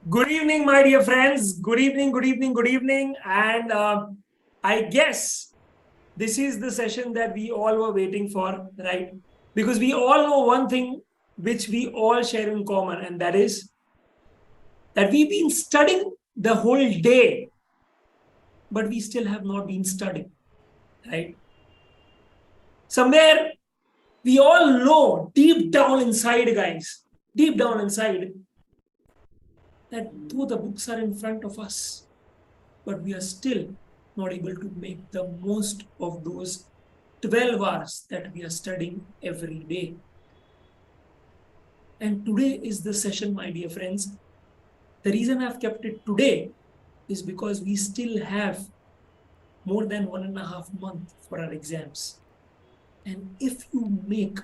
Good evening, my dear friends. Good evening, good evening, good evening. And I guess this is the session that we all were waiting for, right? Because we all know one thing which we all share in common, and that is that we've been studying the whole day, but we still have not been studying, right? Somewhere we all know deep down inside, guys, deep down inside, that though the books are in front of us, but we are still not able to make the most of those 12 hours that we are studying every day. And today is the session, my dear friends. The reason I've kept it today is because we still have more than 1.5 months for our exams. And if you make,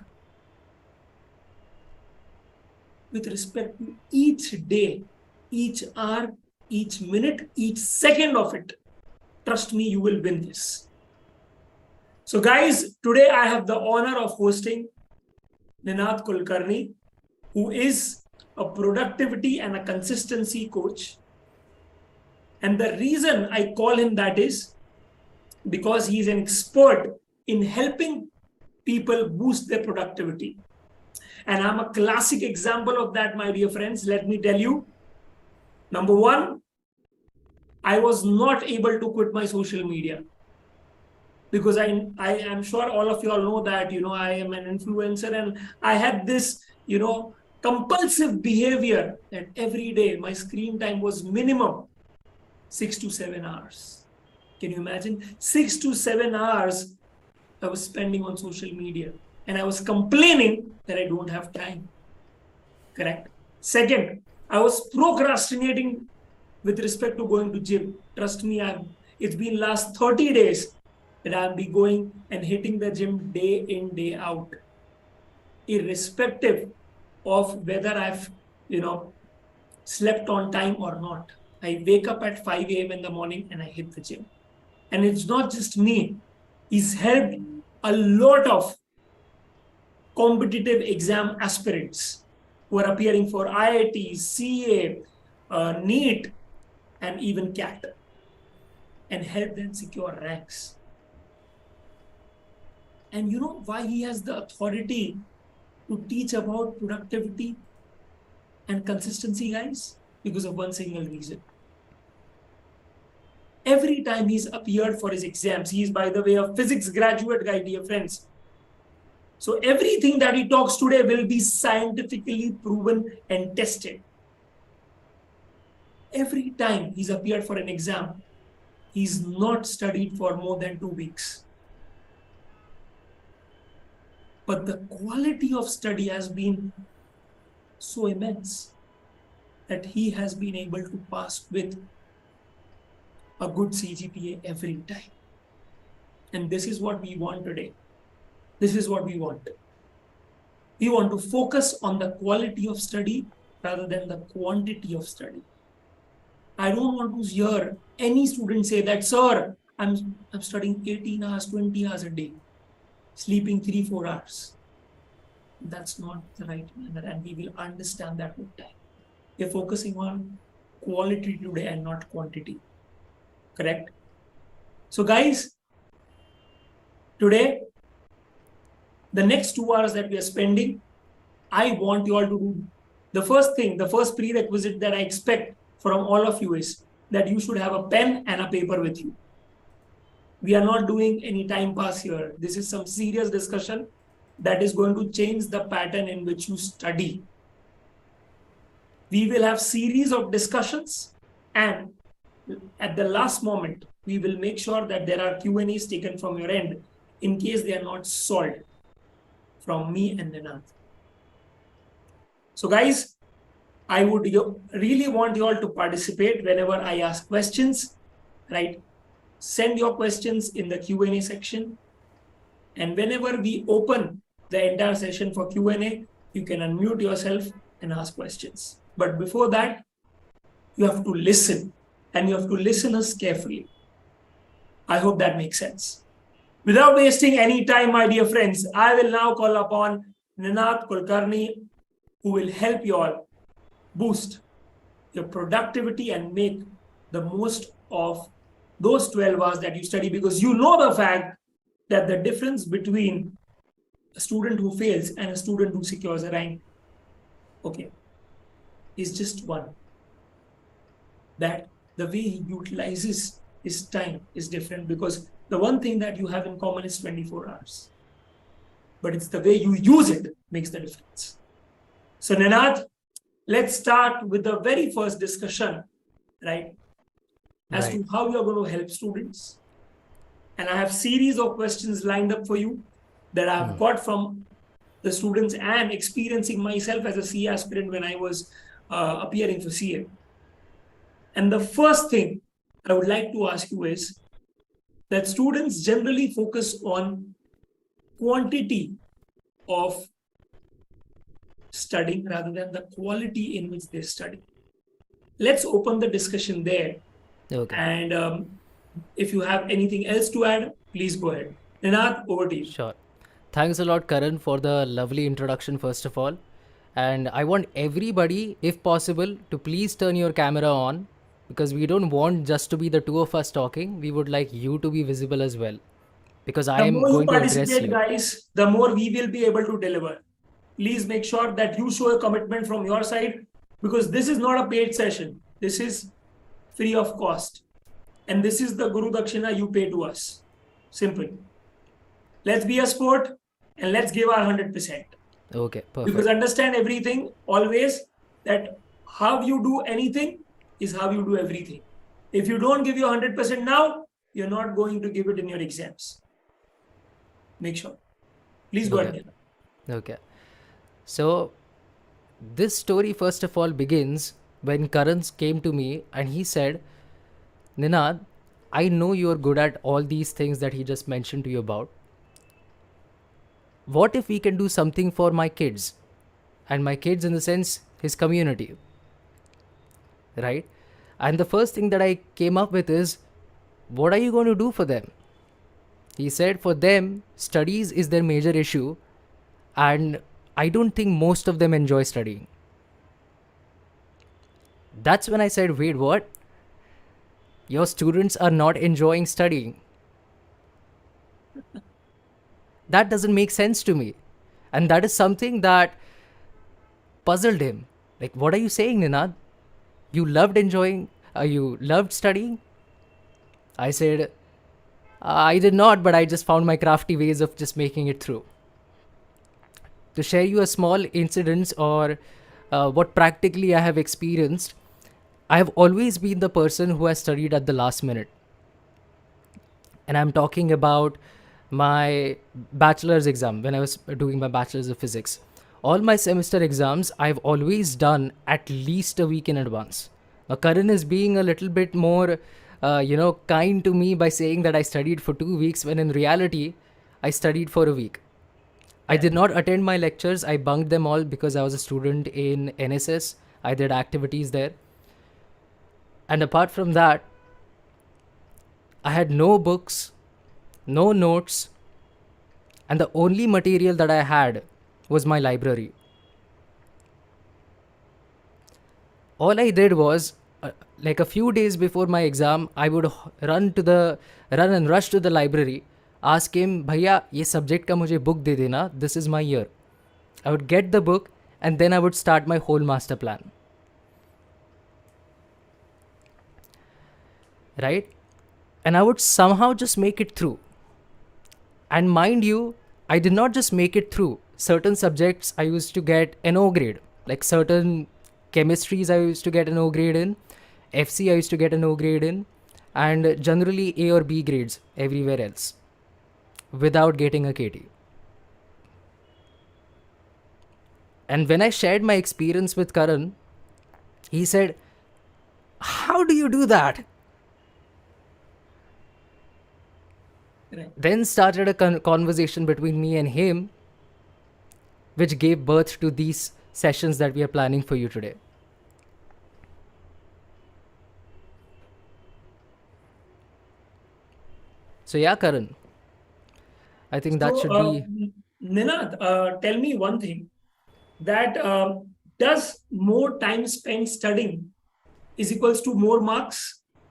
with respect to each day, each hour, each minute, each second of it, trust me, you will win this. So guys, today I have the honor of hosting Ninad Kulkarni, who is a productivity and a consistency coach. And the reason I call him that is because he is an expert in helping people boost their productivity. And I'm a classic example of that, my dear friends. Let me tell you. Number one, I was not able to quit my social media because I am sure all of you all know that, I am an influencer and I had this, compulsive behavior that every day my screen time was minimum 6 to 7 hours. Can you imagine? 6 to 7 hours I was spending on social media and I was complaining that I don't have time. Correct? Second, I was procrastinating with respect to going to gym. Trust me, it's been last 30 days that I'll be going and hitting the gym day in, day out, irrespective of whether I've, slept on time or not. I wake up at 5 a.m. in the morning and I hit the gym. And it's not just me. He's helped a lot of competitive exam aspirants who are appearing for IIT, CA, NEET, and even CAT, and help them secure ranks. And you know why he has the authority to teach about productivity and consistency, guys? Because of one single reason. Every time he's appeared for his exams, he's, by the way, a physics graduate guy, dear friends. So everything that he talks today will be scientifically proven and tested. Every time he's appeared for an exam, he's not studied for more than 2 weeks. But the quality of study has been so immense that he has been able to pass with a good CGPA every time. And this is what we want today. This is what we want. We want to focus on the quality of study rather than the quantity of study. I don't want to hear any student say that, sir, I'm studying 18 hours, 20 hours a day, sleeping 3-4 hours. That's not the right manner, and we will understand that with time. We're focusing on quality today and not quantity. Correct? So guys, today, the next 2 hours that we are spending, I want you all to do the first thing, the first prerequisite that I expect from all of you is that you should have a pen and a paper with you. We are not doing any time pass here. This is some serious discussion that is going to change the pattern in which you study. We will have series of discussions, and at the last moment, we will make sure that there are Q&As taken from your end in case they are not solved from me and Ninad. So guys, I would really want you all to participate whenever I ask questions, right? Send your questions in the Q&A section. And whenever we open the entire session for Q&A, you can unmute yourself and ask questions. But before that, you have to listen, and you have to listen us carefully. I hope that makes sense. Without wasting any time, my dear friends, I will now call upon Ninad Kulkarni, who will help you all boost your productivity and make the most of those 12 hours that you study, because you know the fact that the difference between a student who fails and a student who secures a rank, okay, is just one. That the way he utilizes his time is different, because the one thing that you have in common is 24 hours. But it's the way you use it makes the difference. So, Ninad, let's start with the very first discussion, right? As to how you're going to help students. And I have series of questions lined up for you that I've got from the students and experiencing myself as a CA aspirant when I was appearing for CA. And the first thing I would like to ask you is that students generally focus on quantity of studying rather than the quality in which they study. Let's open the discussion there. Okay. And if you have anything else to add, please go ahead. Ninad, over to you. Sure. Thanks a lot, Karan, for the lovely introduction, first of all. And I want everybody, if possible, to please turn your camera on, because we don't want just to be the two of us talking. We would like you to be visible as well, because I The am more you going to address participate, you. guys, the more we will be able to deliver. Please make sure that you show a commitment from your side, because this is not a paid session. This is free of cost. And this is the Guru Dakshina you pay to us. Simple. Let's be a sport and let's give our 100%. Okay, perfect. Because understand everything always, that how you do anything is how you do everything. If you don't give your 100% now, you're not going to give it in your exams. Make sure. Please go ahead. Okay. So, this story, first of all, begins when Karan came to me and he said, Ninad, I know you're good at all these things that he just mentioned to you about. What if we can do something for my kids? And my kids, in the sense, his community. Right? And the first thing that I came up with is, what are you going to do for them? He said, for them, studies is their major issue, and I don't think most of them enjoy studying. That's when I said, wait, what? Your students are not enjoying studying. That doesn't make sense to me. And that is something that puzzled him. Like, what are you saying, Ninad? You loved studying? I said, I did not, but I just found my crafty ways of just making it through. To share you a small incident, or what practically I have experienced, I have always been the person who has studied at the last minute. And I'm talking about my bachelor's exam when I was doing my bachelor's of physics. All my semester exams I've always done at least a week in advance. Now, Karan is being a little bit more, kind to me by saying that I studied for 2 weeks, when in reality, I studied for a week. I did not attend my lectures. I bunked them all because I was a student in NSS. I did activities there. And apart from that, I had no books, no notes, and the only material that I had was my library. All I did was, like a few days before my exam, I would run and rush to the library, ask him, Bhaiya, ye subject ka mujhe book de dena, this is my year. I would get the book and then I would start my whole master plan. Right? And I would somehow just make it through. And mind you, I did not just make it through. Certain subjects I used to get an O grade. Like certain chemistries I used to get an O grade in. FC I used to get an O grade in. And generally A or B grades everywhere else. Without getting a KT. And when I shared my experience with Karan, he said, how do you do that? Right. Then started a conversation between me and him, which gave birth to these sessions that we are planning for you today. So yeah, Karan, I think that should be... Ninad, tell me one thing, that does more time spent studying is equals to more marks?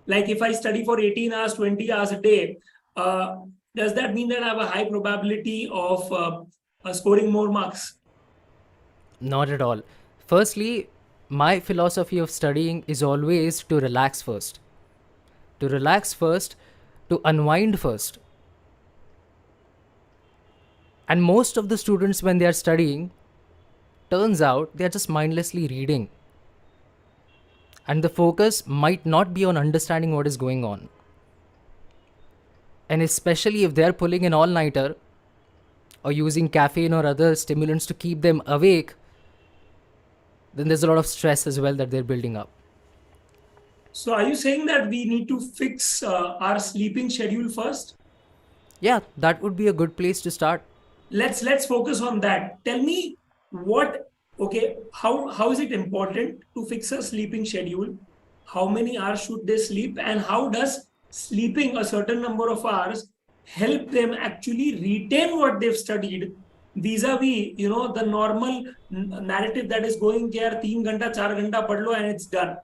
Like if I study for 18 hours, 20 hours a day, does that mean that I have a high probability of scoring more marks? Not at all. Firstly, my philosophy of studying is always to relax first. To relax first, to unwind first. And most of the students, when they are studying, turns out they are just mindlessly reading. And the focus might not be on understanding what is going on. And especially if they are pulling an all nighter or using caffeine or other stimulants to keep them awake, then there's a lot of stress as well that they're building up. So are you saying that we need to fix our sleeping schedule first? Yeah, that would be a good place to start. Let's focus on that. Tell me what, okay, how is it important to fix a sleeping schedule? How many hours should they sleep, and how does sleeping a certain number of hours help them actually retain what they've studied vis-a-vis, the normal narrative that is going here, 3 ghanta 4 ghanta pad lo and it's done,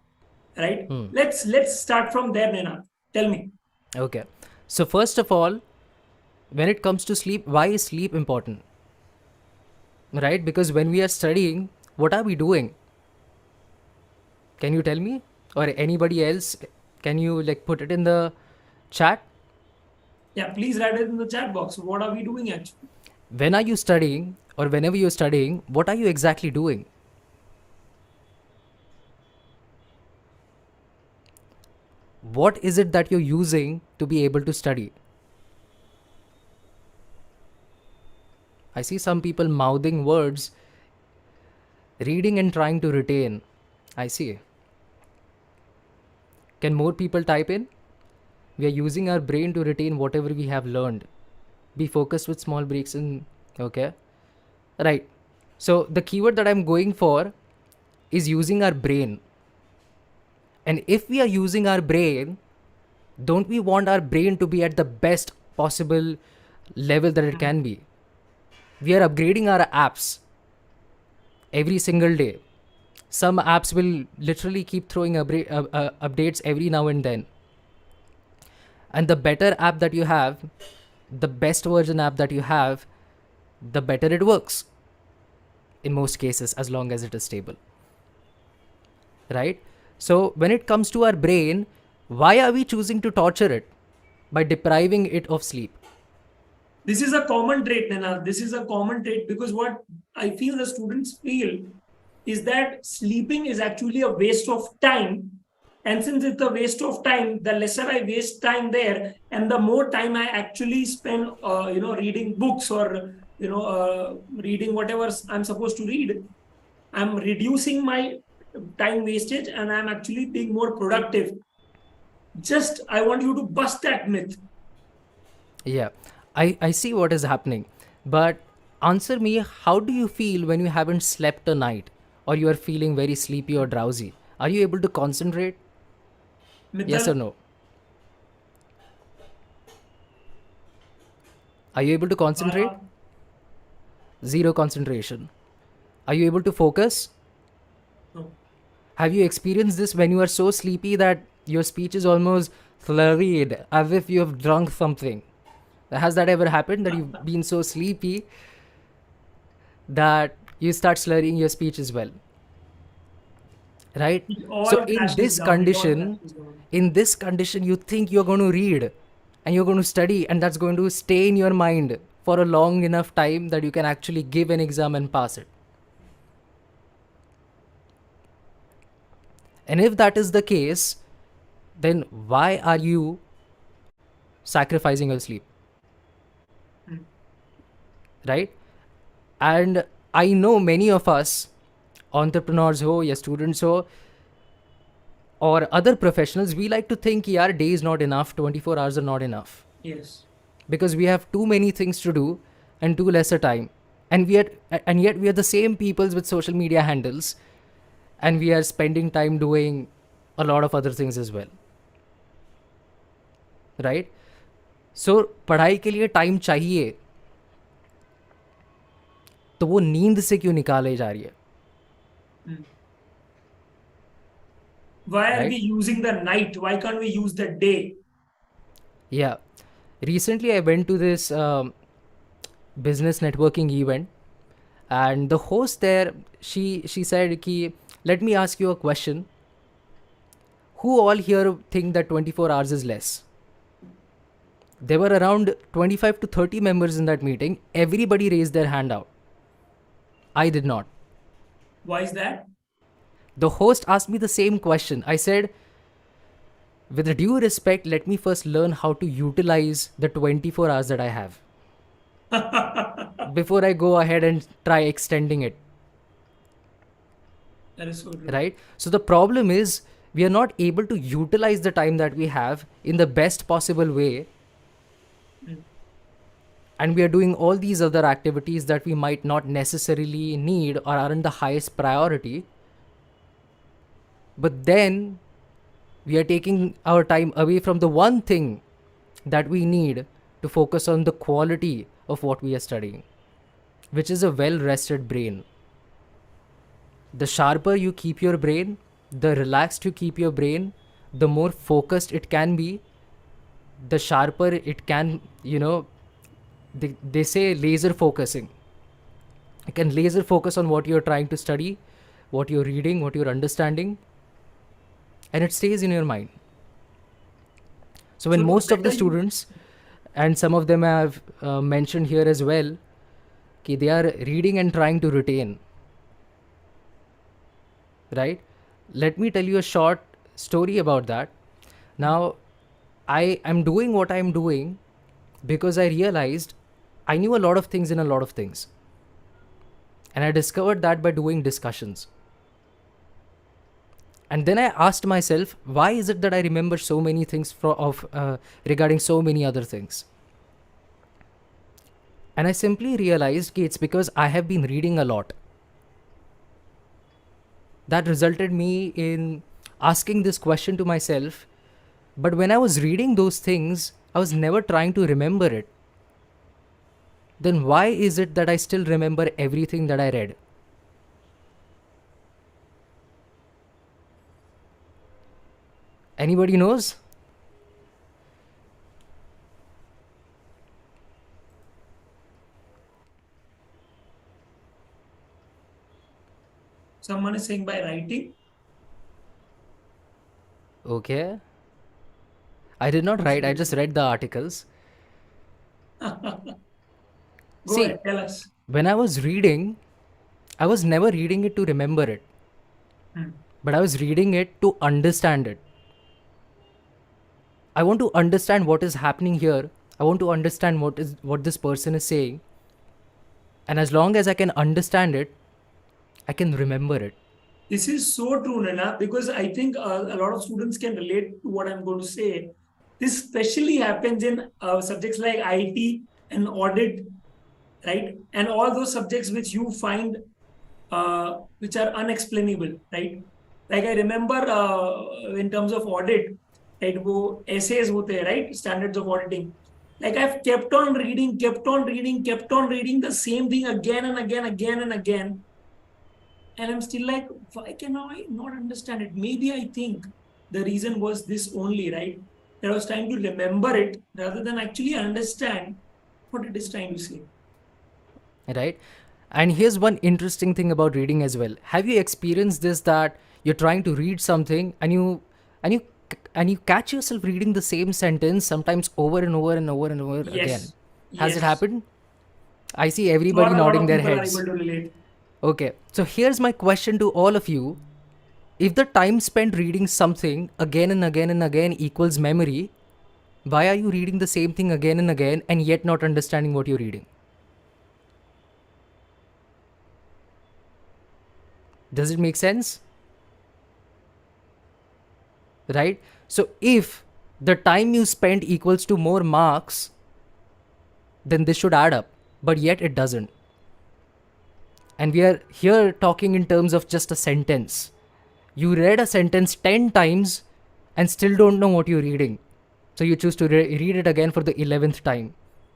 right? Let's start from there, Nena. Tell me. Okay. So, first of all, when it comes to sleep, why is sleep important? Right? Because when we are studying, what are we doing? Can you tell me? Or anybody else? Can you like put it in the chat? Yeah, please write it in the chat box. What are we doing actually? When are you studying, or whenever you're studying, what are you exactly doing? What is it that you're using to be able to study? I see some people mouthing words, reading and trying to retain. I see. Can more people type in? We are using our brain to retain whatever we have learned. Be focused with small breaks and okay. Right. So the keyword that I'm going for is using our brain. And if we are using our brain, don't we want our brain to be at the best possible level that it can be? We are upgrading our apps every single day. Some apps will literally keep throwing updates every now and then. And the better app that you have, the best version app that you have, the better it works in most cases, as long as it is stable. Right? So, when it comes to our brain, why are we choosing to torture it by depriving it of sleep? This is a common trait, Nana. This is a common trait because what I feel the students feel is that sleeping is actually a waste of time. And since it's a waste of time, the lesser I waste time there, and the more time I actually spend, reading books or reading whatever I'm supposed to read, I'm reducing my time wastage and I'm actually being more productive. Just I want you to bust that myth. Yeah, I see what is happening. But answer me, how do you feel when you haven't slept a night or you are feeling very sleepy or drowsy? Are you able to concentrate? Yes or Mithal, no? Are you able to concentrate? uh, Zero concentration. Are you able to focus? no. Have you experienced this when you are so sleepy that your speech is almost flurried as if you have drunk something? Has that ever happened that you've been so sleepy that you start slurring your speech as well? Right? It So all in crashes this down. It all condition, crashes down. you think you're going to read and you're going to study, and that's going to stay in your mind for a long enough time that you can actually give an exam and pass it. And if that is the case, then why are you sacrificing your sleep? Hmm. Right? And I know many of us, entrepreneurs ho, या students ho, or other professionals, we like to think our day is not enough, 24 hours are not enough. Yes. Because we have too many things to do and too lesser time. And yet we are the same peoples with social media handles, and we are spending time doing a lot of other things as well. Right? So पढ़ाई के लिए time चाहिए, तो वो नींद से क्यों निकाले जा रही है? Hmm. Why are we right? using the night? Why can't we use the day? Yeah. Recently, I went to this business networking event, and the host there, she said, "Ki, let me ask you a question. Who all here think that 24 hours is less?" There were around 25 to 30 members in that meeting. Everybody raised their hand out. I did not. Why is that? The host asked me the same question. I said, with due respect, let me first learn how to utilize the 24 hours that I have That before I go ahead and try extending it, is so true. right? So the problem is we are not able to utilize the time that we have in the best possible way, Mm. and we are doing all these other activities that we might not necessarily need or aren't the highest priority. But then we are taking our time away from the one thing that we need to focus on the quality of what we are studying, which is a well rested brain. The sharper you keep your brain, the relaxed you keep your brain, the more focused it can be, the sharper it can, they say laser focusing. You can laser focus on what you're trying to study, what you're reading, what you're understanding, and it stays in your mind. So, when So the most of the better you, students, and some of them have mentioned here as well, कि they are reading and trying to retain, right? Let me tell you a short story about that. Now, I am doing what I'm doing because I realized I knew a lot of things in a lot of things. And I discovered that by doing discussions. And then I asked myself, why is it that I remember so many things regarding so many other things? And I simply realized that it's because I have been reading a lot. That resulted me in asking this question to myself. But when I was reading those things, I was never trying to remember it. Then why is it that I still remember everything that I read? Anybody knows? someone is saying by writing. Okay. I did not write, I just read the articles. Go See, ahead, tell us. when I was reading, I was never reading it to remember it, Hmm. but I was reading it to understand it. I want to understand what is happening here. I want to understand what this person is saying. And as long as I can understand it, I can remember it. This is so true, Nana, because I think a lot of students can relate to what I'm going to say. This especially happens in subjects like IT and audit, right? And all those subjects which you find which are unexplainable, right? Like I remember in terms of audit, right? वो essays होते हैं, right? Standards of auditing. Like I've kept on reading, kept on reading the same thing again and again, again and again, and I'm still like, why can I not understand it? Maybe I think the reason was this only, right? That I was trying to remember it rather than actually understand what it is trying to say. Right? And here's one interesting thing about reading as well. Have you experienced this, that you're trying to read something and you and you catch yourself reading the same sentence sometimes over and over and over and over again? Yes, Has it yes. happened? I see Sure, everybody a lot nodding of their people are able heads. to relate. Okay. So here's my question to all of you. If the time spent reading something again and again and again equals memory, why are you reading the same thing again and again and yet not understanding what you're reading? Does it make sense? Right? So if the time you spent equals to more marks, then this should add up. But yet it doesn't. And we are here talking in terms of just a sentence. You read a sentence 10 times and still don't know what you're reading. So you choose to read it again for the 11th time.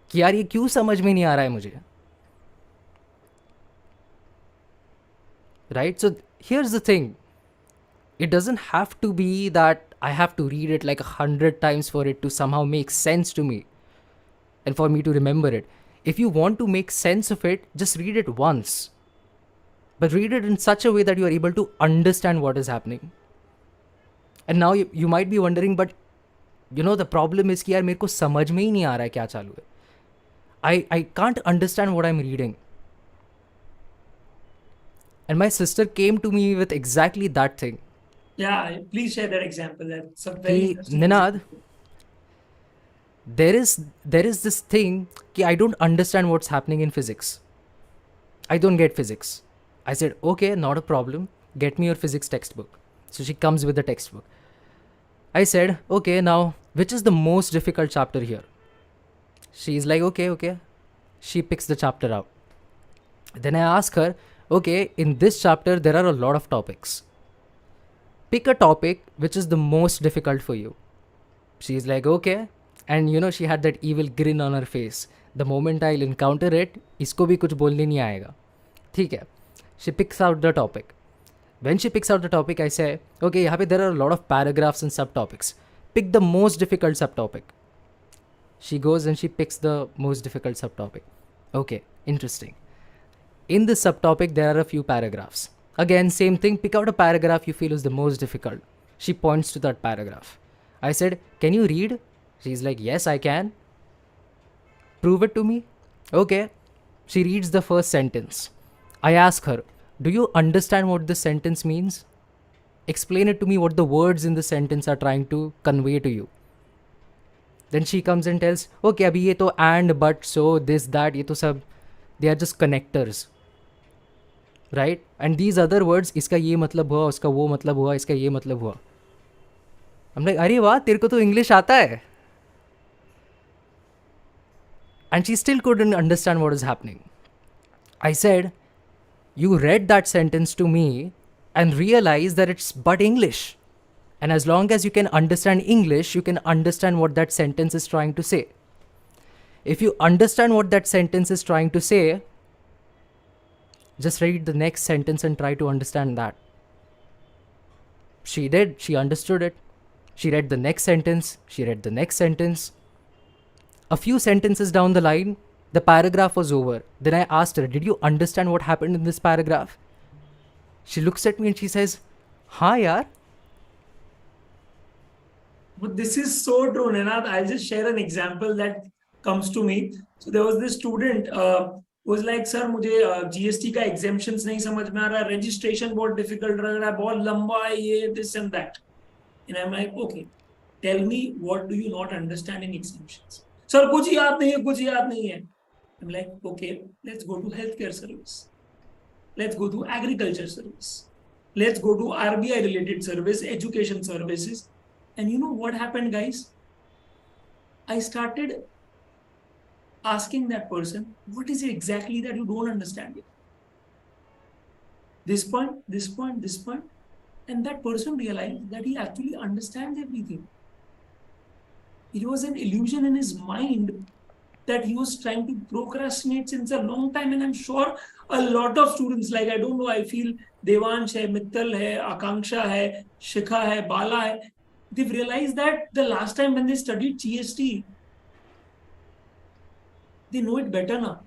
कि यार ये क्यों समझ में नहीं आ रहा है मुझे. Right? So here's the thing. It doesn't have to be that I have to read it like 100 times for it to somehow make sense to me and for me to remember it. If you want to make sense of it, just read it once. But read it in such a way that you are able to understand what is happening. And now you might be wondering, but the problem is कि यार मेरे को समझ में ही नहीं आ रहा है क्या चालू है. I can't understand what I'm reading. And my sister came to me with exactly that thing. Yeah, please share that example. That's a very कि interesting Ninad, example. there is this thing कि I don't understand what's happening in physics. I don't get physics. I said, okay, not a problem. Get me your physics textbook. So she comes with the textbook. I said, okay, now, which is the most difficult chapter here? She's like, okay. She picks the chapter out. Then I ask her, okay, in this chapter, there are a lot of topics. Pick a topic which is the most difficult for you. She's like, okay. And she had that evil grin on her face. The moment I'll encounter it, इसको भी कुछ बोलने नहीं आएगा. ठीक है. She picks out the topic. When she picks out the topic, I say, okay, यहाँ पे there are a lot of paragraphs and subtopics. Pick the most difficult subtopic. She goes and she picks the most difficult subtopic. Okay, interesting. In this subtopic, there are a few paragraphs. Again, same thing, pick out a paragraph you feel is the most difficult. She points to that paragraph. I said, can you read? She's like, yes, I can. Prove it to me. Okay. She reads the first sentence. I ask her, do you understand what this sentence means? Explain it to me what the words in the sentence are trying to convey to you. Then she comes and tells, okay, abhi ye to and, but, so, this, that, ye to sab, they are just connectors. Right? And these other words, iska ye matlab hua, uska wo matlab hua, iska ye matlab hua. I'm like, अरे वाह, तेरे को तो English आता है. And she still couldn't understand what is happening. I said, you read that sentence to me and realized that it's but English. And as long as you can understand English, you can understand what that sentence is trying to say. If you understand what that sentence is trying to say, just read the next sentence and try to understand that. She did. She understood it. She read the next sentence. She read the next sentence. A few sentences down the line, the paragraph was over. Then I asked her, did you understand what happened in this paragraph? She looks at me and she says, हाँ यार. But this is so true, Ninad. I'll just share an example that comes to me. So there was this student who was like, sir, मुझे GST का exemptions नहीं समझ में आ रहा, registration बहुत difficult लग रहा है, बहुत लंबा है ये, this and that. And I'm like, okay, tell me what do you not understand in exemptions? Sir, कुछ याद नहीं है, कुछ याद नहीं है. I'm like, okay, let's go to healthcare service. Let's go to agriculture service. Let's go to RBI related service, education services. And you know what happened, guys? I started asking that person, what is it exactly that you don't understand it? This point, this point, this point. And that person realized that he actually understands everything. It was an illusion in his mind that he was trying to procrastinate since a long time. And I'm sure a lot of students, like, I don't know, I feel Devansh hai, Mittal hai, Akanksha hai, Shikha hai, Bala hai, they've realized that the last time when they studied GST, they know it better now.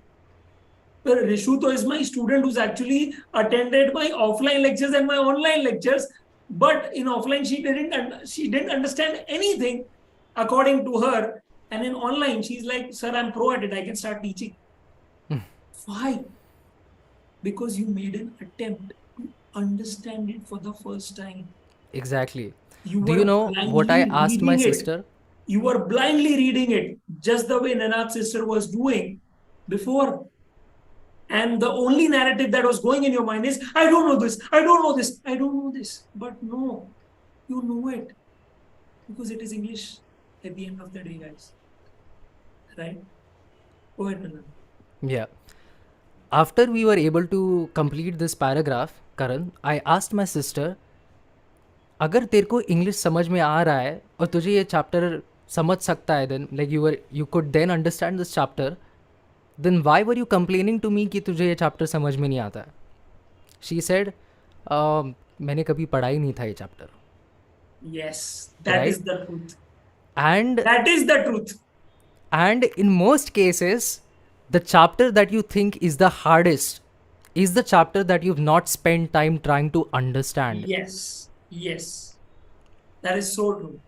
But Rishuto is my student who's actually attended my offline lectures and my online lectures. But in offline, she didn't understand anything according to her. And in online, she's like, sir, I'm pro at it. I can start teaching. Why? Because you made an attempt to understand it for the first time. Exactly. You Do you know what I asked my sister? You were blindly reading it, just the way Ninad's sister was doing before. And the only narrative that was going in your mind is, I don't know this, I don't know this, I don't know this. But no, you know it. Because it is English at the end of the day, guys. Right? Go ahead, Ninad. Yeah. After we were able to complete this paragraph, Karan, I asked my sister, अगर तेरे को English समझ में आ रहा है और तुझे ये चैप्टर समझ सकता है, then like you could then understand this chapter, then why were you complaining to me कि तुझे ये चैप्टर समझ में नहीं आता है? She said, मैंने कभी पढ़ा ही नहीं था ये chapter, Yes, that right? is the truth. And That is the truth. in most cases, the chapter that you think is the hardest is the chapter that you've not spent time trying to understand, Yes, yes, that is so true.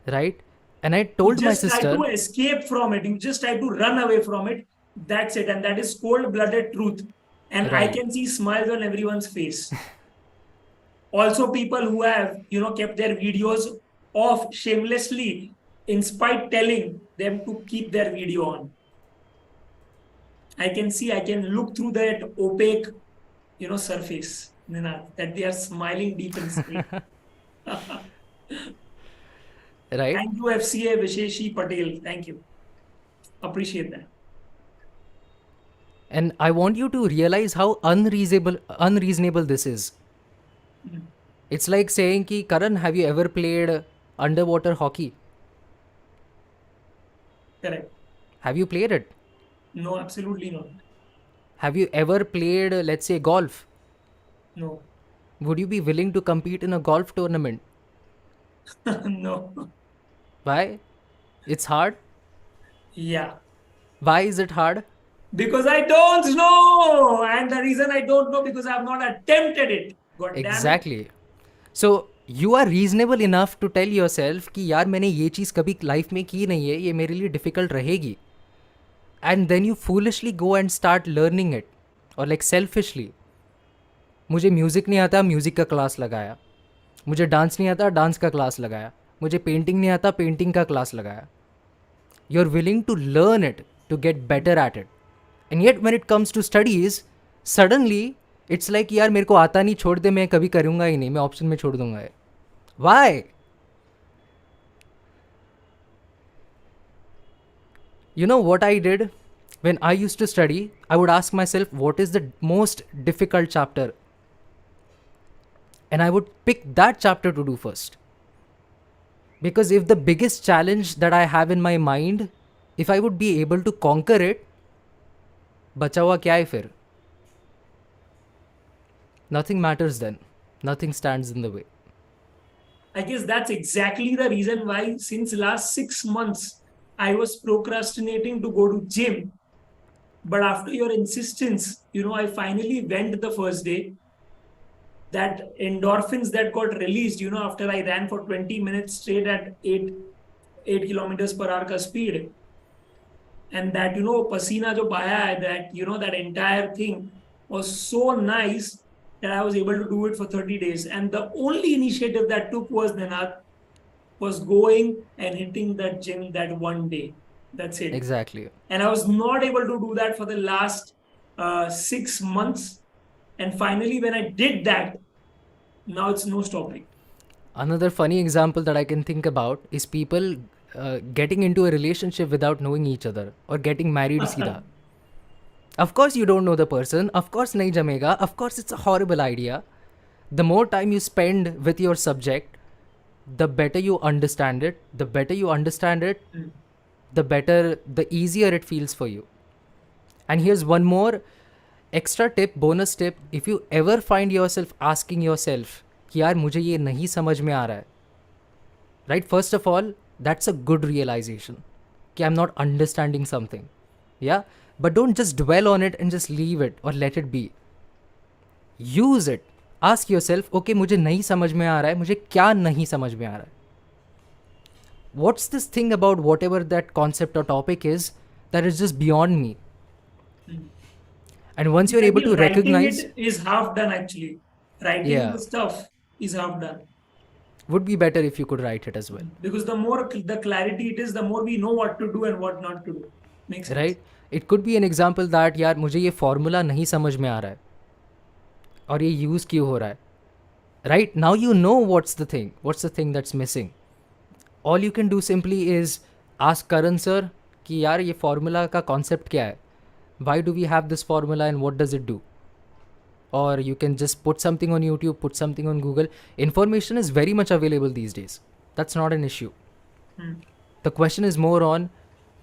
right? And I You told my just try to sister, escape from it. You just try to run away from it. That's it. And that is cold blooded truth. And I right, can see smiles on everyone's face. Also, people who have, kept their videos off shamelessly, in spite telling them to keep their video on. I can see, I can look through that opaque, surface, Ninad, that they are smiling deep inside. right? Thank you, FCA Visheshi Patel. Thank you. Appreciate that. And I want you to realize how unreasonable this is. Mm, It's like saying ki, Karan, have you ever played underwater hockey? correct. Have you played it? No, absolutely not. Have you ever played, let's say, golf? No, Would you be willing to compete in a golf tournament? no. Why? It's hard. Yeah, Why is it hard? because I don't know. And the reason I don't know because I have not attempted it. God damn it. Exactly. So you are reasonable enough to tell yourself कि यार मैंने ये चीज़ कभी life में की नहीं है, ये मेरे लिए डिफिकल्ट रहेगी. And then you foolishly go and start learning it. Or like selfishly. मुझे म्यूज़िक नहीं आता, म्यूज़िक का क्लास लगाया. मुझे डांस नहीं आता, डांस का क्लास लगाया. मुझे पेंटिंग नहीं आता, पेंटिंग का क्लास लगाया. You're willing to learn it to get better at it. And yet when it comes to studies, suddenly it's like यार मेरे को आता नहीं, छोड़ दे, मैं कभी करूँगा ही नहीं, मैं ऑप्शन में छोड़ दूंगा ये. Why? You know what I did? When I used to study, I would ask myself what is the most difficult chapter, and I would pick that chapter to do first. Because if the biggest challenge that I have in my mind, if I would be able to conquer it, बचा हुआ क्या है फिर? Nothing matters then. Nothing stands in the way. I guess that's exactly the reason why since last 6 months I was procrastinating to go to gym. But after your insistence, I finally went the first day. That endorphins that got released, after I ran for 20 minutes straight at 8 kilometers per hour ka speed. And that, pasina jo baya hai, that, that entire thing was so nice that I was able to do it for 30 days. And the only initiative that took was Ninad, was going and hitting that gym that one day. That's it. Exactly. And I was not able to do that for the last 6 months. And finally, when I did that, now it's no stopping. Another funny example that I can think about is people getting into a relationship without knowing each other or getting married सीधा. Of course you don't know the person. Of course nahi jamega. Of course it's a horrible idea. The more time you spend with your subject, the better you understand it. The better you understand it, the better, the easier it feels for you. And here's one more extra tip, bonus tip. If you ever find yourself asking yourself कि यार मुझे ये नहीं समझ में आ रहा है, right? First of all, that's a good realization कि I'm not understanding something. Yeah? But don't just dwell on it and just leave it or let it be. Use it. Ask yourself, okay, मुझे नहीं समझ में आ रहा है, मुझे क्या नहीं समझ में आ रहा है? What's this thing about whatever that concept or topic is that is just beyond me? And once you're able to recognize, writing it is half done actually. Writing yeah, the stuff is half done. would be better if you could write it as well, Because the more the clarity it is, the more we know what to do and what not to do. Makes sense. right? It could be an example that यार मुझे ये formula नहीं समझ में आ रहा है और ये use क्यों हो रहा है, right? Now you know what's the thing that's missing. All you can do simply is ask Karan sir कि यार ये formula का concept क्या है? Why do we have this formula and what does it do? Or you can just put something on YouTube, put something on Google. Information is very much available these days. That's not an issue. The question is more on,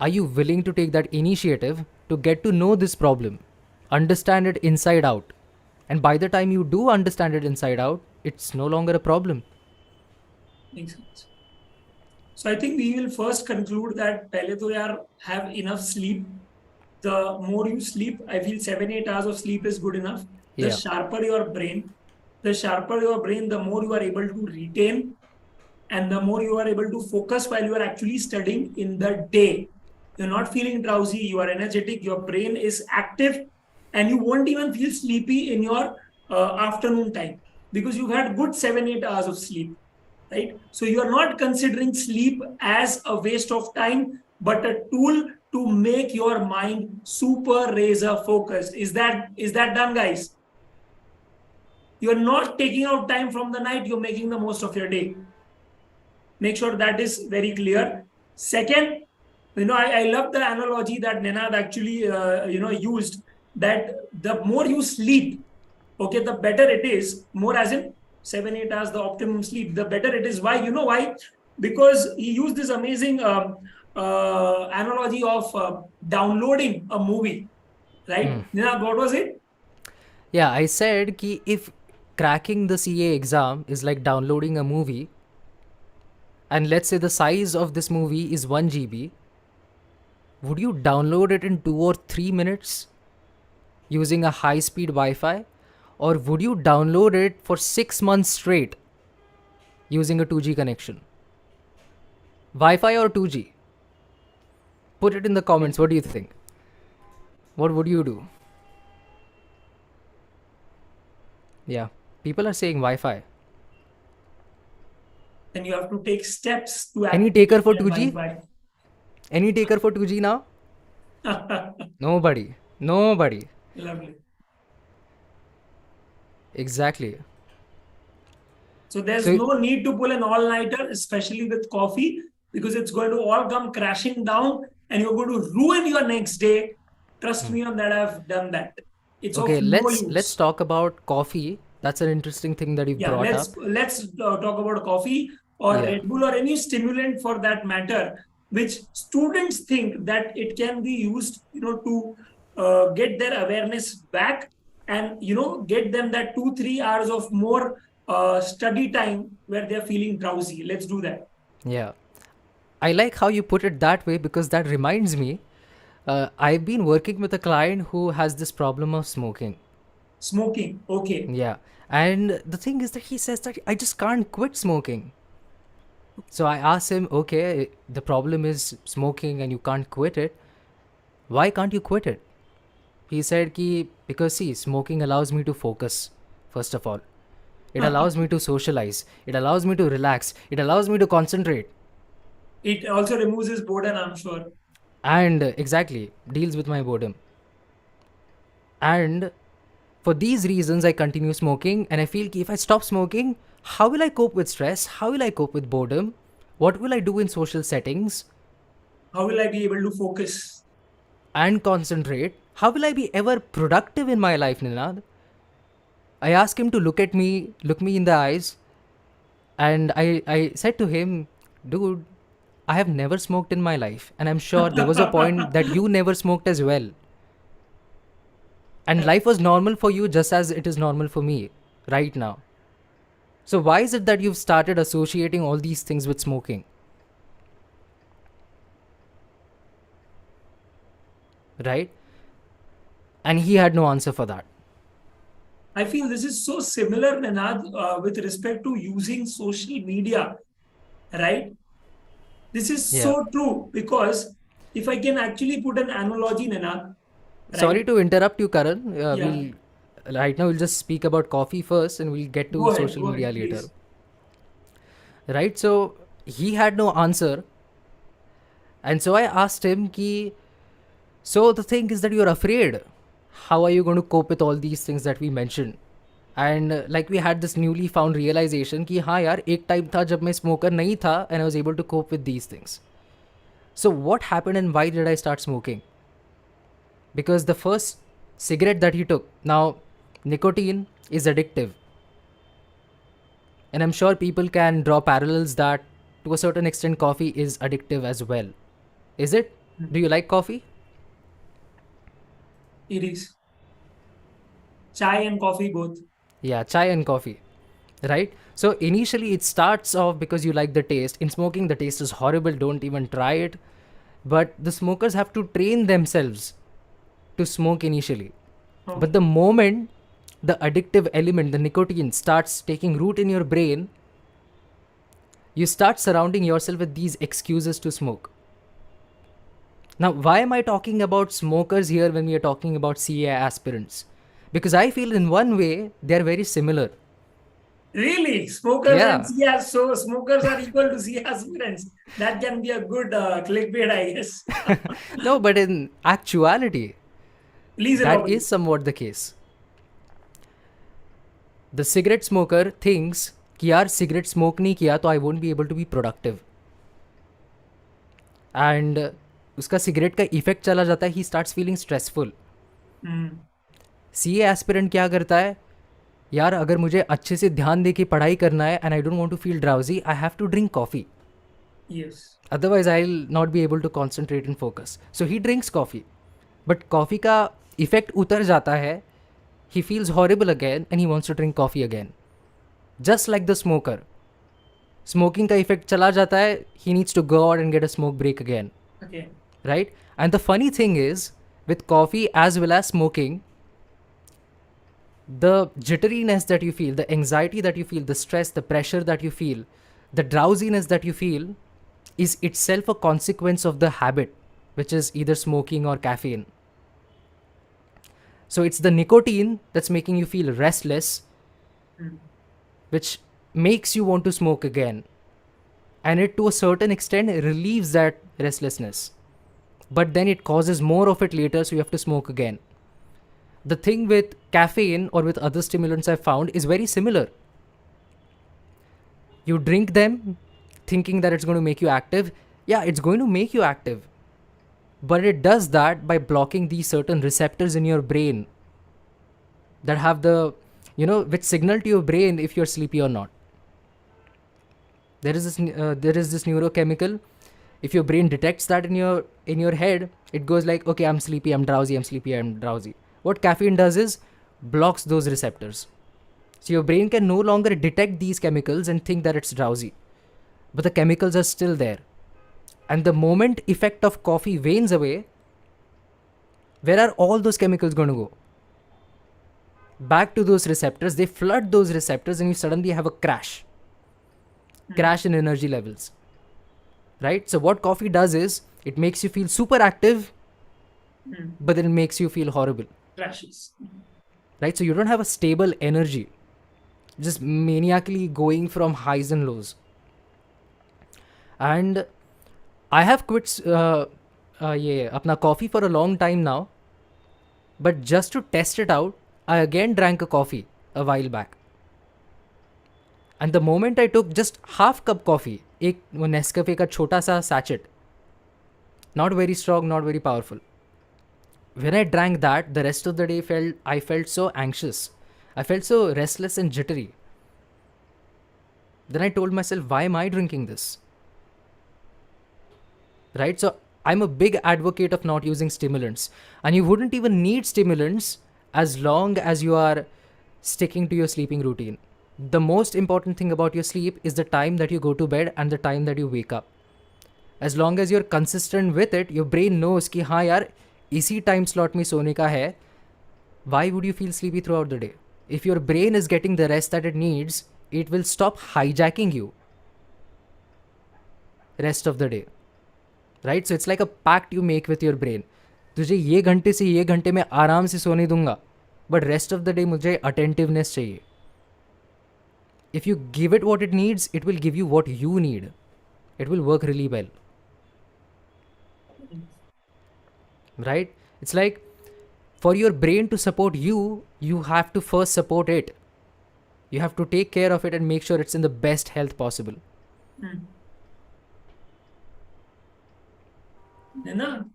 are you willing to take that initiative to get to know this problem, understand it inside out? And by the time you do understand it inside out, it's no longer a problem. Makes sense. So I think we will first conclude that पहले तो यार have enough sleep. The more you sleep, I feel 7-8 hours of sleep is good enough. The Yeah. sharper your brain, the more you are able to retain, and the more you are able to focus while you are actually studying in the day. You're not feeling drowsy, you are energetic, your brain is active, and you won't even feel sleepy in your afternoon time because you've had good 7-8 hours of sleep, right? So you are not considering sleep as a waste of time, but a tool to make your mind super razor focused. Is that done, guys? You're not taking out time from the night, you're making the most of your day. Make sure that is very clear. Second, I love the analogy that Nenad actually used, that the more you sleep, okay, the better it is. More as in 7-8 hours, the optimum sleep, the better it is. Why? You know why? Because he used this amazing analogy of downloading a movie, right? Nenad, what was it? Yeah, I said ki if cracking the CA exam is like downloading a movie, and let's say the size of this movie is 1 GB, would you download it in 2 or 3 minutes using a high speed Wi Fi? Or would you download it for 6 months straight using a 2G connection? Wi Fi or 2G? Put it in the comments. What do you think? What would you do? Yeah, people are saying Wi Fi. Then you have to take steps to Any activate taker for that 2G? Wi-Fi. Any taker for 2G now? Nobody. Nobody. Lovely. Exactly. So there's So, no need to pull an all-nighter, especially with coffee, because it's going to all come crashing down and you're going to ruin your next day. Trust me on that, I've done that. It's of okay, no let's use. talk about coffee. That's an interesting thing that you've Yeah, brought let's up. let's talk about coffee or Yeah. Red Bull or any stimulant for that matter, which students think that it can be used, to get their awareness back and get them that 2-3 hours of more study time where they're feeling drowsy. Let's do that. Yeah. I like how you put it that way because that reminds me. I've been working with a client who has this problem of smoking. Smoking, okay. Yeah. And the thing is that he says that I just can't quit smoking. So I asked him, okay, the problem is smoking and you can't quit it. Why can't you quit it? He said, ki, because see, smoking allows me to focus, first of all. It allows me to socialize. It allows me to relax. It allows me to concentrate. It also removes his boredom, I'm sure. And exactly, deals with my boredom. And for these reasons, I continue smoking. And I feel ki if I stop smoking, how will I cope with stress? How will I cope with boredom? What will I do in social settings How will I be able to focus? and concentrate? How will I be ever productive in my life, Ninad? I asked him to look me in the eyes, and I said to him, dude, I have never smoked in my life. And I'm sure there was a point that you never smoked as well. And life was normal for you just as it is normal for me right now. So, why is it that you've started associating all these things with smoking? Right? And he had no answer for that. I feel this is so similar, Nenad, with respect to using social media, right? This is Yeah. so true because if I can actually put an analogy, Nenad, right? Sorry to interrupt you, Karan. Yeah, We'll right now we'll just speak about coffee first, and we'll get to social go media ahead, later. please. Right? So he had no answer, and so I asked him, "Ki, so the thing is that you're afraid. How are you going to cope with all these things that we mentioned?" And like we had this newly found realization कि हाँ यार एक time था जब मैं smoker नहीं था and I was able to cope with these things. So what happened and why did I start smoking? Because the first cigarette that he took, now nicotine is addictive, and I'm sure people can draw parallels that to a certain extent coffee is addictive as well. Is it? Do you like coffee? It is chai and coffee both. Yeah, chai and coffee. right? So initially it starts off because you like the taste. In smoking, the taste is horrible, don't even try it. But the smokers have to train themselves to smoke initially. But Okay. the moment the addictive element, the nicotine, starts taking root in your brain, you start surrounding yourself with these excuses to smoke. Now, why am I talking about smokers here when we are talking about CA aspirants? Because I feel in one way they are very similar. Really? Smokers and Yeah. CS. So smokers are equal to CS aspirants. That can be a good clickbait, I guess. No, but in actuality, Please that elaborate. is somewhat the case. The cigarette smoker thinks कि यार cigarette smoke नहीं किया तो I won't be able to be productive. And उसका cigarette का effect चला जाता है, he starts feeling stressful. Hmm. CA aspirant क्या करता है, यार अगर मुझे अच्छे से ध्यान दे के पढ़ाई करना है and I don't want to feel drowsy, I have to drink coffee. Yes. Otherwise I'll not be able to concentrate and focus. So he drinks coffee. But coffee का effect उतर जाता है, he feels horrible again and he wants to drink coffee again. Just like the smoker. Smoking का effect चला जाता है, he needs to go out and get a smoke break again. Okay. Right? And the funny thing is, with coffee as well as smoking, the jitteriness that you feel, the anxiety that you feel, the stress, the pressure that you feel, the drowsiness that you feel is itself a consequence of the habit, which is either smoking or caffeine. So it's the nicotine that's making you feel restless, Hmm. which makes you want to smoke again. And it to a certain extent relieves that restlessness. But then it causes more of it later, so you have to smoke again. The thing with caffeine or with other stimulants I've found is very similar. You drink them thinking that it's going to make you active. Yeah, it's going to make you active. But it does that by blocking these certain receptors in your brain that have the, which signal to your brain if you're sleepy or not. There is this neurochemical. If your brain detects that in your head, it goes like, okay, I'm sleepy, I'm drowsy, I'm sleepy, I'm drowsy. What caffeine does is blocks those receptors. So your brain can no longer detect these chemicals and think that it's drowsy. But the chemicals are still there. And the moment effect of coffee wanes away, where are all those chemicals going to go? Back to those receptors. They flood those receptors and you suddenly have a crash in energy levels. Right? So what coffee does is it makes you feel super active, Hmm. but then it makes you feel horrible. Crashes. Right? So you don't have a stable energy, just maniacally going from highs and lows. And I have quit apna coffee for a long time now, but just to test it out, I again drank a coffee a while back. And the moment I took just half cup coffee, एक वो Nescafe का छोटा सा sachet, not very strong, not very powerful. When I drank that, the rest of the day I felt so anxious. I felt so restless and jittery. Then I told myself, why am I drinking this? Right? So I'm a big advocate of not using stimulants. And you wouldn't even need stimulants as long as you are sticking to your sleeping routine. The most important thing about your sleep is the time that you go to bed and the time that you wake up. As long as you're consistent with it, your brain knows कि हाँ यार इसी time slot में सोने का है. Why would you feel sleepy throughout the day? If your brain is getting the rest that it needs, it will stop hijacking you rest of the day. Right? So it's like a pact you make with your brain. तुझे ये घंटे से ये घंटे में आराम से सोने दूंगा, but rest of the day मुझे attentiveness चाहिए. If you give it what it needs, it will give you what you need. It will work really well. Right? It's like for your brain to support you, you have to first support it. You have to take care of it and make sure it's in the best health possible. Hmm. Nina,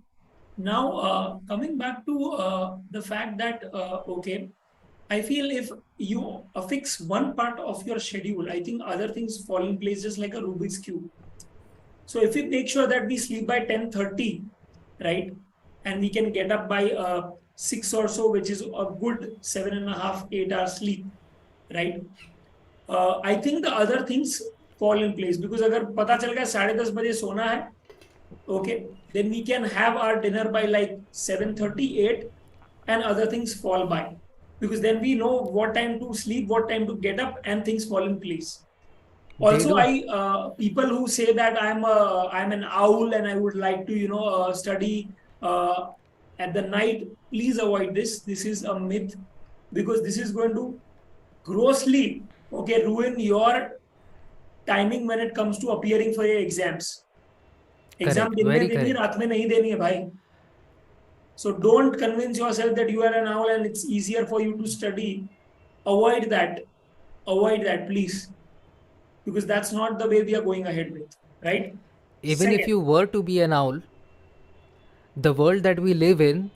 now coming back to the fact that, okay, I feel if you affix one part of your schedule, I think other things fall in place just like a Rubik's Cube. So if we make sure that we sleep by 10:30, right, and we can get up by 6 or so, which is a good 7.5, 8 hours sleep, right? I think the other things fall in place, because अगर पता चल गया 10:30 बजे सोना है, okay, then we can have our dinner by like 7:38, and other things fall by, because then we know what time to sleep, what time to get up, and things fall in place. They Also, do. people who say that I'm an owl and I would like to study at the night, please avoid this. This is a myth, because this is going to grossly, okay, ruin your timing when it comes to appearing for your exams. Exam Correct. दिन में Very देनी है, correct. रात में नहीं देनी है भाई. So don't convince yourself that you are an owl and it's easier for you to study. Avoid that. Avoid that, please. Because that's not the way we are going ahead with. Right? Even if Second, you were to be an owl, the world that we live in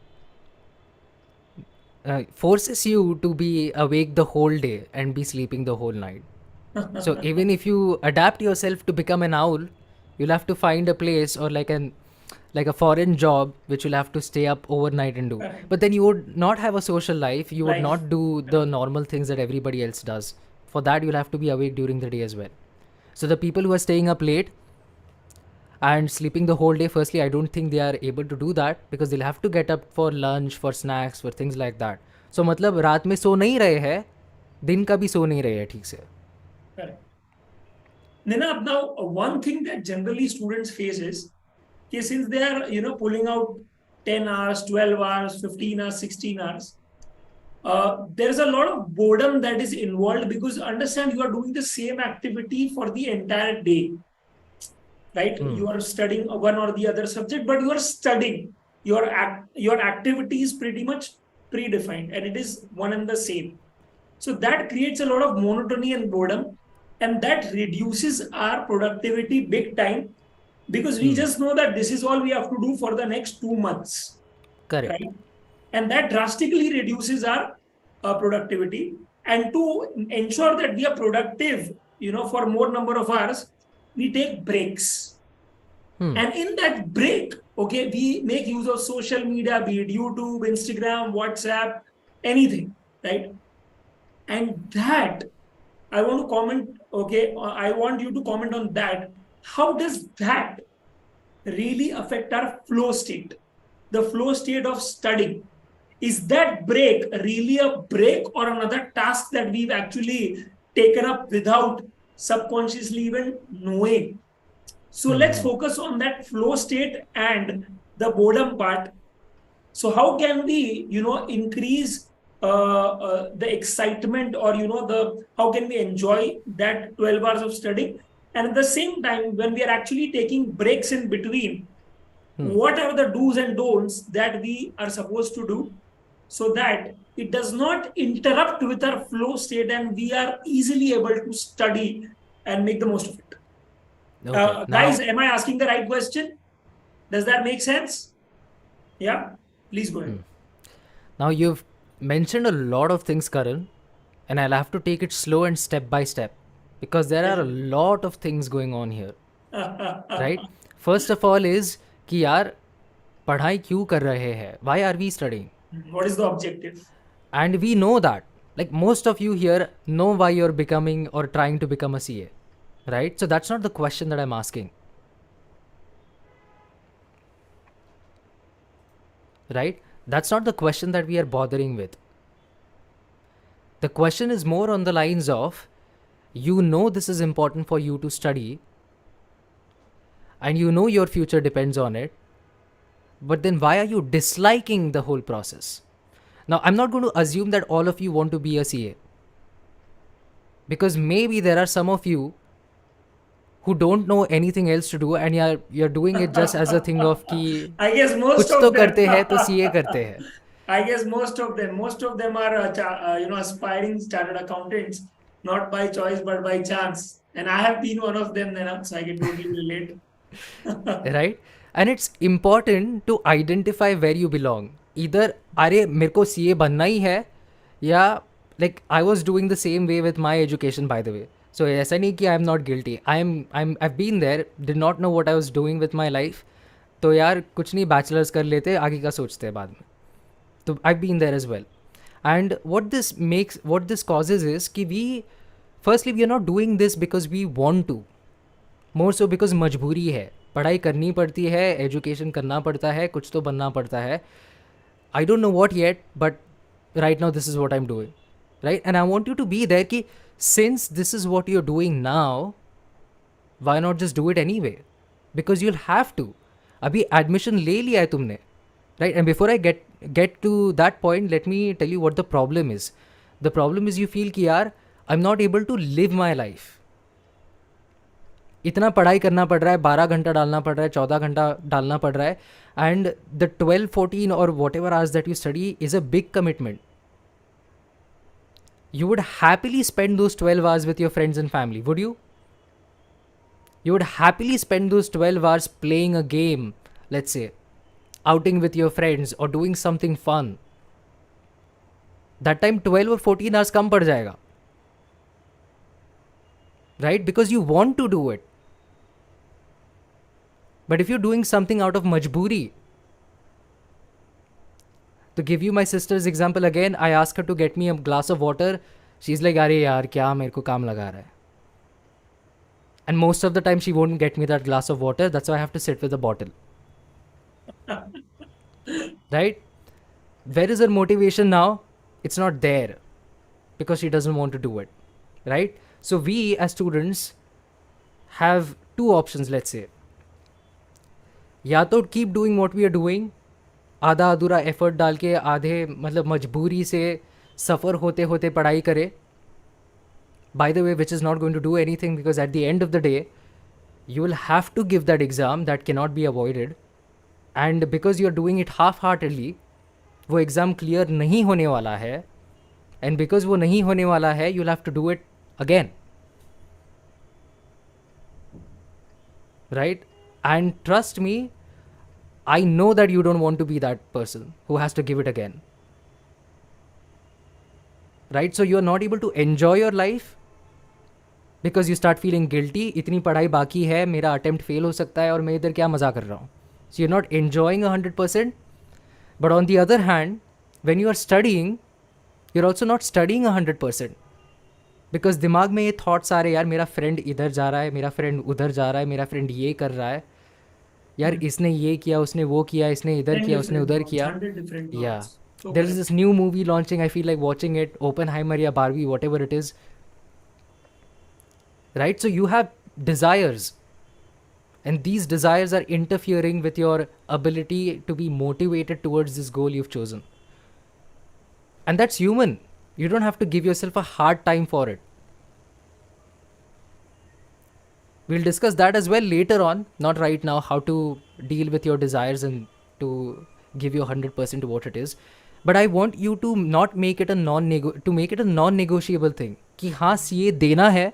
forces you to be awake the whole day and be sleeping the whole night. So even if you adapt yourself to become an owl, you'll have to find a place or like a foreign job which you'll have to stay up overnight and do. correct. But then you would not have a social life. You would Life. not do the Correct. normal things that everybody else does. For that, you'll have to be awake during the day as well. So the people who are staying up late and sleeping the whole day, firstly, I don't think they are able to do that because they'll have to get up for lunch, for snacks, for things like that. So मतलब रात में सो नहीं रहे हैं, दिन का भी सो नहीं रहे हैं ठीक से. Correct. Ninab, now one thing that generally students face is, okay, since they are pulling out 10 hours, 12 hours, 15 hours, 16 hours, there's a lot of boredom that is involved, because understand, you are doing the same activity for the entire day, right? You are studying one or the other subject, but you are studying. Your activity is pretty much predefined and it is one and the same. So that creates a lot of monotony and boredom, and that reduces our productivity big time, because we just know that this is all we have to do for the next 2 months, Correct. right? And that drastically reduces our productivity. And to ensure that we are productive, for more number of hours, we take breaks. And in that break, okay, we make use of social media, be it YouTube, Instagram, WhatsApp, anything, right? And that, I want to comment, okay, I want you to comment on that. How does that really affect our flow state? The flow state of studying. Is that break really a break or another task that we've actually taken up without subconsciously even knowing? So let's focus on that flow state and the boredom part. So how can we, increase the excitement, or how can we enjoy that 12 hours of studying? And at the same time, when we are actually taking breaks in between, what are the do's and don'ts that we are supposed to do, so that it does not interrupt with our flow state and we are easily able to study and make the most of it? Okay. Guys, Now, am I asking the right question? Does that make sense? Yeah, please go ahead. now you've mentioned a lot of things, Karan, and I'll have to take it slow and step by step because there are a lot of things going on here, right? First of all is कि यार पढ़ाई क्यों कर रहे हैं? Why are we studying? What is the objective? And we know that. Like most of you here know why you're becoming or trying to become a CA, right? So that's not the question that I'm asking. Right? That's not the question that we are bothering with. The question is more on the lines of you know this is important for you to study and you know your future depends on it, but then why are you disliking the whole process? Now, I'm not going to assume that all of you want to be a CA because maybe there are some of you who don't know anything else to do and you're doing it just as a thing of कि I guess most कुछ तो of them. करते हैं तो CA करते हैं. I guess most of them are aspiring chartered accountants, not by choice but by chance. And I have been one of them, then, so I can totally relate. Right? And it's important to identify where you belong. Either अरे मेरे को CA बनना ही है या like I was doing the same way with my education, by the way. So ऐसा नहीं कि I'm not guilty. I've been there, did not know what I was doing with my life. तो यार कुछ नहीं, बैचलर्स कर लेते, आगे का सोचते हैं बाद में. तो I've been there as well. And what this causes is कि we firstly we are not doing this because we want to, more so because मजबूरी है, पढ़ाई करनी पड़ती है, एजुकेशन करना पड़ता है, कुछ तो बनना पड़ता है. I don't know what yet, but right now this is what I am doing, right? And I want you to be there कि since this is what you are doing now, why not just do it anyway, because you'll have to. अभी admission ले लिया है तुमने, right? And before I get to that point, let me tell you what the problem is. The problem is you feel कि यार I am not able to live my life. इतना पढ़ाई करना पड़ रहा है, 12 घंटा डालना पड़ रहा है, 14 घंटा डालना पड़ रहा है, एंड द 12, 14 और what ever hours that you study is a big commitment. You would happily spend those 12 hours with your friends and family, would you? You would happily spend those 12 hours playing a game, let's say, outing with your friends or doing something fun. That time 12 or 14 hours कम पड़ जाएगा, right? Because you want to do it. But if you're doing something out of majburi, to give you my sister's example again, I ask her to get me a glass of water. She's like, अरे यार क्या मेरे को काम लगा रहा है? And most of the time she won't get me that glass of water. That's why I have to sit with the bottle. Right? Where is her motivation now? It's not there because she doesn't want to do it. Right? So we as students have two options, let's say. या तो keep doing what we are doing, आधा अधूरा effort डाल के, आधे मतलब मजबूरी से सफ़र होते होते पढ़ाई करे, by the way, which is not going to do anything because at the end of the day, you will have to give that exam that cannot be avoided. And because you're doing it half-heartedly, वो exam clear नहीं होने वाला है, and because वो नहीं होने वाला है, you'll have to do it again. Right? And trust me, I know that you don't want to be that person who has to give it again. Right? So you're not able to enjoy your life because you start feeling guilty. इतनी पढ़ाई बाकी है, मेरा attempt fail हो सकता है और मैं इधर क्या मज़ा कर रहा हूँ. So you're not enjoying 100%. But on the other hand, when you are studying, you're also not studying 100%. Because दिमाग में ये thoughts आ रहे, यार मेरा friend इधर जा रहा है, मेरा friend उधर जा रहा है, मेरा friend ये कर रहा है, यार इसने ये किया, उसने वो किया, इसने इधर 10 किया, उसने different उधर thoughts, किया. 100 different Yeah. thoughts. So There is correct. this new movie launching. I feel like watching it. Oppenheimer या Barbie, whatever it is. Right? So you have desires. And these desires are interfering with your ability to be motivated towards this goal you've chosen. And that's human. You don't have to give yourself a hard time for it. We'll discuss that as well later on, not right now, how to deal with your desires and to give you 100% to what it is. But I want you to not make it a non-negotiable thing. कि हाँ CA देना है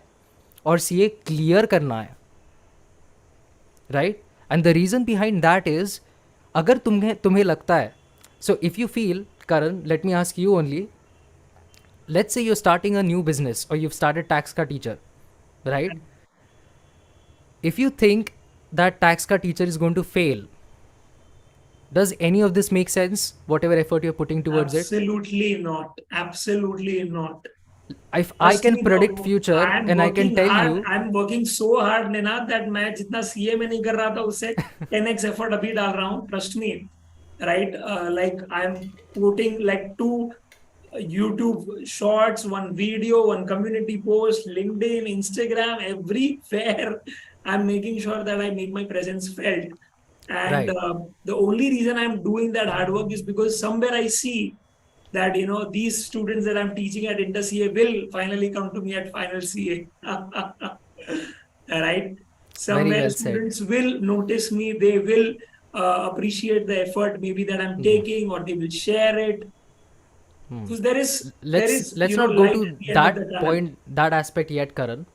और CA clear करना है. Right? And the reason behind that is, अगर तुम्हें लगता है, so if you feel, Karan, let me ask you only, let's say you're starting a new business or you've started tax ka teacher, right? If you think that tax ka teacher is going to fail, does any of this make sense? Whatever effort you're putting towards it? Absolutely not. Absolutely not. If I Trust can me, predict no. future I'm and I can working tell hard. you, I'm working so hard, Ninad, that मैं जितना CA में नहीं कर रहा था उससे 10x effort अभी डाल रहा हूँ. Trust me, right? Like I'm putting like 2 YouTube shorts, 1 video, 1 community post, LinkedIn, Instagram, everywhere. I'm making sure that I make my presence felt. And right, the only reason I'm doing that hard work is because somewhere I see that these students that I'm teaching at Inter CA will finally come to me at final CA. Right? very Somewhere well said. students will notice me. They will appreciate the effort maybe that I'm taking, or they will share it. Because there is Let's not go light to at the end of that the tunnel. point, that aspect yet, Karan.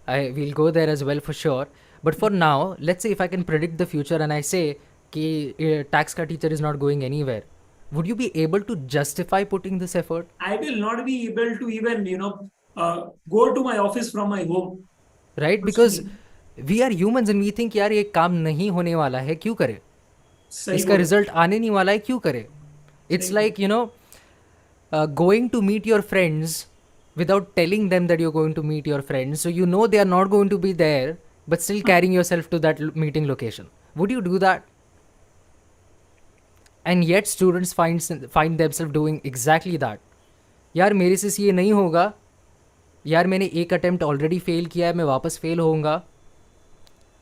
I will go there as well for sure. But for now, let's say if I can predict the future and I say कि tax का teacher is not going anywhere, would you be able to justify putting this effort? I will not be able to even go to my office from my home. Right? Trust Because me. we are humans and we think यार ये काम नहीं होने वाला है, क्यों करे? सही इसका बोला. रिजल्ट आने नहीं वाला है, क्यों करे? It's सही like, going to meet your friends without telling them that you're going to meet your friends, so you know they are not going to be there, but still carrying yourself to that meeting location? Would you do that? And yet students find themselves doing exactly that. यार मेरे से ये नहीं होगा, यार मैंने एक attempt already fail किया है, मैं वापस फेल होऊंगा.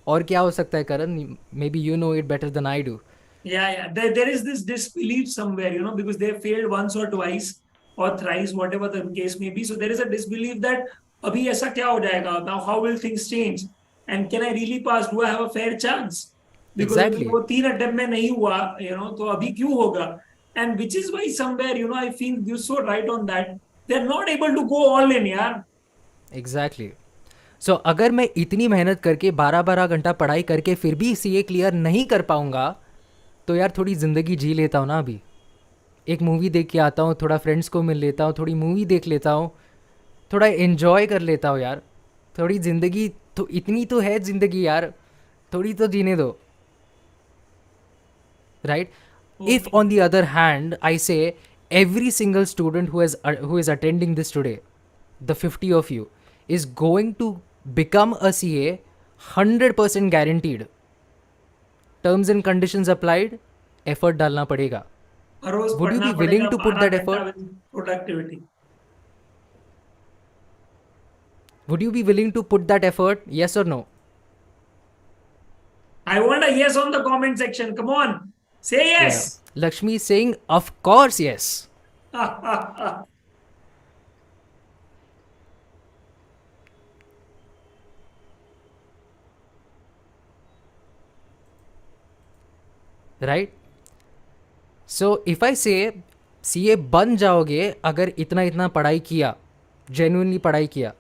और क्या हो सकता है Karan? Maybe you know it better than I do. Yeah. There is this disbelief somewhere, because they failed once or twice or thrice, whatever the case may be. So there is a disbelief that abhi aisa kya ho jayega? Now how will things change? And can I really pass? Do I have a fair chance? Because अभी exactly. वो 3 attempt में नहीं हुआ, तो अभी क्यों होगा? And which is why somewhere, I feel you're so right on that. They're not able to go all in, यार. एग्जैक्टली. सो अगर मैं इतनी मेहनत करके 12-12 घंटा पढ़ाई करके फिर भी सीए क्लियर नहीं कर पाऊंगा, तो यार थोड़ी ज़िंदगी जी लेता हूँ ना अभी. एक मूवी देख के आता हूँ, थोड़ा फ्रेंड्स को मिल लेता हूँ, थोड़ी मूवी देख लेता हूँ, थोड़ा एन्जॉय कर लेता हूँ यार. थोड़ी ज़िंदगी तो इतनी तो है ज़िंदगी यार, थोड़ी तो जीने दो. Right? If Okay. on the other hand I say every single student who is attending this today, the 50 of you, is going to become a CA, 100% guaranteed, terms and conditions applied, effort डालना पड़ेगा. हर रोज Would you पढ़ना be willing पड़ेगा to put 12 that घंटा effort? with productivity. Would you be willing to put that effort? Yes or no? I want a yes on the comment section. Come on. Say Yeah. yes. Lakshmi is saying of course yes. Right? So if I से CA बन जाओगे अगर इतना इतना पढ़ाई किया, genuinely पढ़ाई किया,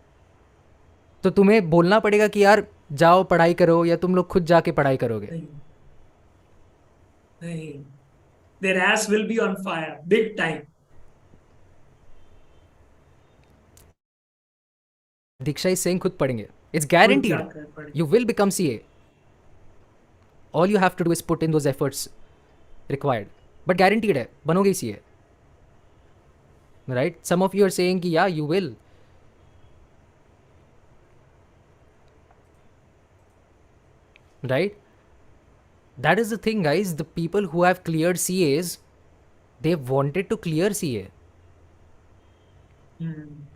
तो तुम्हें बोलना पड़ेगा कि यार जाओ पढ़ाई करो, या तुम लोग खुद जाके पढ़ाई करोगे? नहीं, नहीं. Their ass will be on fire. Big time. Diksha is saying खुद पढ़ेंगे. इट्स खुद गारंटीड. जाकर पढ़े. You will become CA. All you have to do is put in those efforts required. But guaranteed है, बनोगे CA. Right? Some of you are saying कि या you will. Right? That is the thing, guys. The people who have cleared CAs, they wanted to clear CA.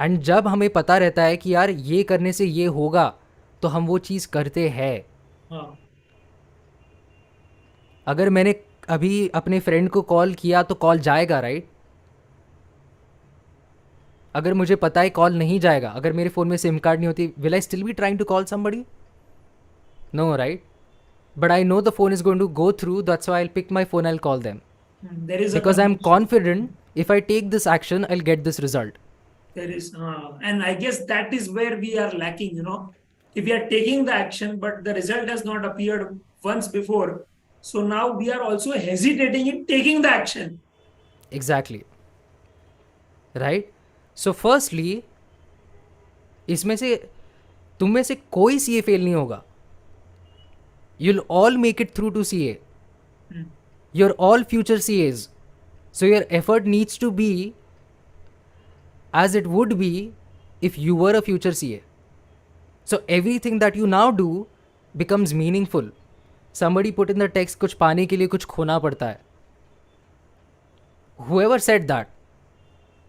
And जब हमें पता रहता है कि यार ये करने से ये होगा, तो हम वो चीज़ करते हैं. हाँ. अगर मैंने अभी अपने फ्रेंड को कॉल किया तो कॉल जाएगा, राइट? अगर मुझे पता है कॉल नहीं जाएगा, अगर मेरे फ़ोन में सिम कार्ड नहीं होती, will I still be trying to call somebody? No, right? But I know the phone is going to go through, that's why I'll pick my phone, I'll call them. There is Because a I'm confusion. confident if I take this action, I'll get this result. There is, and I guess that is where we are lacking, If we are taking the action, but the result has not appeared once before. So now we are also hesitating in taking the action. Exactly. Right? So firstly, इसमें से तुम में से कोई CA fail नहीं होगा. You'll all make it through to CA. You're all future CAs. So your effort needs to be as it would be if you were a future CA. So everything that you now do becomes meaningful. Somebody put in the text, कुछ पाने के लिए कुछ खोना पड़ता है. Whoever said that,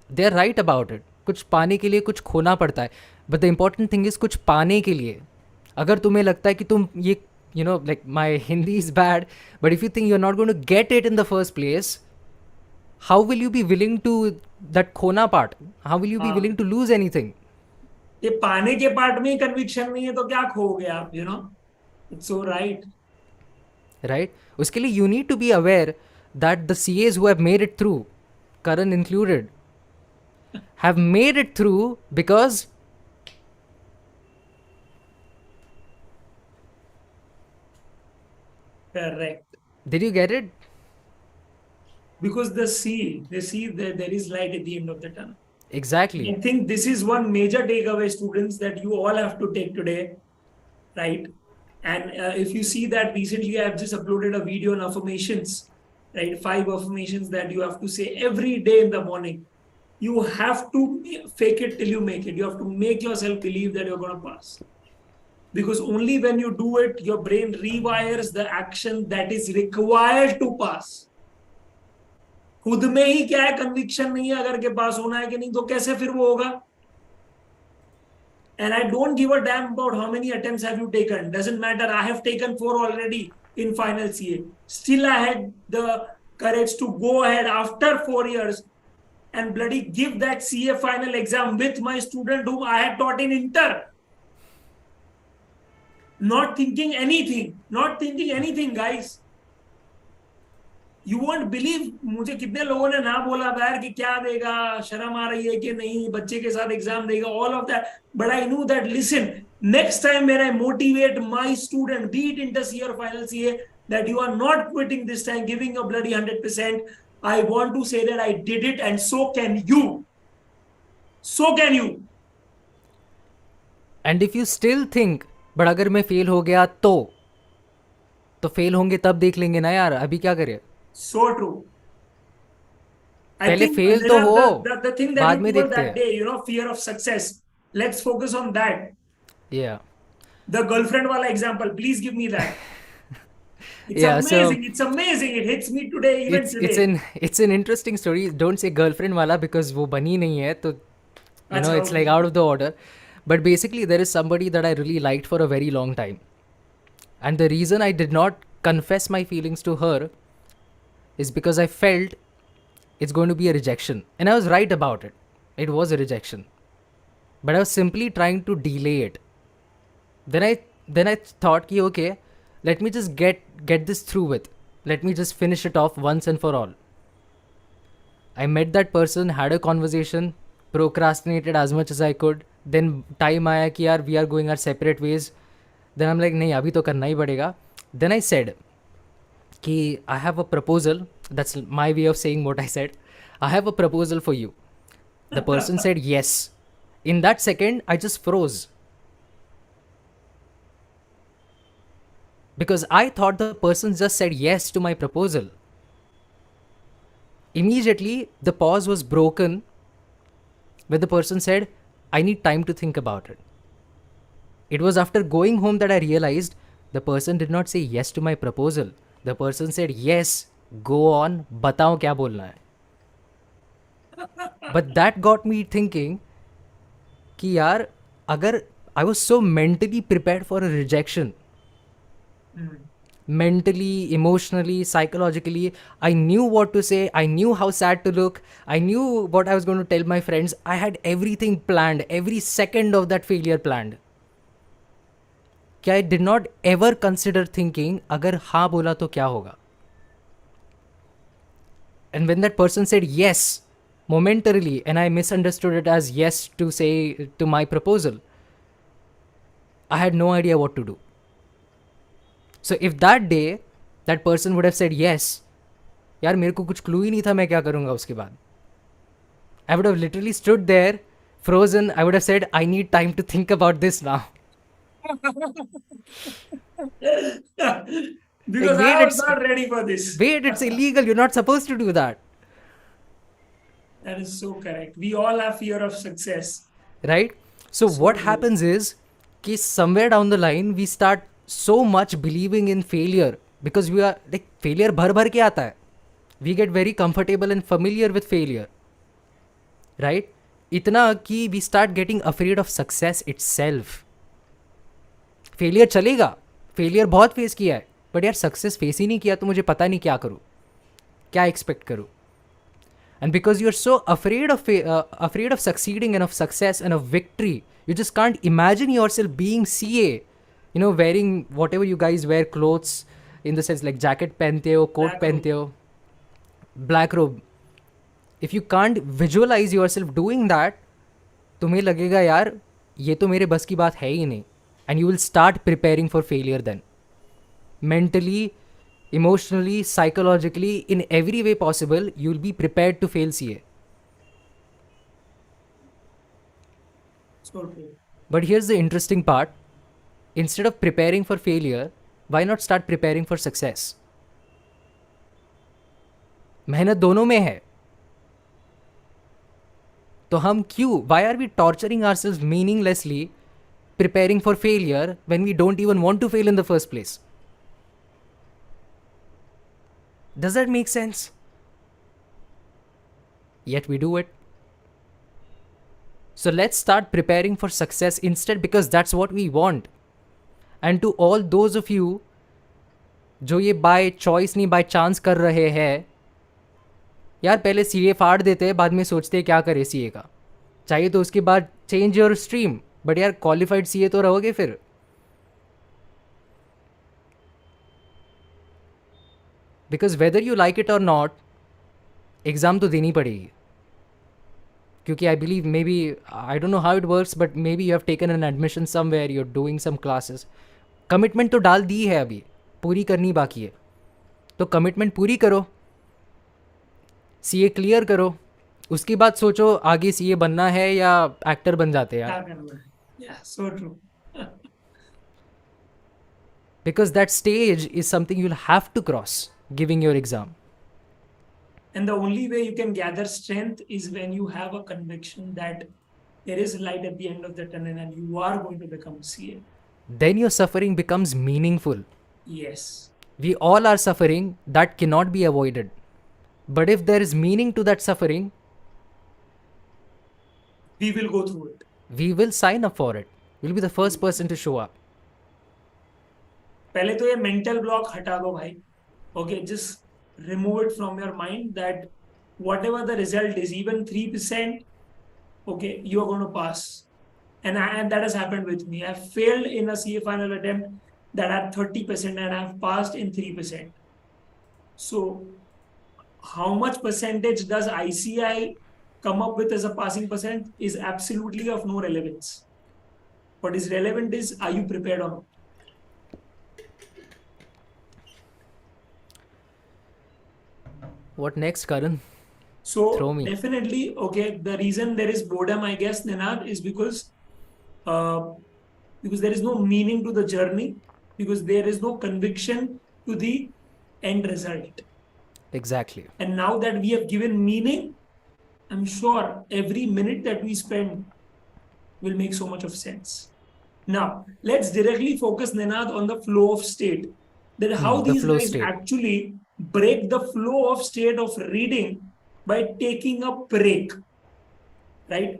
they're right about it. कुछ पाने के लिए कुछ खोना पड़ता है. But the important thing is कुछ पाने के लिए, अगर तुम्हें लगता है कि तुम ये, like my Hindi is bad, but if you think you're not going to get it in the first place, how will you be willing to that khona part? How will you be willing to lose anything? ये पाने के part में ही conviction नहीं है तो क्या खोगे आप, It's so right. Right? उसके लिए you need to be aware that the CAs who have made it through, Karan included, have made it through because Correct. did you get it? Because they see that there is light at the end of the tunnel. Exactly. I think this is one major takeaway, students, that you all have to take today, right? And if you see that recently I have just uploaded a video on affirmations, right? 5 affirmations that you have to say every day in the morning. You have to fake it till you make it. You have to make yourself believe that you're going to pass. Because only when you do it, your brain rewires the action that is required to pass. खुद में ही क्या है, conviction नहीं है अगर के पास होना है कि नहीं, तो कैसे फिर वो होगा? And I don't give a damn about how many attempts have you taken. Doesn't matter. I have taken 4 already in final CA. Still, I had the courage to go ahead after 4 years and bloody give that CA final exam with my student whom I had taught in Inter. Not thinking anything, guys. You won't believe मुझे कितने लोगों ने ना बोला था यार कि क्या देगा, शर्म आ रही है कि नहीं, बच्चे के साथ एग्जाम देगा, all of that. But I know that listen, next time when I motivate my student, be it inter CA or final CA, that you are not quitting this time, giving your bloody 100%, I want to say that I did it and so can you. So can you. And if you still think but अगर मैं फेल हो गया तो fail होंगे तब देख लेंगे ना यार, अभी क्या करें. So true. I पहले think फेल तो हो, the thing that बाद you में told देखते that हैं. day, you know, fear of success. Let's focus on that. Yeah. The girlfriend wala example, please give me that. It's Yeah, so amazing. It's amazing. It hits me today, even today. it's an interesting story. Don't say girlfriend वाला because वो बनी नहीं है, तो you know Acha, it's okay. like out of the order. But basically there is somebody that I really liked for a very long time, and the reason I did not confess my feelings to her is because I felt it's going to be a rejection, and I was right about it. It was a rejection, but I was simply trying to delay it. Then I thought ki okay, let me just get this through with. Let me just finish it off once and for all. I met that person, had a conversation, procrastinated as much as I could. Then time आया कि यार we are going our separate ways. Then I'm like नहीं अभी तो करना ही पड़ेगा. Then I said कि I have a proposal. That's my way of saying what I said. I have a proposal for you. The person said yes. In that second, I just froze. Because I thought the person just said yes to my proposal. Immediately, the pause was broken when the person said, I need time to think about it. It was after going home that I realized the person did not say yes to my proposal. The person said, yes, go on, बताओ क्या बोलना है. But that got me thinking कि यार अगर I was so mentally prepared for a rejection, mentally, emotionally, psychologically, I knew what to say, I knew how sad to look, I knew what I was going to tell my friends. I had everything planned, every second of that failure planned. I did not ever consider thinking अगर हाँ बोला तो क्या होगा. And when that person said yes momentarily, and I misunderstood it as yes to say to my proposal, I had no idea what to do. So if that day that person would have said yes, यार मेरे को कुछ clue ही नहीं था मैं क्या करूँगा उसके बाद. I would have literally stood there frozen. I would have said I need time to think about this now. Because Like, I was not ready for this. Wait, it's illegal. You're not supposed to do that. That is so correct. We all have fear of success. Right? So what happens is कि somewhere down the line we start so much believing in failure because we are like failure भर भर के आता है. We get very comfortable and familiar with failure. Right? इतना कि we start getting afraid of success itself. Failure चलेगा, failure बहुत face किया है, बट यार सक्सेस फेस ही नहीं किया तो मुझे पता नहीं क्या करूँ, क्या एक्सपेक्ट करूँ. And because you are so afraid of succeeding and of success and of victory, you just can't imagine yourself being CA, you know, wearing whatever you guys wear clothes, in the sense like jacket पहनते हो, coat पहनते हो, black robe. If you can't visualise yourself doing that, तुम्हें लगेगा यार ये तो मेरे बस की बात है ही नहीं. And you will start preparing for failure then. Mentally, emotionally, psychologically, in every way possible, you will be prepared to fail CA. So true. But here's the interesting part. Instead of preparing for failure, why not start preparing for success? मेहनत दोनों में है. तो हम क्यों, why are we torturing ourselves meaninglessly preparing for failure when we don't even want to fail in the first place? Does that make sense? Yet we do it. So let's start preparing for success instead, because that's what we want. And to all those of you जो ये by choice नहीं by chance कर रहे हैं, यार पहले CA फाड़ देते हैं, बाद में सोचते हैं क्या करें सीए का, चाहिए तो उसके बाद चेंज योर स्ट्रीम, बट यार क्वालिफाइड सीए तो रहोगे फिर. Because whether you like it और नॉट, एग्ज़ाम तो देनी पड़ेगी. क्योंकि I believe maybe, I don't know how it works, but maybe you have taken an admission somewhere, you are doing some classes. Commitment तो डाल दी है, अभी पूरी करनी बाकी है. तो कमिटमेंट पूरी करो, सीए क्लियर करो, उसके बाद सोचो आगे सीए बनना है या एक्टर बन जाते हैं यार. क्या करना है? Yeah, so true. Because that stage is something you'll have to cross giving your exam. And the only way you can gather strength is when you have a conviction that there is light at the end of the tunnel and you are going to become a CA. Then your suffering becomes meaningful. Yes. We all are suffering, that cannot be avoided. But if there is meaning to that suffering, We will go through it. we will sign up for it. We'll be the first person to show up. पहले तो ये mental block हटा दो भाई. Okay, just remove it from your mind that whatever the result is, even 3%, okay, you are going to pass. And that has happened with me. I failed in a CA final attempt that had 30% and I've passed in 3%. So how much percentage does ICI come up with as a passing percent is absolutely of no relevance. What is relevant is, are you prepared or not? What next, Karan? So Throw me. definitely, okay, the reason there is boredom, I guess, Ninad, is because there is no meaning to the journey, because there is no conviction to the end result. Exactly. And now that we have given meaning, I'm sure every minute that we spend will make so much of sense. Now, let's directly focus, Ninad, on the flow of state. That how the these flow guys state. actually break the flow of state of reading by taking a break, right?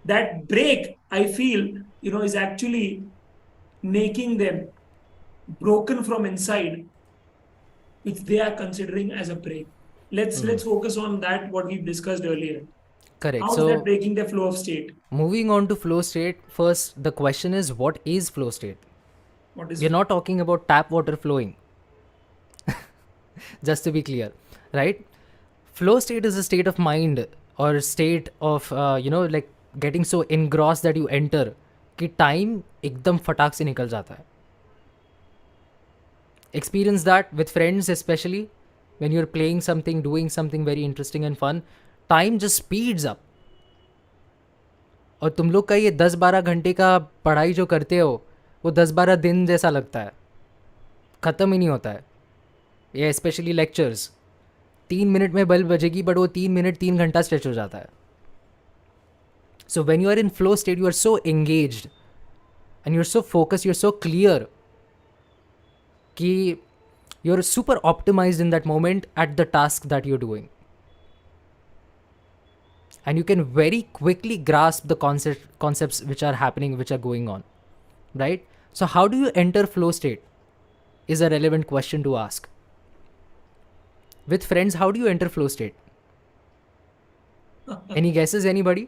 That break, I feel, is actually making them broken from inside, which they are considering as a break. Let's focus on that, what we've discussed earlier. Correct. How is So that breaking the flow of state? moving on to flow state, first the question is, what is flow state? What is We're not talking about tap water flowing. Just to be clear, right? Flow state is a state of mind or state of, like getting so engrossed that you enter कि time एकदम फटाक से निकल जाता है. Experience that with friends, especially when you're playing something, doing something very interesting and fun, time just speeds up. और तुम लोग का ये 10-12 घंटे का पढ़ाई जो करते हो, वो 10-12 दिन जैसा लगता है, ख़त्म ही नहीं होता है. ये स्पेशली लेक्चर्स 3 मिनट में बेल बजेगी, बट वो 3 मिनट 3 घंटा स्ट्रेच हो जाता है. So when you are in flow state, you are so engaged and you are so focus, you are so clear कि you are super optimised in that moment at the task that you are doing. And you can very quickly grasp the concepts which are happening, which are going on, right? So how do you enter flow state is a relevant question to ask. With friends, how do you enter flow state? Any guesses, anybody?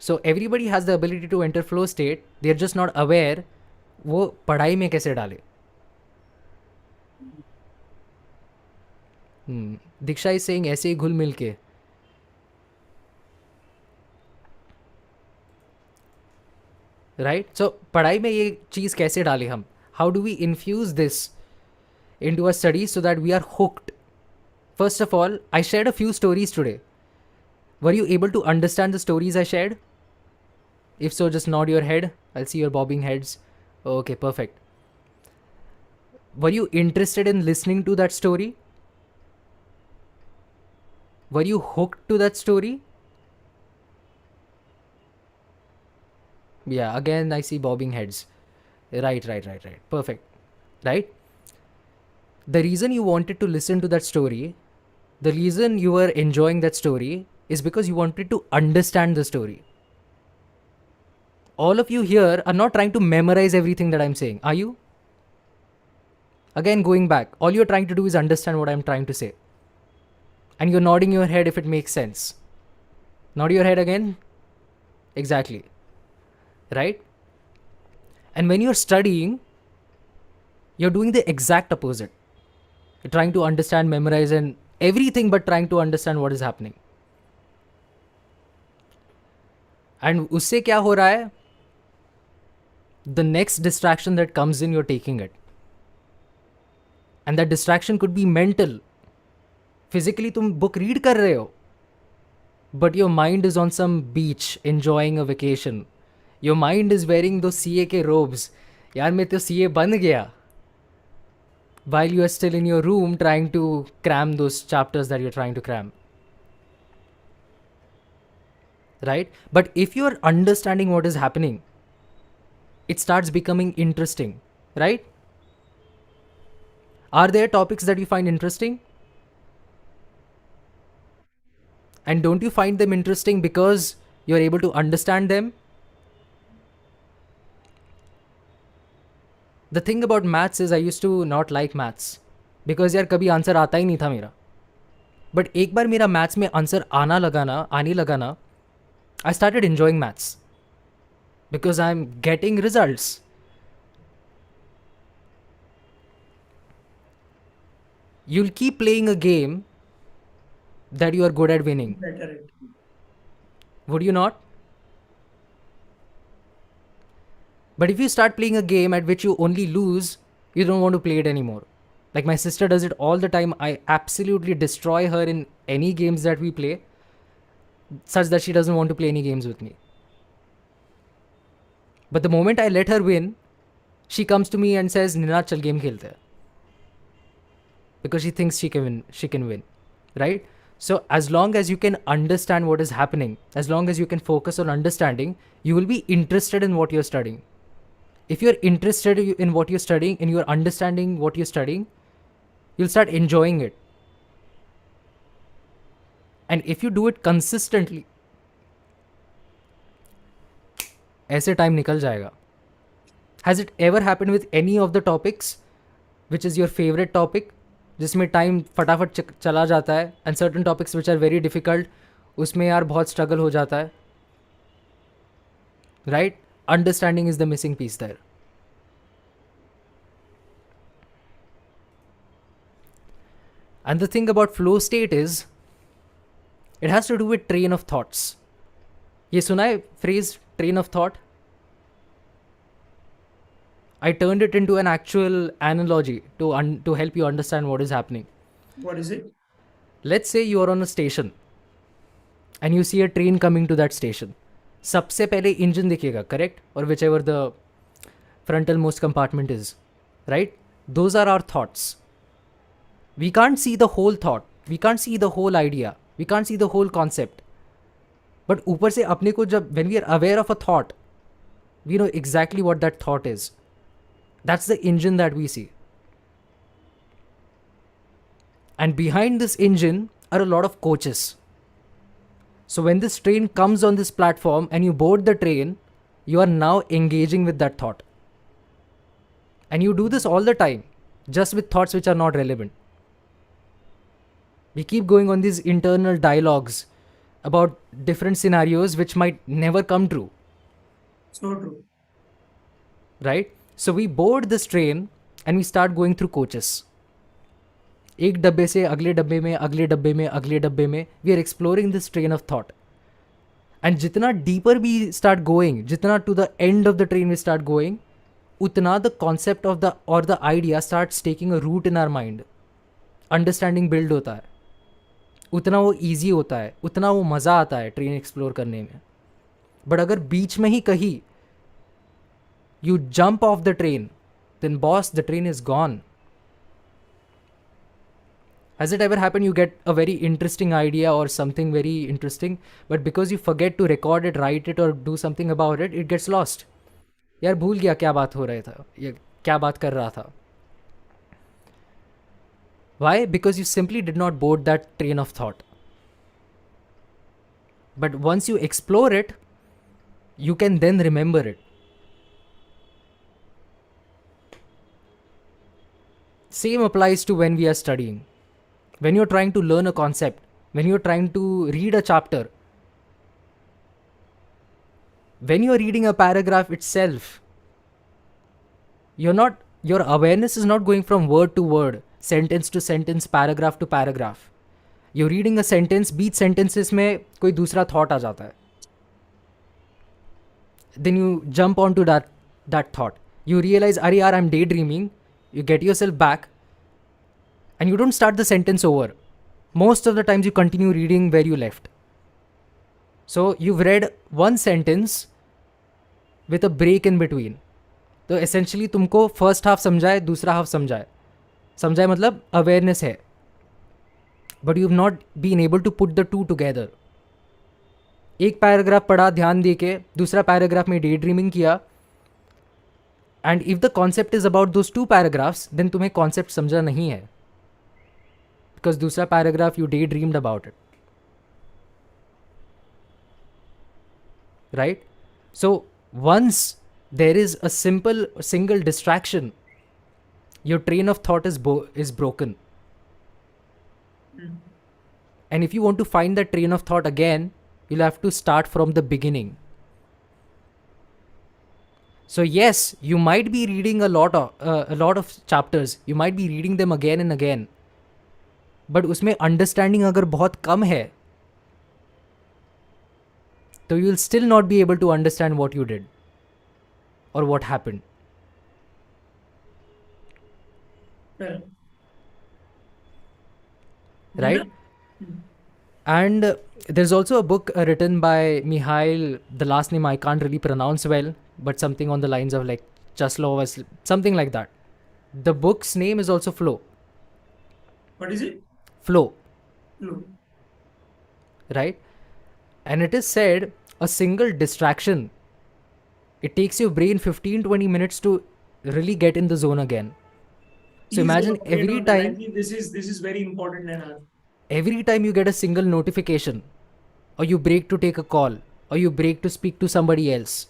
So everybody has the ability to enter flow state, they're just not aware वो पढ़ाई में कैसे डाले. दीक्षा is saying ऐसे ही घुल मिल के. Right. सो पढ़ाई में ये चीज़ कैसे डाले हम? How do we infuse this into a study so that we are hooked? First of all, I shared a few stories today. Were you able to understand the stories I shared? If so just nod your head. I see your bobbing heads. Okay, perfect. Were you interested in listening to that story? Were you hooked to that story? Yeah, again, I see bobbing heads. Right. Perfect. Right? The reason you wanted to listen to that story, the reason you were enjoying that story is because you wanted to understand the story. All of you here are not trying to memorize everything that I'm saying, are you? Again, going back, all you're trying to do is understand what I'm trying to say. And you're nodding your head if it makes sense. Nod your head again. Exactly. Right? And when you're studying, you're doing the exact opposite. You're trying to understand, memorize, and everything but trying to understand what is happening. And उससे क्या हो रहा है? The next distraction that comes in, you're taking it. And that distraction could be mental. Physically, तुम book read कर रहे हो. But your mind is on some beach enjoying a vacation. Your mind is wearing those CA के robes. यार मैं तो CA बन गया. While you are still in your room trying to cram those chapters that you're trying to cram. Right? But if you're understanding what is happening, it starts becoming interesting. Right? Are there topics that you find interesting? And don't you find them interesting because you're able to understand them? The thing about maths is I used to not like maths because यार कभी answer आता ही नहीं था मेरा. But एक बार मेरा maths में answer आने लगा ना, I started enjoying maths because I'm getting results. You'll keep playing a game that you are good at winning. Better it. Would you not? But if you start playing a game at which you only lose, you don't want to play it anymore. Like my sister does it all the time. I absolutely destroy her in any games that we play, such that she doesn't want to play any games with me. But the moment I let her win, she comes to me and says, "Ninad, chal game khelte hain." Because she thinks she can win. Right? So as long as you can understand what is happening, as long as you can focus on understanding, you will be interested in what you're studying. If you're interested in what you're studying and you're understanding what you're studying, you'll start enjoying it. And if you do it consistently, ऐसे time निकल जाएगा. Has it ever happened with any of the topics which is your favorite topic, जिसमें time फटाफट चला जाता है, and certain topics which are very difficult, उसमें यार बहुत struggle हो जाता है. Right? Understanding is the missing piece there. And the thing about flow state is, it has to do with train of thoughts. ये सुना है phrase train of thought? I turned it into an actual analogy to help you understand what is happening. What is it? Let's say you are on a station and you see a train coming to that station. सबसे पहले engine दिखेगा, correct? Or whichever the frontal most compartment is, right? Those are our thoughts. We can't see the whole thought. We can't see the whole idea. We can't see the whole concept. But ऊपर से अपने को जब when we are aware of a thought, we know exactly what that thought is. That's the engine that we see. And behind this engine are a lot of coaches. So when this train comes on this platform and you board the train, you are now engaging with that thought. And you do this all the time, just with thoughts which are not relevant. We keep going on these internal dialogues about different scenarios which might never come true. So true. Right? So we board this train and we start going through coaches. एक डब्बे से अगले डब्बे में, अगले डब्बे में, अगले डब्बे में, we are exploring this train of thought. And जितना deeper we start going, जितना to the end of the train we start going, उतना the concept of the idea starts taking a root in our mind. Understanding build होता है. उतना वो easy होता है, उतना वो मज़ा आता है train explore करने में. But अगर बीच में ही कहीं you jump off the train, then boss, the train is gone. Has it ever happened you get a very interesting idea or something very interesting, but because you forget to record it, write it, or do something about it, it gets lost? यार भूल गया क्या बात हो रहा था, ये क्या बात कर रहा था. Why? Because you simply did not board that train of thought. But once you explore it, you can then remember it. Same applies to when we are studying. When you're trying to learn a concept, when you're trying to read a chapter, when you're reading a paragraph itself, your awareness is not going from word to word, sentence to sentence, paragraph to paragraph. You're reading a sentence, beach sentences में कोई दूसरा thought आ जाता है. Then you jump onto that thought. You realize, अरे यार, I'm daydreaming. You get yourself back, and you don't start the sentence over. Most of the times you continue reading where you left. So you've read one sentence with a break in between. तो essentially तुमको first half समझाए, दूसरा half समझाए मतलब awareness है, but you've not been able to put the two together. एक paragraph पढ़ा ध्यान दे के, दूसरा पैराग्राफ में डे ड्रीमिंग किया, and if the concept is about those two paragraphs, then तुम्हें कॉन्सेप्ट समझा नहीं है, बिकॉज दूसरा paragraph you daydreamed about it. Right? So once there is a single distraction, your train of thought is broken. And if you want to find that train of thought again, you'll have to start from the beginning. So yes, you might be reading a lot of chapters, you might be reading them again and again, but उसमें understanding अगर बहुत कम है, तो you'll still not be able to understand what you did or what happened. Well, Right? And there's also a book written by Mihail, the last name I can't really pronounce well, but something on the lines of like Chaslov, something like that. The book's name is also Flow. What is it? Flow. Flow. Right? And it is said a single distraction, it takes your brain 15-20 minutes to really get in the zone again. So Please imagine elaborate every on that. I time, think this is very important, Nenad. every time you get a single notification, or you break to take a call, or you break to speak to somebody else,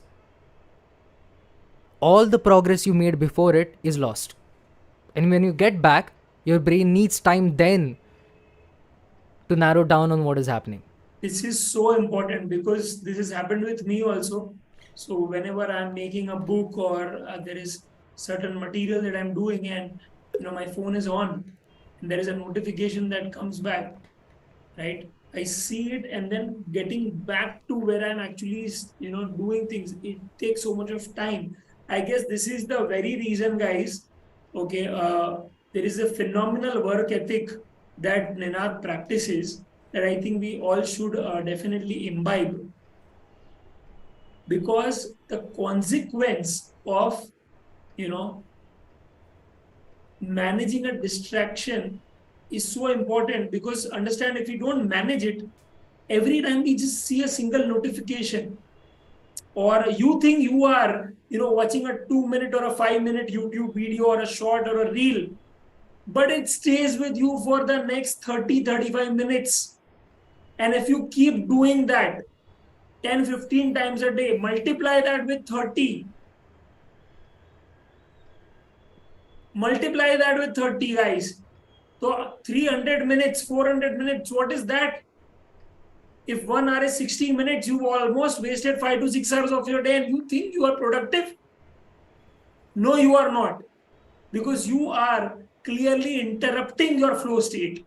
all the progress you made before it is lost. And when you get back, your brain needs time then to narrow down on what is happening. This is so important because this has happened with me also. So whenever I'm making a book or there is certain material that I'm doing, and my phone is on, and there is a notification that comes back, right? I see it, and then getting back to where I'm actually doing things, it takes so much of time. I guess this is the very reason, guys. Okay, there is a phenomenal work ethic that Nenad practices that I think we all should definitely imbibe. Because the consequence of managing a distraction is so important, because understand, if you don't manage it, every time we just see a single notification, or you think you are watching a 2-minute or a 5-minute YouTube video or a short or a reel, but it stays with you for the next 30-35 minutes. And if you keep doing that 10-15 times a day, multiply that with 30. Multiply that with 30, guys. So 300 minutes, 400 minutes, what is that? If 1 hour is 60 minutes, you've almost wasted 5 to 6 hours of your day, and you think you are productive? No, you are not. Because you are clearly interrupting your flow state.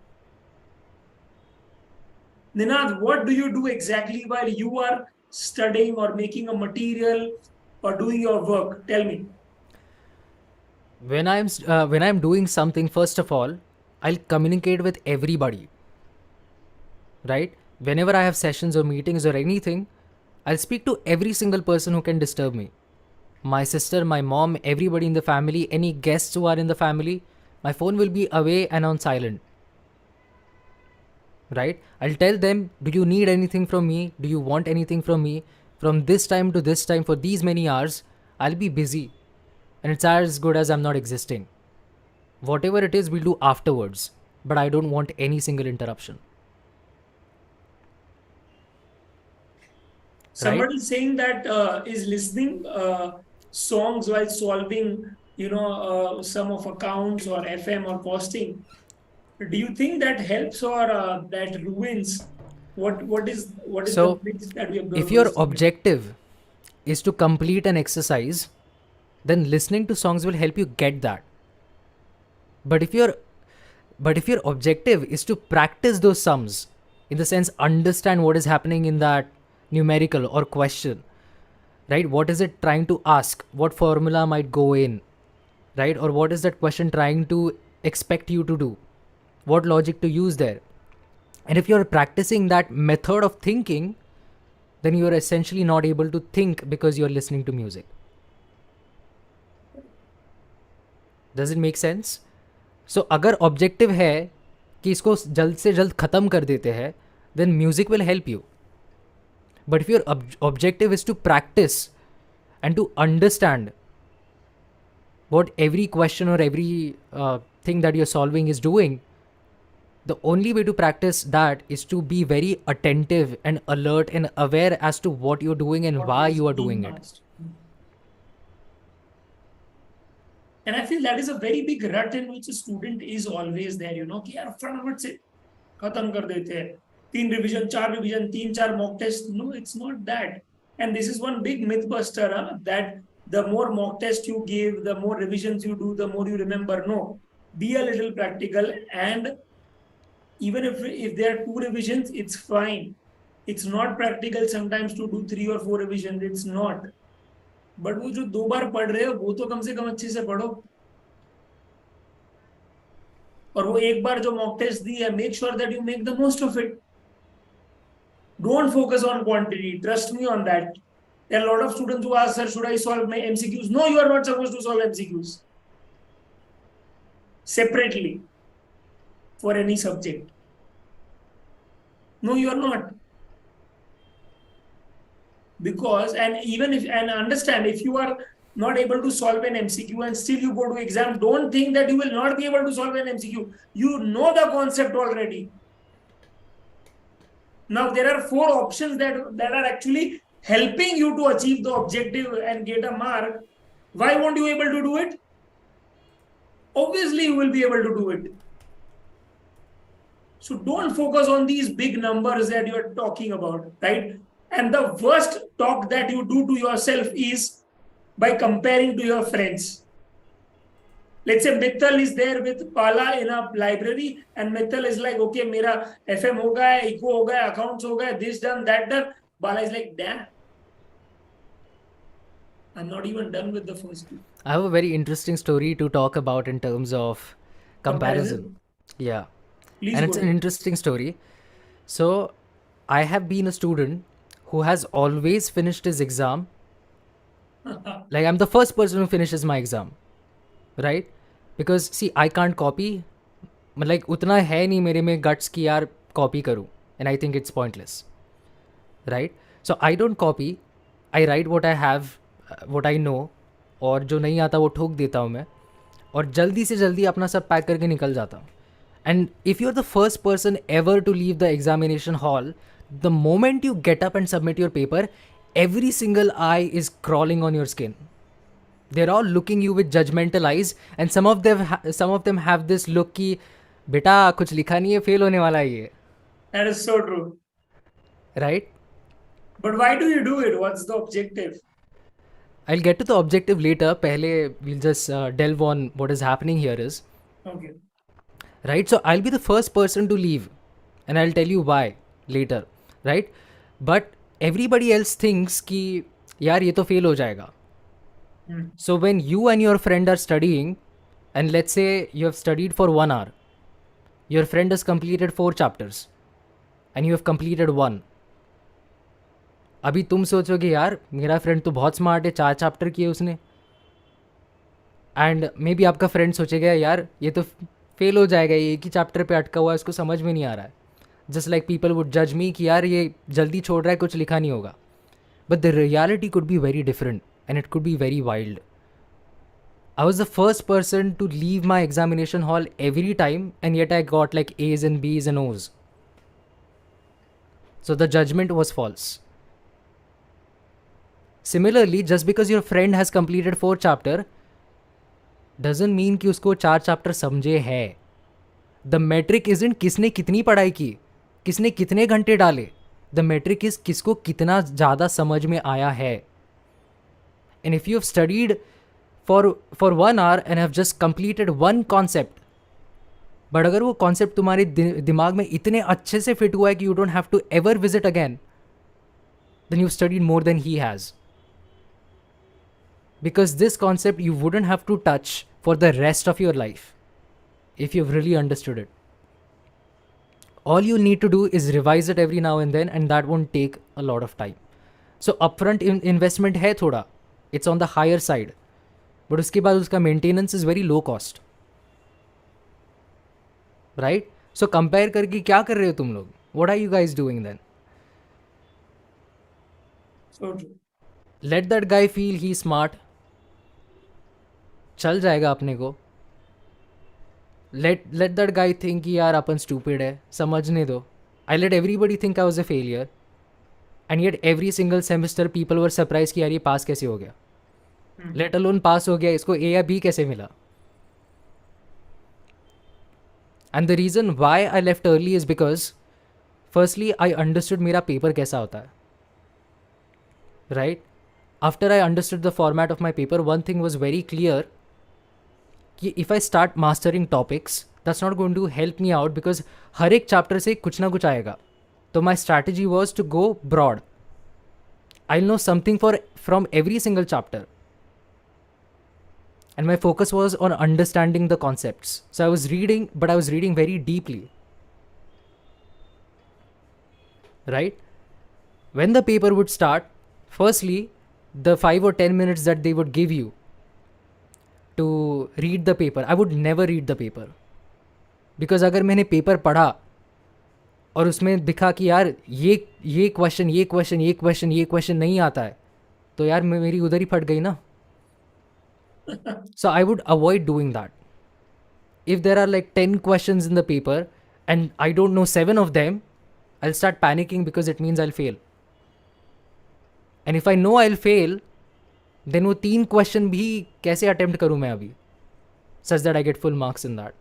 Ninad, what do you do exactly while you are studying or making a material or doing your work? Tell me. When I'm doing something, first of all, I'll communicate with everybody. Right? Whenever I have sessions or meetings or anything, I'll speak to every single person who can disturb me. My sister, my mom, everybody in the family, any guests who are in the family, my phone will be away and on silent. right? I'll tell them, do you need anything from me? Do you want anything from me? From this time to this time for these many hours, I'll be busy. And it's as good as I'm not existing. Whatever it is, we'll do afterwards. But I don't want any single interruption. Right? Somebody saying that is listening songs while solving, some of accounts or FM or costing. Do you think that helps or that ruins? What is the So, myth that we are if your bursting? objective is to complete an exercise, then listening to songs will help you get that. But if your objective is to practice those sums, in the sense understand what is happening in that numerical or question, right? What is it trying to ask? What formula might go in, right? Or what is that question trying to expect you to do? What logic to use there? And if you're practicing that method of thinking, then you are essentially not able to think because you're listening to music. Does it make sense? So अगर objective है कि इसको जल्द से जल्द ख़त्म कर देते हैं, then music will help you. But if your objective is to practice and to understand what every question or every thing that you're solving is doing, the only way to practice that is to be very attentive and alert and aware as to what you're doing and What why is you are being doing it. asked? And I feel that is a very big rut in which a student is always there, कि यार फटाफट से खत्म कर देते हैं, 3 revision 4 revision 3-4 mock tests. No, it's not that. And this is one big myth buster, that the more mock test you give, the more revisions you do, the more you remember. No, be a little practical. And even if there are 2 revisions, it's fine. It's not practical sometimes to do 3 or 4 revisions. It's not. But वो जो 2 बार पढ़ रहे हो वो तो कम से कम अच्छे से पढ़ो. और वो एक बार जो मॉक टेस्ट दी है, make sure that you make the most of it. Don't focus on quantity. Trust me on that. There are a lot of students who ask, sir, should I solve my MCQs? No, you are not supposed to solve MCQs separately for any subject. No, you are not. Because, and understand, if you are not able to solve an MCQ and still you go to exam, don't think that you will not be able to solve an MCQ. You know the concept already. Now there are 4 options that are actually helping you to achieve the objective and get a mark. Why won't you able to do it? Obviously you will be able to do it. So don't focus on these big numbers that you are talking about, right? And the worst talk that you do to yourself is by comparing to your friends. Let's say Mittal is there with Pala in a library, and Mittal is like, okay, mera FM ho gaya, eco ho gaya, accounts ho gaya, this done, that done. Pala is like, damn, I'm not even done with the first 2. I have a very interesting story to talk about in terms of comparison. Yeah. Please And go it's an ahead. interesting story. So, I have been a student who has always finished his exam. Like, I'm the first person who finishes my exam, right? Because, see, I can't copy. Like, उतना है नहीं मेरे में guts कि यार copy करूँ. And I think it's pointless, right? So, I don't copy. I write what I have, what I know. और जो नहीं आता वो ठोक देता हूँ मैं. और जल्दी से जल्दी अपना सब पैक करके निकल जाता हूँ. And if you're the first person ever to leave the examination hall, the moment you get up and submit your paper, every single eye is crawling on your skin. They're all looking you with judgmental eyes, and some of them have this look कि बेटा कुछ लिखा नहीं है, fail होने वाला है ये. That is so true. Right? But why do you do it? What's the objective? I'll get to the objective later. पहले we'll just delve on what is happening here is. Okay. Right? So I'll be the first person to leave, and I'll tell you why later. Right? But everybody else thinks कि यार ये तो fail हो जाएगा. So when you and your friend are studying, and let's say you have studied for 1 hour, your friend has completed 4 chapters, and you have completed 1. अभी तुम सोचोगे यार मेरा फ्रेंड तो बहुत स्मार्ट है, 4 चैप्टर किए उसने. एंड मे बी आपका फ्रेंड सोचेगा यार ये तो फेल हो जाएगा, ये एक ही चैप्टर पे अटका हुआ है, इसको समझ में नहीं आ रहा है. Just like people would judge me कि यार ये जल्दी छोड़ रहा है, कुछ लिखा नहीं होगा. But the reality could be very different and it could be very wild. I was the first person to leave my examination hall every time, and yet I got like A's and B's and O's. So the judgment was false. Similarly, just because your friend has completed 4 chapter doesn't mean कि उसको 4 chapter समझे है. The metric isn't किसने कितनी पढ़ाई की, किसने कितने घंटे डाले. The metric is किसको कितना ज़्यादा समझ में आया है. And if you have studied for 1 hour and have just completed one concept, but अगर वो concept तुम्हारे दिमाग में इतने अच्छे से fit हुआ है कि you don't have to ever visit again, then you've studied more than he has. Because this concept you wouldn't have to touch for the rest of your life if you've really understood it. All you need to do is revise it every now and then, and that won't take a lot of time. So upfront investment है थोड़ा, it's on the higher side, but उसके बाद उसका maintenance is very low cost, right? So compare करके क्या कर रहे हो तुम लोग? What are you guys doing then? So true. Let that guy feel he's smart. चल जाएगा अपने को. Let that guy think कि यार अपन stupid है, समझने दो. I let everybody think I was a failure, and yet every single semester people were surprised कि यार ये पास कैसे हो गया. Let alone पास हो गया, इसको A या B कैसे मिला. And the reason why I left early is because firstly I understood मेरा paper कैसा होता है. Right? After I understood the format of my paper, one thing was very clear. If I start mastering topics, that's not going to help me out because हर एक chapter से कुछ ना कुछ आएगा. So my strategy was to go broad. I'll know something from every single chapter. And my focus was on understanding the concepts. So I was reading, but I was reading very deeply. Right? When the paper would start, firstly, the 5 or 10 minutes that they would give you to read the paper, I would never read the paper. Because अगर मैंने paper पढ़ा और उसमें दिखा कि यार ये question नहीं आता है, तो यार मेरी उधर ही फट गई ना. So I would avoid doing that. If there are like 10 questions in the paper and I don't know 7 of them, I'll start panicking because it means I'll fail. And if I know I'll fail, then वो 3 question भी कैसे attempt करूँ मैं अभी, such that I get full marks in that.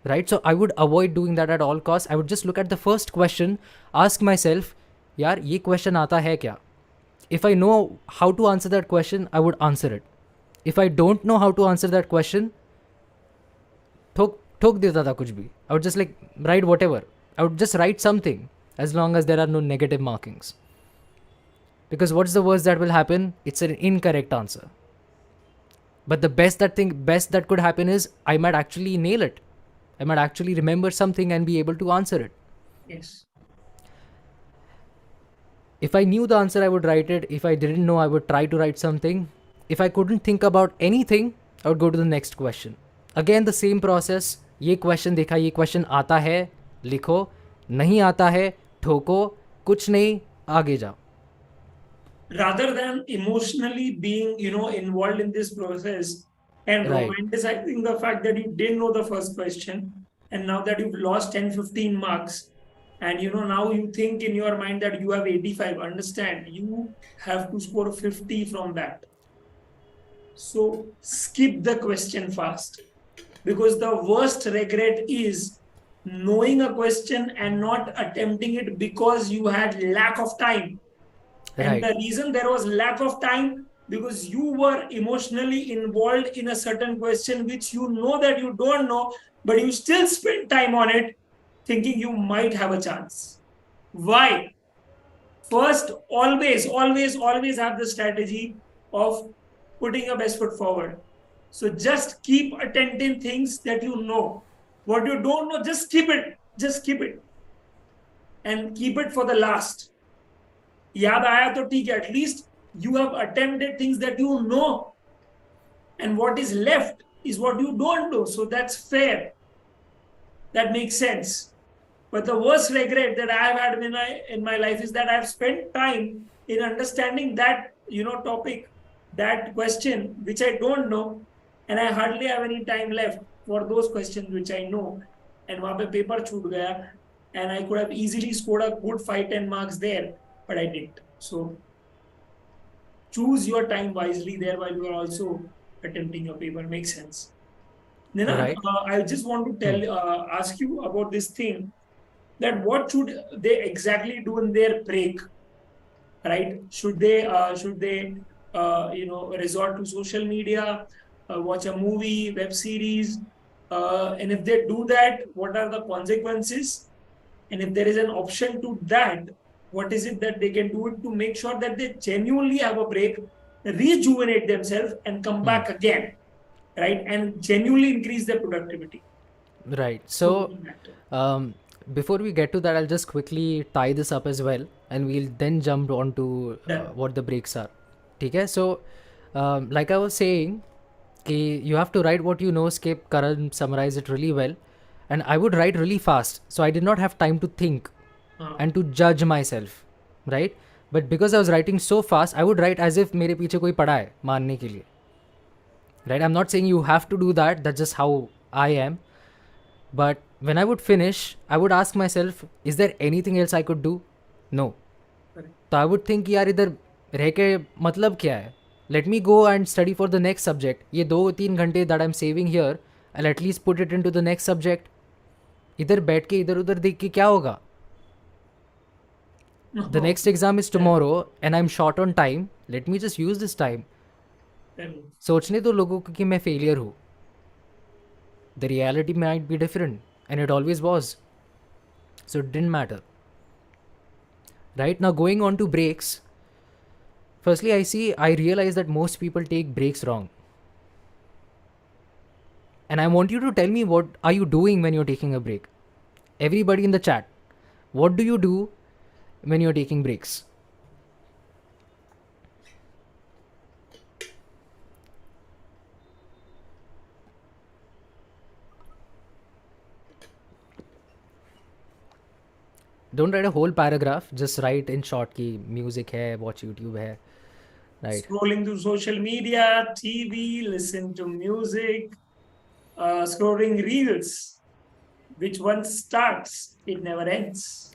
Right? So I would avoid doing that at all costs. I would just look at the first question, ask myself, यार ये question आता है क्या? If I know how to answer that question, I would answer it. If I don't know how to answer that question, ठोक देता था कुछ भी. I would just like write whatever. I would just write something as long as there are no negative markings. Because what's the worst that will happen? It's an incorrect answer. But the best that could happen is I might actually nail it. I might actually remember something and be able to answer it. Yes. If I knew the answer, I would write it. If I didn't know, I would try to write something. If I couldn't think about anything, I would go to the next question. Again, the same process. ये question देखा, ये question आता है, लिखो. नहीं आता है, ठोको. कुछ नहीं, आगे जाओ. Rather than emotionally being, involved in this process and Right. romanticizing the fact that you didn't know the first question, and now that you've lost 10, 15 marks, and now you think in your mind that you have 85, understand, you have to score 50 from that. So skip the question fast, because the worst regret is knowing a question and not attempting it because you had lack of time. And the reason there was lack of time, because you were emotionally involved in a certain question which you know that you don't know, but you still spend time on it thinking you might have a chance. Why? First, always have the strategy of putting your best foot forward. So just keep attending things that you know. What you don't know, just keep it. Just keep it. And keep it for the last. याद आया तो ठीक है, at least you have attempted things that you know, and what is left is what you don't know. So that's fair. That makes sense. But the worst regret that I've had in my life is that I've spent time in understanding that, topic, that question, which I don't know, and I hardly have any time left for those questions which I know. And वहाँ पे paper छूट गया, and I could have easily scored a good 5-10 marks there, but I didn't. So choose your time wisely there while you are also attempting your paper. Makes sense. Ninad, Right? I just want to Hmm. ask you about this thing, that what should they exactly do in their break, right? Should they resort to social media, watch a movie, web series, and if they do that, what are the consequences? And if there is an option to that, what is it that they can do it to make sure that they genuinely have a break, rejuvenate themselves, and come Hmm. back again, right? And genuinely increase their productivity. Right. So, So, um, before we get to that, I'll just quickly tie this up as well, and we'll then jump on to done. what the breaks are. Okay. So, like I was saying, you have to write what you know. Skip, Karan summarize it really well, and I would write really fast, so I did not have time to think Uh, and to judge myself, right? But because I was writing so fast, I would write as if मेरे पीछे कोई पड़ा है मारने के लिए, right? I'm not saying you have to do that. That's just how I am. But when I would finish, I would ask myself, is there anything else I could do? No. correct. तो I would think यार इधर रह के मतलब क्या है? Let me go and study for the next subject. ये 2-3 घंटे that I'm saving here, I'll at least put it into the next subject. इधर बैठ के इधर उधर देख के क्या होगा? The No, next exam is tomorrow and I'm short on time. Let me just use this time. सोचने दो लोगों को कि मैं फेलियर हूँ. The reality might be different, and it always was. So it didn't matter. Right now, going on to breaks. Firstly, I realize that most people take breaks wrong. And I want you to tell me, what are you doing when you're taking a break? Everybody in the chat, what do you do when you're taking breaks? Don't write a whole paragraph, just write in short ki music hai, watch YouTube hai, right? scrolling through social media, TV, listen to music, scrolling reels, which once starts, it never ends.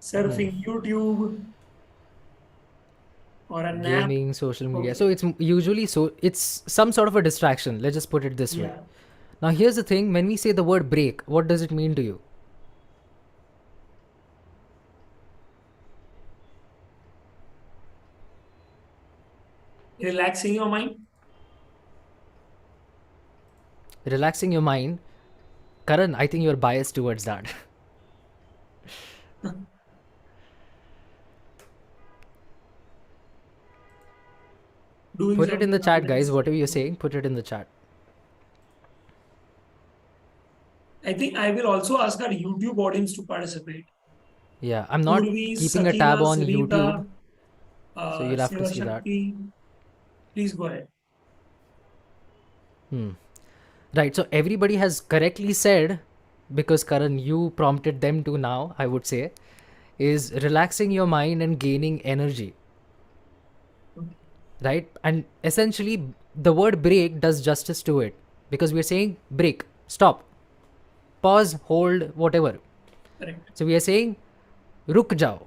Surfing YouTube or a nap. Gaming, social media. Okay. So it's usually, so it's some sort of a distraction. Let's just put it this way. Yeah. Now here's the thing, when we say the word break, what does it mean to you? Relaxing your mind. Relaxing your mind. Karan, I think you're biased towards that. Doing Put it in something the chat, other than guys. Whatever you're scrolling. saying, put it in the chat. I think I will also ask our YouTube audience to participate. Yeah, I'm not Purvi, keeping a Sakina, tab on YouTube, Sunita, so you'll have to Seva see that. Shakti. Please go ahead. Right, so everybody has correctly said, because Karan, you prompted them to now, I would say, is relaxing your mind and gaining energy. Right? And essentially, the word break does justice to it, because we're saying break, stop, pause, hold, whatever. Correct. So we are saying ruk jao.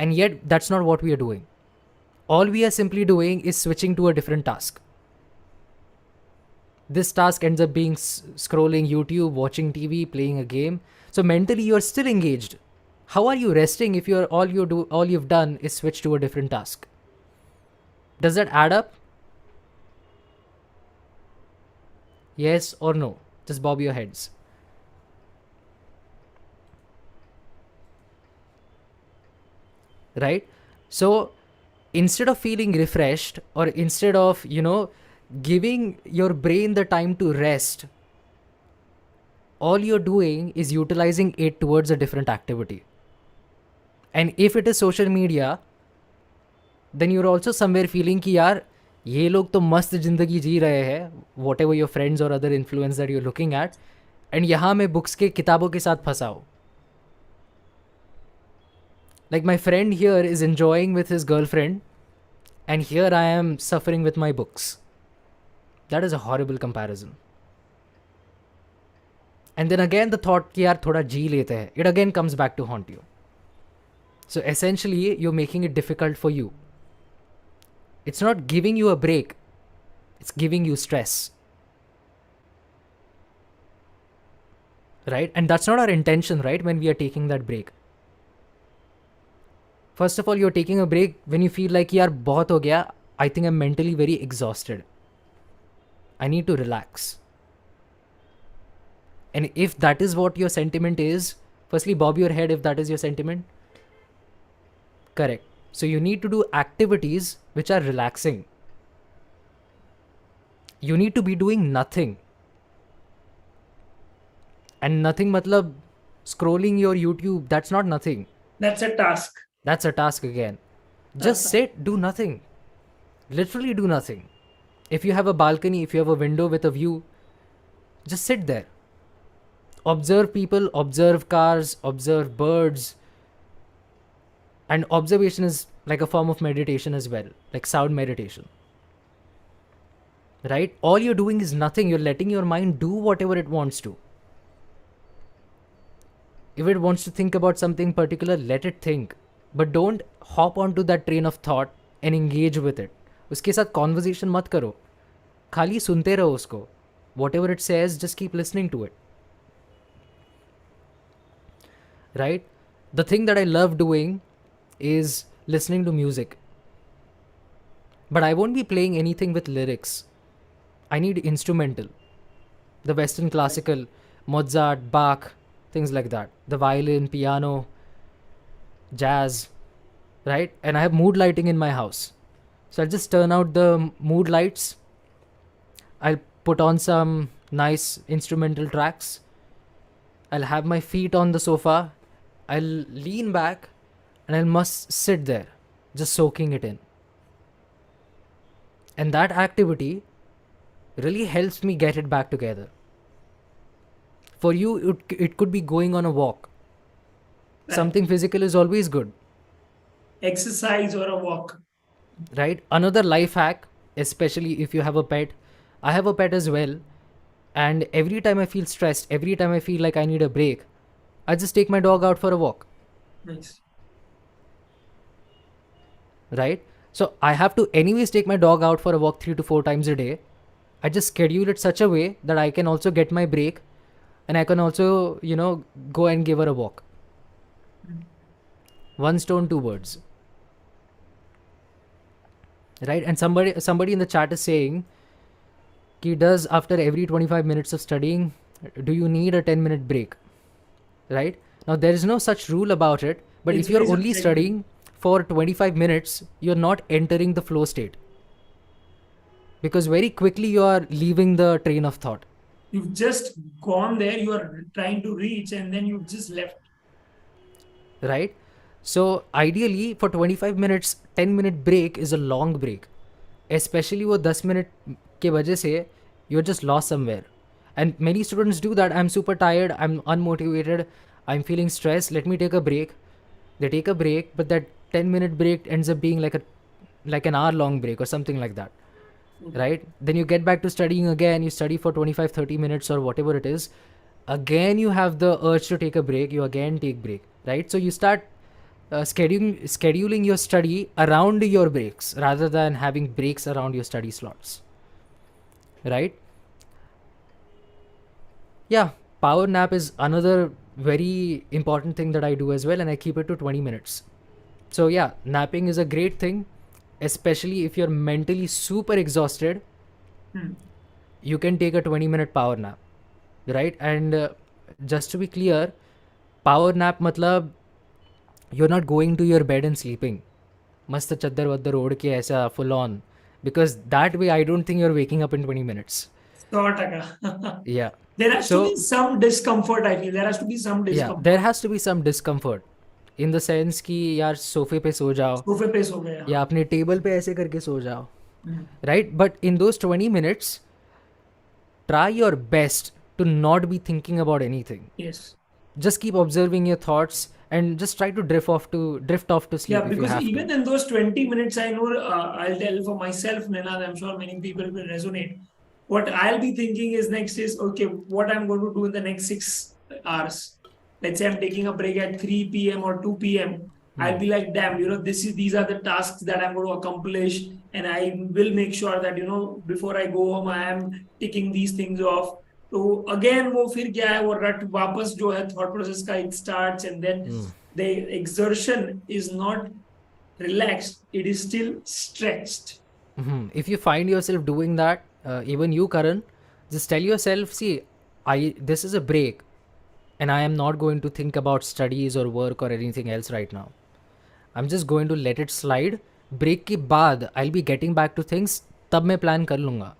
And yet, that's not what we are doing. All we are simply doing is switching to a different task. This task ends up being scrolling YouTube, watching TV, playing a game. So mentally, you are still engaged. How are you resting if you're all you've done is switch to a different task? Does that add up? Yes or no? Just bob your heads. Right? So instead of feeling refreshed, or instead of, giving your brain the time to rest, all you're doing is utilizing it towards a different activity. And if it is social media, then you're also somewhere feeling कि यार ये लोग तो मस्त जिंदगी जी रहे हैं, whatever your friends or other influence that you're looking at, and यहाँ मैं बुक्स के किताबों के साथ फंसा हूँ. Like my friend here is enjoying with his girlfriend, and here I am suffering with my books. That is a horrible comparison. And then again the thought कि यार थोड़ा जी लेते हैं, it again comes back to haunt you. So essentially you're making it difficult for you. It's not giving you a break, it's giving you stress. Right? And that's not our intention, right? When we are taking that break. First of all, you're taking a break when you feel like yaar bahut ho gaya. I think I'm mentally very exhausted. I need to relax. And if that is what your sentiment is, firstly bob your head if that is your sentiment. Correct. So you need to do activities which are relaxing. You need to be doing nothing. And nothing matlab scrolling your YouTube, that's not nothing. That's a task. That's a task again. Just sit, do nothing. Literally do nothing. If you have a balcony, if you have a window with a view, just sit there. Observe people, observe cars, observe birds. And observation is like a form of meditation as well, like sound meditation. Right? All you're doing is nothing. You're letting your mind do whatever it wants to. If it wants to think about something particular, let it think. But don't hop onto that train of thought and engage with it. उसके साथ conversation मत करो. खाली सुनते रहो उसको. Whatever it says, just keep listening to it. Right? The thing that I love doing is listening to music. But I won't be playing anything with lyrics. I need instrumental. The Western classical, Mozart, Bach, things like that. The violin, piano, jazz, right? And I have mood lighting in my house. So I'll just turn out the mood lights. I'll put on some nice instrumental tracks. I'll have my feet on the sofa. I'll lean back and I must sit there, just soaking it in. And that activity really helps me get it back together. For you, it could be going on a walk. Right. Something physical is always good. Exercise or a walk. Right? Another life hack, especially if you have a pet. I have a pet as well. And every time I feel stressed, every time I feel like I need a break, I just take my dog out for a walk. Nice. Right? So I have to anyways take my dog out for a walk 3 to 4 times a day. I just schedule it such a way that I can also get my break and I can also, go and give her a walk. One stone, two birds. Right? And somebody in the chat is saying, Ki does after every 25 minutes of studying, do you need a 10-minute break? Right? Now there is no such rule about it, but if you're only studying for 25 minutes, you're not entering the flow state. Because very quickly you are leaving the train of thought. You've just gone there, you are trying to reach, and then you've just left. Right? So ideally for 25 minutes, 10-minute break is a long break. Especially वो 10 minute के वजह से you're just lost somewhere. And many students do that. I'm super tired, I'm unmotivated, I'm feeling stressed, let me take a break. They take a break, but that 10-minute break ends up being like an hour-long break or something like that. Right? Then you get back to studying again, you study for 25-30 minutes or whatever it is. Again you have the urge to take a break, you again take break. Right? So you start scheduling your study around your breaks rather than having breaks around your study slots. Right? Yeah, power nap is another very important thing that I do as well, and I keep it to 20 minutes. So yeah, napping is a great thing, especially if you're mentally super exhausted. You can take a 20-minute power nap, right? And just to be clear, power nap matlab you're not going to your bed and sleeping. Mast chaddar waddar od ke aisa full on, because that way I don't think you're waking up in 20 minutes. 100%. Yeah. There has to be some discomfort, I feel. There has to be some discomfort. Yeah, there has to be some discomfort. In the sense कि यार सोफे पे सो जाओ, सोफे पे सो गए, या अपने टेबल पे ऐसे करके सो जाओ. Right? But in those 20 minutes, try your best to not be thinking about anything. Yes. Just keep observing your thoughts and just try to drift off to Yeah, sleep if you because have to. even in those 20 minutes, I know I'll tell for myself, Ninad, I'm sure many people will resonate. What I'll be thinking is next is, okay, what I'm going to do in the next 6 hours. Let's say I'm taking a break at 3 p.m. or 2 p.m. I'll be like, damn, these are the tasks that I'm going to accomplish. And I will make sure that, before I go home, I am ticking these things off. तो again वो फिर क्या है वो रट वापस जो है thought process का it starts and then the exertion is not relaxed, it is still stretched. If you find yourself doing that, even you, Karan, just tell yourself, see, I this is a break, and I am not going to think about studies or work or anything else right now. I'm just going to let it slide. Break के बाद I'll be getting back to things. तब मैं plan कर लूँगा.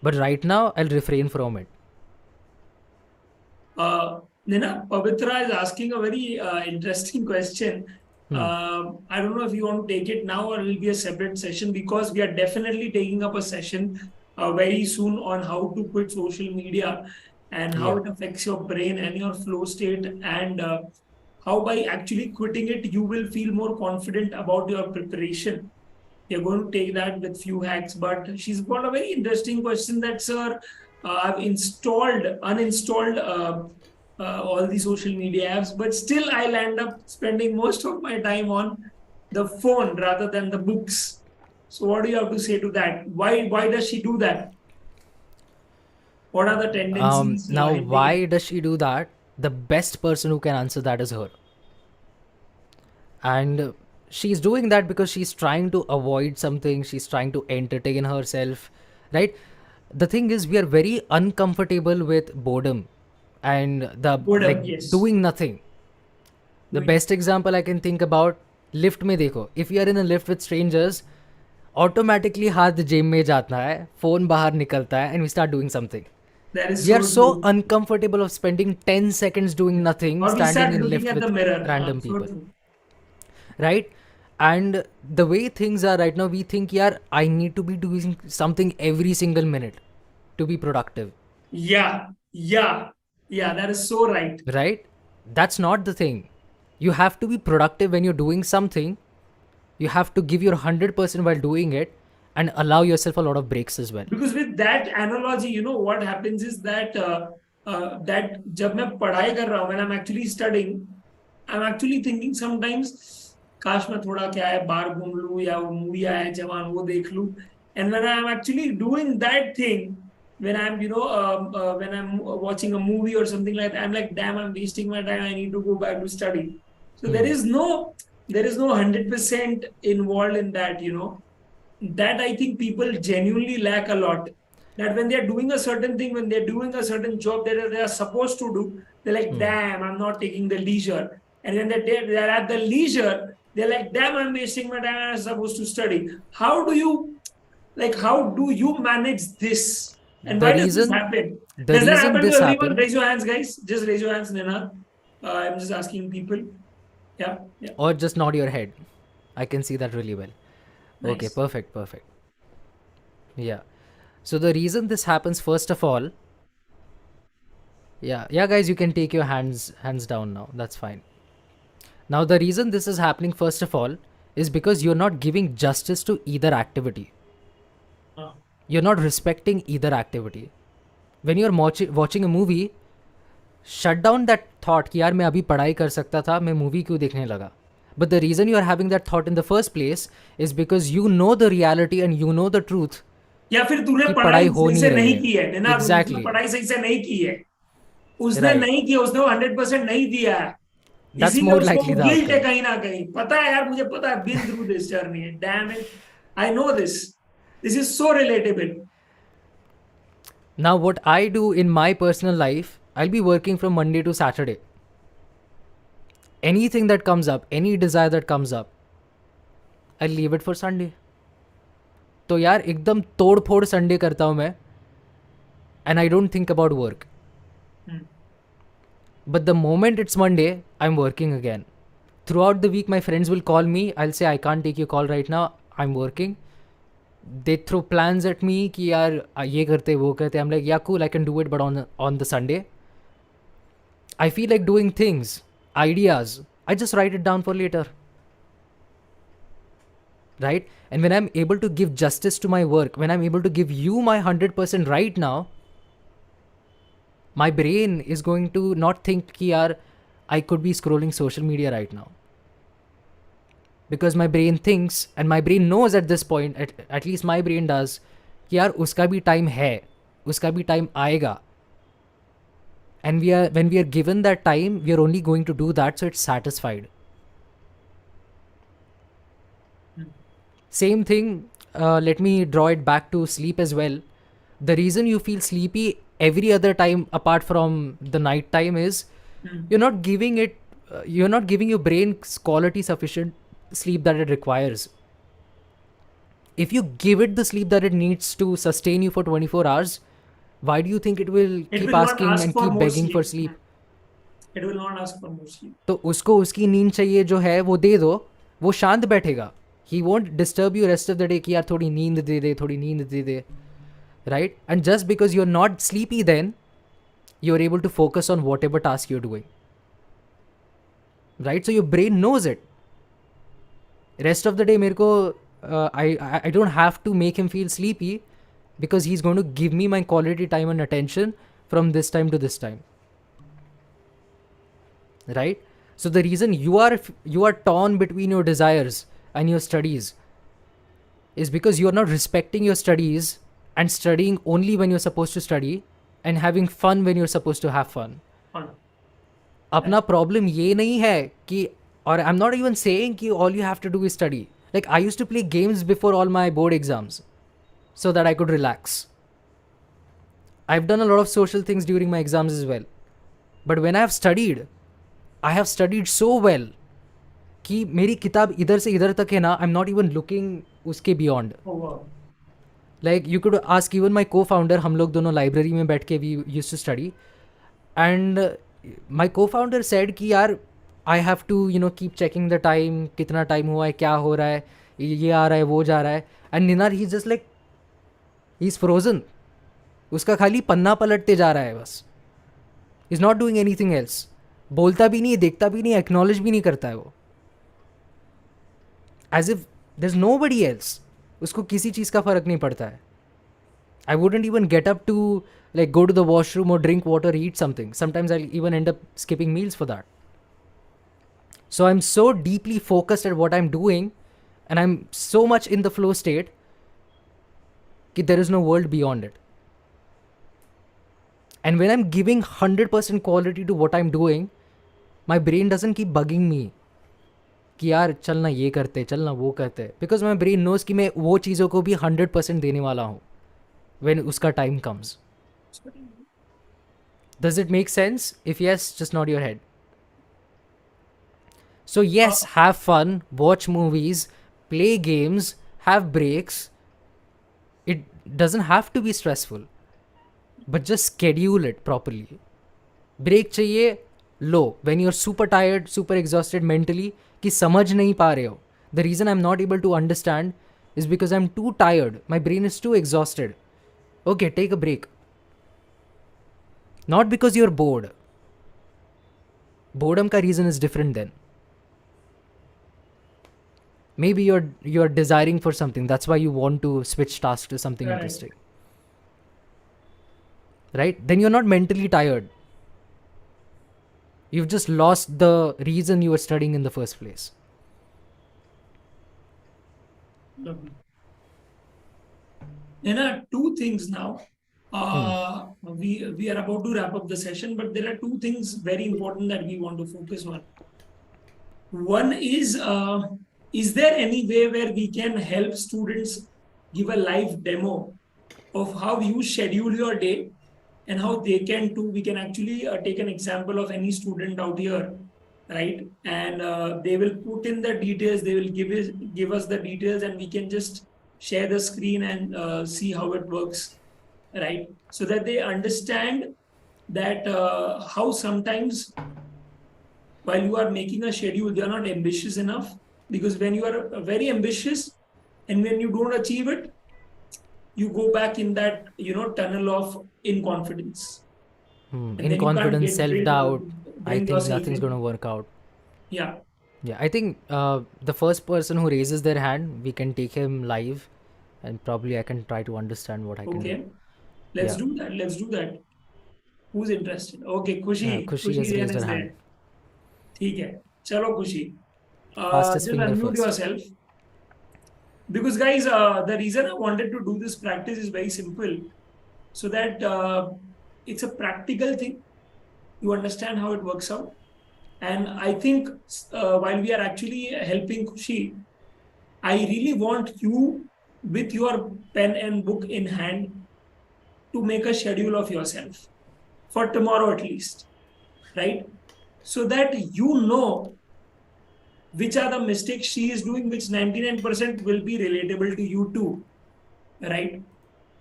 But right now I'll refrain from it. Nina, Pavitra is asking a very interesting question. I don't know if you want to take it now or it will be a separate session because we are definitely taking up a session very soon on how to quit social media and how Yeah. it affects your brain and your flow state and how by actually quitting it you will feel more confident about your preparation. We are going to take that with few hacks, but she's got a very interesting question that, sir, I've uninstalled all the social media apps, but still I'll end up spending most of my time on the phone rather than the books. So what do you have to say to that? Why does she do that? What are the tendencies Now, hindering it? why does she do that? The best person who can answer that is her. And she's doing that because she's trying to avoid something, she's trying to entertain herself, right? The thing is, we are very uncomfortable with boredom and the like Boredom, yes. doing nothing. The Doing best example I can think about, lift में देखो, if you are in a lift with strangers, automatically हाथ जेब में जाता है, phone बाहर निकलता है, and we start doing something. that is We are so so true. uncomfortable of spending 10 seconds doing nothing, Or we standing start in looking lift at the with mirror. random So people, true. right? And the way things are right now, we think, yeah, I need to be doing something every single minute to be productive, Yeah, yeah, that is so right. right? That's not the thing. You have to be productive when you're doing something. You have to give your 100% while doing it and allow yourself a lot of breaks as well. Because with that analogy, what happens is that that जब मैं पढ़ाई कर रहा हूँ, when I'm actually studying, I'm actually thinking sometimes काश मैं थोड़ा क्या है बाहर घूम लूँ या वो मूवी आया है जवान वो देख लूँ. And when I'm actually doing that thing, when I'm when I'm watching a movie or something like that, I'm like, damn, I'm wasting my time. I need to go back to study. So there is no 100% involved in that. That I think people genuinely lack a lot. That when they're doing a certain thing, when they're doing a certain job that they are supposed to do, they're like, damn, I'm not taking the leisure. And when they're at the leisure, they're like, damn, I'm wasting my time, I'm supposed to study. How do you manage this? And The why does this reason, happen? the Does that reason happen to this everyone? happened, Raise your hands, guys. Just raise your hands, Nina. I'm just asking people. Yeah, yeah, or just nod your head. I can see that really well. Okay, nice. perfect, perfect. Yeah. So the reason this happens, first of all, yeah, guys, you can take your hands down now. That's fine. Now the reason this is happening, first of all, is because you're not giving justice to either activity. Uh, You're not respecting either activity. When you're watching a movie, shut down that thought कि यार मैं अभी पढ़ाई कर सकता था, मैं movie क्यों देखने लगा. But the reason you are having that thought in the first place is because you know the reality and you know the truth या फिर तूने कि पढ़ाई पढ़ाई हो सही नहीं से रही नहीं है. की है ना, उसने Exactly. पढ़ाई सही से नहीं की है. उसने Right. नहीं किया, उसने वो 100% नहीं दिया है. That's इसीलिए more उसको likely the गिल्ट है outcome. कहीं ना कहीं. पता है यार, मुझे पता है, बीन थ्रू दिस जर्नी है. Damn it, I know this is so relatable. Now, what I do in my personal life, I'll be working from Monday to Saturday. Anything that comes up, any desire that comes up, I'll leave it for Sunday. तो यार एकदम तोड़ फोड़ Sunday करता हूँ मैं, and I don't think about work. But the moment it's Monday, I'm working again. Throughout the week, my friends will call me. I'll say, I can't take your call right now. I'm working. they throw plans at me कि यार ये करते वो करते. I'm like, yeah, cool, I can do it, but on the Sunday I feel like doing things, ideas, I just write it down for later, right? And when I'm able to give justice to my work, when I'm able to give you my 100% right now, my brain is going to not think ki yaar I could be scrolling social media right now, because my brain thinks, and my brain knows at this point, at least my brain does, कि यार उसका भी time है, उसका भी time आएगा. And when we are given that time, we are only going to do that, so it's satisfied. Same thing, let me draw it back to sleep as well. The reason you feel sleepy every other time apart from the night time is you're not giving it, you're not giving your brain quality sufficient sleep that it requires. If you give it the sleep that it needs to sustain you for 24 hours, why do you think it will It keep will not asking ask and for keep more begging for sleep. sleep? It will not ask for more sleep. तो उसको उसकी नींद चाहिए जो है वो दे दो, वो शांत बैठेगा. He won't disturb you rest of the day कि यार थोड़ी नींद दे दे, थोड़ी नींद दे दे, right? And just because you're not sleepy, then you're able to focus on whatever task you're doing, right? So your brain knows it. Rest of the day मेरे को I don't have to make him feel sleepy, because he's going to give me my quality time and attention from this time to this time, right? So the reason you are torn between your desires and your studies is because you are not respecting your studies and studying only when you're supposed to study and having fun when you're supposed to have fun. Fun. अपना problem ये नहीं है कि, और I am not even saying कि all you have to do is study. Like I used to play games before all my board exams so that I could relax. I've done a lot of social things during my exams as well. But when I have studied so well कि मेरी किताब इधर से इधर तक है ना, I'm not even looking उसके beyond. Oh, wow. Like you could ask even my co-founder, हम लोग दोनों लाइब्रेरी में बैठ के we used to study, and my co-founder said कि यार I have to keep checking the time, कितना टाइम हुआ है, क्या हो रहा है, ये आ रहा है, वो जा रहा है. And Ninar, he's just like, he's frozen. उसका खाली पन्ना पलटते जा रहा है बस. He's not doing anything else. बोलता भी नहीं, देखता भी नहीं, एक्नॉलेज भी नहीं करता है वो. As if there's nobody else. उसको किसी चीज़ का फ़र्क नहीं पड़ता है. I wouldn't even get up to like go to the washroom or drink water, eat something. Sometimes I'll even end up skipping meals for that. So I'm so deeply focused at what I'm doing, and I'm so much in the flow state that there is no world beyond it. And when I'm giving 100% quality to what I'm doing, my brain doesn't keep bugging me कि यार चलना ये करते, चलना वो करते, because my brain knows कि मैं वो चीज़ों को भी 100% देने वाला हूँ when उसका time comes. Does it make sense? If yes, just nod your head. So yes, have fun, watch movies, play games, have breaks. It doesn't have to be stressful, but just schedule it properly. Break चाहिए लो when you're super tired, super exhausted mentally कि समझ नहीं पा रहे हो. The reason I'm not able to understand is because I'm too tired. My brain is too exhausted. Okay, take a break. Not because you're bored. Boredom का reason is different then. Maybe you're desiring for something. That's why you want to switch tasks to something Right. interesting. Right? Then you're not mentally tired. You've just lost the reason you were studying in the first place. Lovely. There are two things now. We are about to wrap up the session, but there are two things very important that we want to focus on. One is there any way where we can help students give a live demo of how you schedule your day and how they can too? We can actually take an example of any student out here, right? And they will put in the details, they will give us the details, and we can just share the screen and see how it works, right? So that they understand that how sometimes while you are making a schedule, they are not ambitious enough, because when you are very ambitious and when you don't achieve it, you go back in that, tunnel of inconfidence, and In then you can't confidence, get self doubt, I bring think yourself nothing's going to in. work out. Yeah. Yeah, I think the first person who raises their hand, we can take him live, and probably I can try to understand what I can do. Okay. Let's Yeah, do that. Let's do that. Who's interested? Okay, Kushi. Kushi Kushi has Rayan raised her is hand. there. ठीक है. चलो Kushi. Fastest Just finger unmute first. yourself. Because guys, the reason I wanted to do this practice is very simple. So that it's a practical thing. You understand how it works out. And I think while we are actually helping Kushi, I really want you with your pen and book in hand to make a schedule of yourself for tomorrow at least, right? So that you know which are the mistakes she is doing, which 99% will be relatable to you too, right?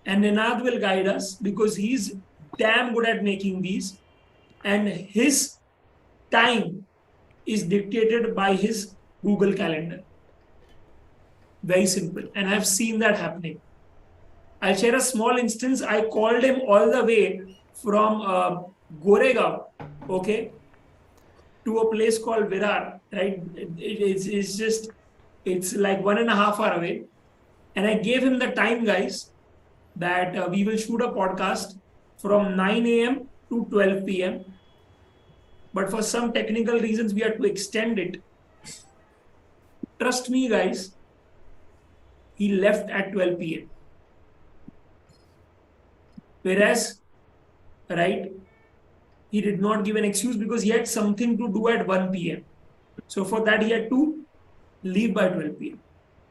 And Ninad will guide us because he's damn good at making these, and his time is dictated by his Google Calendar. Very simple. And I've seen that happening. I'll share a small instance. I called him all the way from Goregaon, okay, to a place called Virar, right? It's just, it's like 1.5 hours away. And I gave him the time, guys, that we will shoot a podcast from 9 a.m. to 12 p.m. But for some technical reasons, we had to extend it. Trust me, guys, he left at 12 p.m. Whereas, right, he did not give an excuse because he had something to do at 1 p.m. So for that, he had to leave by 12 p.m.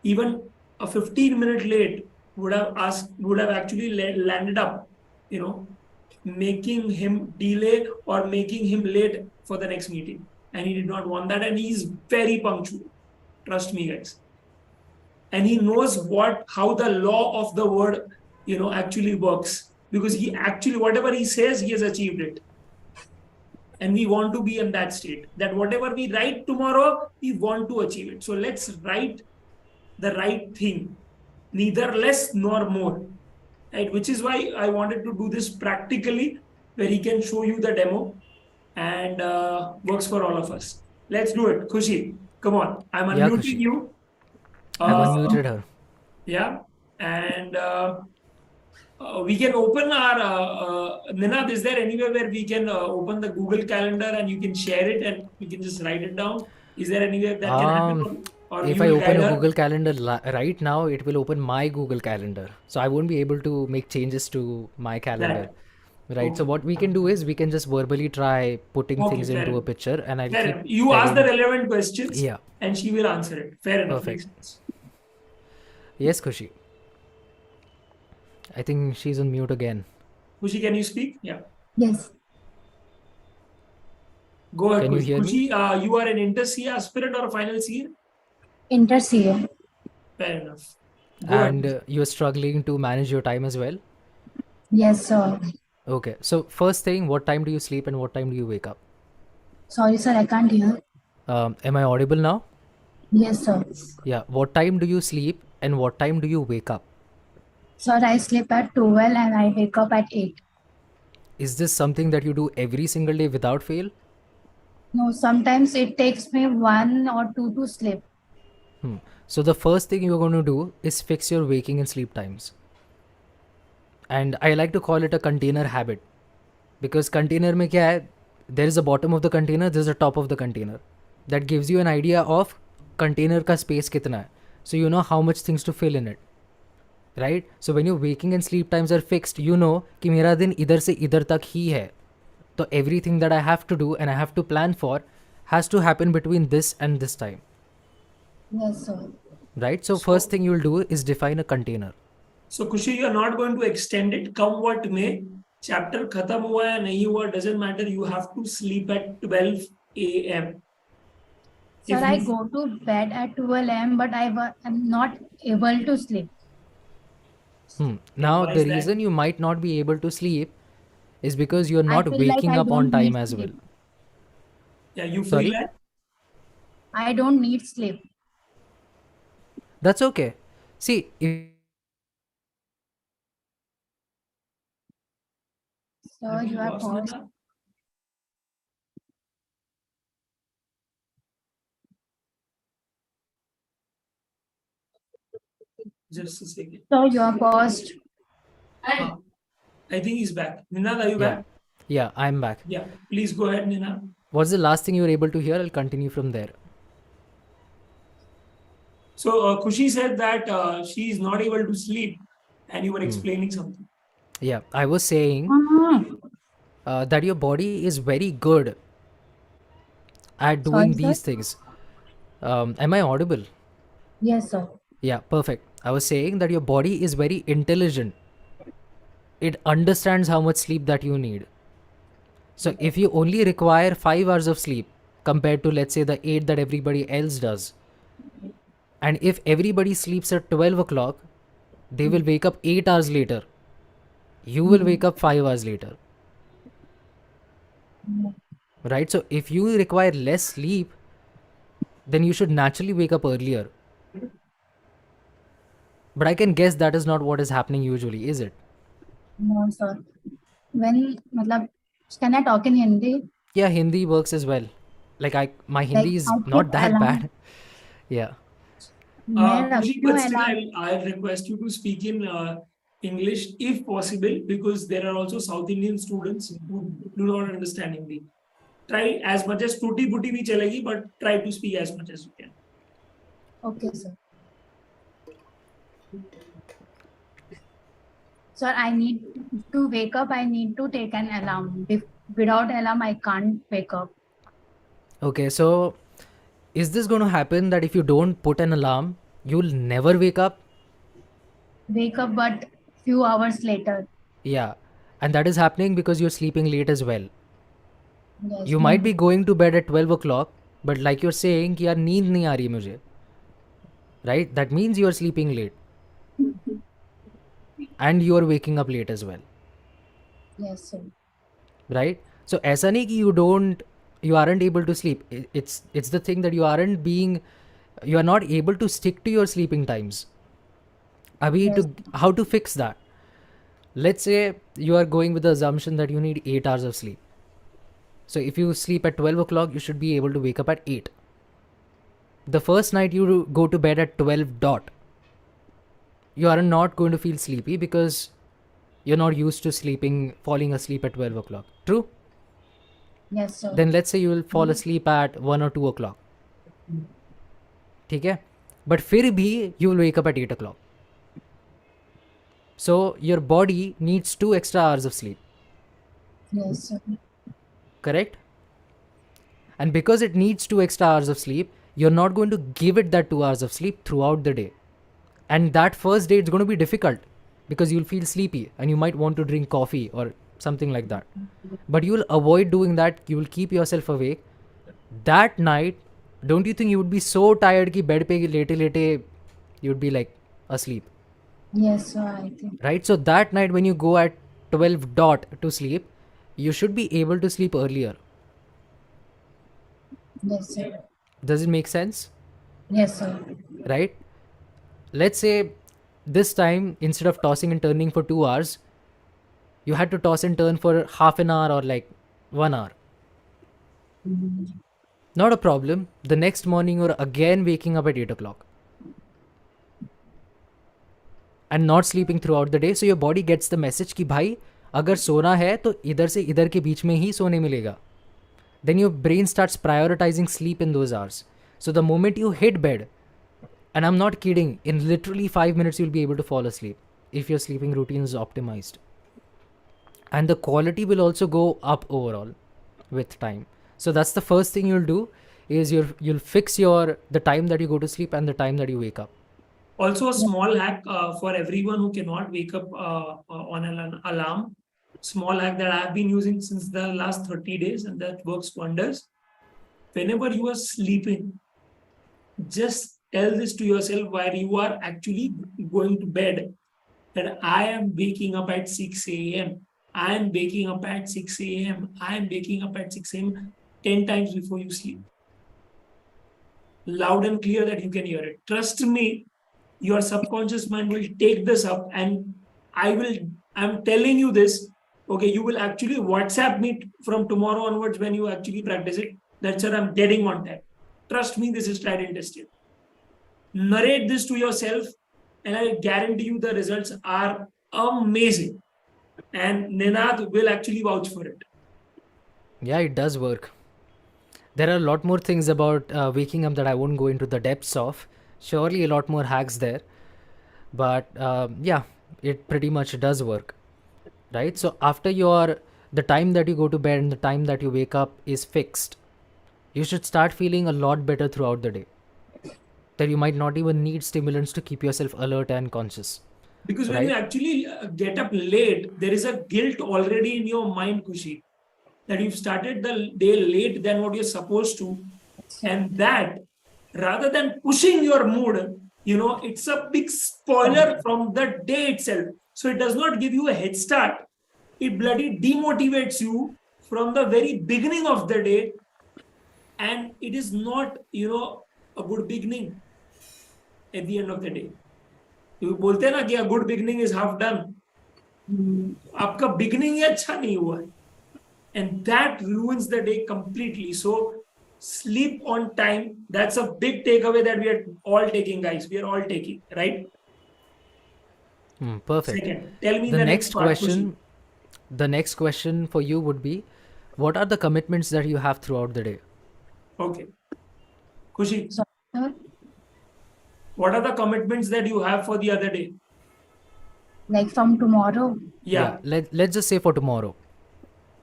Even a 15-minute late would have actually landed up, you know, making him delay or making him late for the next meeting. And he did not want that. And he's very punctual. Trust me, guys. And he knows how the law of the word, actually works, because he actually, whatever he says, he has achieved it. And we want to be in that state that whatever we write tomorrow, we want to achieve it. So let's write the right thing, neither less nor more, right? Which is why I wanted to do this practically, where he can show you the demo, and works for all of us. Let's do it. Khushi, come on. I'm Yeah, unmuting Kushi. you. I've Uh, unmuted her. yeah. And we can open our, Ninad, is there anywhere where we can open the Google Calendar and you can share it and we can just write it down? Is there anywhere that can happen, Um, or if you I will open guide a her? Google Calendar right now, it will open my Google Calendar. So I won't be able to make changes to my calendar. That. Right. So Okay. what we can do is we can just verbally try putting Okay, things fair into a enough. picture, and I'll Fair keep enough. You ask the telling. relevant questions Yeah. and she will answer it. Fair enough. Perfect. Makes sense. Yes, Kushi. I think she's on mute again. Kushi, can you speak? Yeah. Yes, Go ahead, Can you Kushi. hear me? Kushi, you are an inter CA aspirant or a final CA? inter-CA. Fair enough. Go ahead. And you're struggling to manage your time as well. Yes, sir. Okay. So first thing, what time do you sleep and what time do you wake up? Sorry, sir, I can't hear. Am I audible now? Yes, sir. Yeah. What time do you sleep and what time do you wake up? Sir, I sleep at 12 and I wake up at 8. Is this something that you do every single day without fail? No, sometimes it takes me 1 or 2 to sleep. So the first thing you're going to do is fix your waking and sleep times. And I like to call it a container habit, because container में क्या है, there is a bottom of the container, there is a top of the container. That gives you an idea of container का space कितना है. So you know how much things to fill in it. Right? So when your waking and sleep times are fixed, you know कि मेरा दिन इधर से इधर तक ही है. So everything that I have to do and I have to plan for has to happen between this and this time. Yes, sir. Right? So first So, thing you will do is define a container. so Kushi, you are not going to extend it. Come what may. Chapter khatam hua hai, nahi hua, doesn't matter. You have to sleep at 12 a.m. Sir, If I you, go to bed at 12 am, but am not able to sleep. Now why is the that? reason you might not be able to sleep is because you're I not feel like waking I up on don't time need as well. sleep. Yeah, you feel Sorry? that? I don't need sleep. That's okay. See, if Sir, you are paused. Nina? Just a second. Sir, you are paused. I think he's back. Nina, are you Yeah. back? Yeah, I'm back. Yeah. Please go ahead, Nina. What's the last thing you were able to hear? I'll continue from there. So Khushi said that she is not able to sleep, and you were explaining something. Yeah, I was saying that your body is very good at Sorry, doing sir. these things. Am I audible? Yes, sir. Yeah, perfect. I was saying that your body is very intelligent. It understands how much sleep that you need. So if you only require 5 hours of sleep compared to, let's say, the 8 that everybody else does, and if everybody sleeps at 12 o'clock, they will wake up 8 hours later. You will wake up 5 hours later. Right? So if you require less sleep, then you should naturally wake up earlier. But I can guess that is not what is happening usually, is it? No, sir. Matlab, can I talk in Hindi? Yeah, Hindi works as well. Like my Like, Hindi is I put not that alarm. bad. Yeah. मैं Khushi, रखती हूँ but still, alarm. I'll request you to speak in English if possible, because there are also South Indian students who do not understand Hindi. Try as much as tutti putti bhi chalegi, but try to speak as much as you can. Okay, sir. Sir, I need to wake up. I need to take an alarm. Without alarm, I can't wake up. Okay, so is this going to happen that if you don't put an alarm, you'll never wake up? Wake up, but few hours later. Yeah. And that is happening because you're sleeping late as well. Yes. You might be going to bed at 12 o'clock, but like you're saying, कि यार नींद नहीं आ रही है मुझे. Right? That means you're sleeping late. And you're waking up late as well. Yes, sir. Right? So ऐसा नहीं कि you aren't able to sleep. It's the thing that you are not able to stick to your sleeping times. Abhi, Yes. how to fix that? Let's say you are going with the assumption that you need 8 hours of sleep. So if you sleep at 12 o'clock, you should be able to wake up at 8. The first night you go to bed at 12 dot, you are not going to feel sleepy because you're not used to falling asleep at 12 o'clock. True? Yes, sir. Then let's say you will fall asleep at 1 or 2 o'clock. ठीक है? But फिर भी you will wake up at 8 o'clock. So your body needs 2 extra hours of sleep. Yes, sir. Correct? And because it needs 2 extra hours of sleep, you're not going to give it that 2 hours of sleep throughout the day. And that first day it's going to be difficult because you'll feel sleepy and you might want to drink coffee or something like that. But you'll avoid doing that. You will keep yourself awake. That night, don't you think you would be so tired कि bed पे लेटे you would be like asleep, Yes, sir. I think. right? So that night when you go at 12 dot to sleep, you should be able to sleep earlier. Yes, sir. Does it make sense? Yes, sir. Right? Let's say this time instead of tossing and turning for 2 hours, you had to toss and turn for half an hour or like 1 hour. Not a problem. The next morning you're again waking up at 8 o'clock and not sleeping throughout the day. So your body gets the message कि भाई अगर सोना है तो इधर से इधर के बीच में ही सोने मिलेगा. Then your brain starts prioritizing sleep in those hours. So the moment you hit bed, and I'm not kidding, in literally 5 minutes you'll be able to fall asleep if your sleeping routine is optimized. And the quality will also go up overall with time. So that's the first thing you'll do is you'll fix the time that you go to sleep and the time that you wake up. Also, a small hack for everyone who cannot wake up on an alarm. Small hack that I've been using since the last 30 days, and that works wonders. Whenever you are sleeping, just tell this to yourself while you are actually going to bed that I am waking up at 6 a.m. I am waking up at 6 a.m. I am waking up at 6 a.m. 10 times before you sleep. Loud and clear that you can hear it. Trust me, your subconscious mind will take this up, and I'm telling you this, Okay, you will actually WhatsApp me from tomorrow onwards when you actually practice it. That's what I'm getting on that. Trust me, this is tried and tested. Narrate this to yourself, and I guarantee you the results are amazing. And Ninad will actually vouch for it. Yeah, it does work. There are a lot more things about waking up that I won't go into the depths of. Surely a lot more hacks there. But yeah, it pretty much does work. Right? So after the time that you go to bed and the time that you wake up is fixed, you should start feeling a lot better throughout the day. That you might not even need stimulants to keep yourself alert and conscious. Because when you Right? actually get up late, there is a guilt already in your mind, Kushi, that you've started the day late than what you're supposed to. And that, rather than pushing your mood, it's a big spoiler from the day itself. So it does not give you a head start. It bloody demotivates you from the very beginning of the day. And it is not, a good beginning at the end of the day. You बोलते हैं ना कि a good beginning is half done. आपका beginning ही अच्छा नहीं हुआ है. And that ruins the day completely. So sleep on time. That's a big takeaway that we are all taking, guys. We are all taking, right? Perfect. Second, tell me The the next next part, Kushi. question for you would be, what are the commitments that you have throughout the day? Okay. Kushi, So, sir, what are the commitments that you have for the other day? like from tomorrow, Yeah. Let's just say for tomorrow.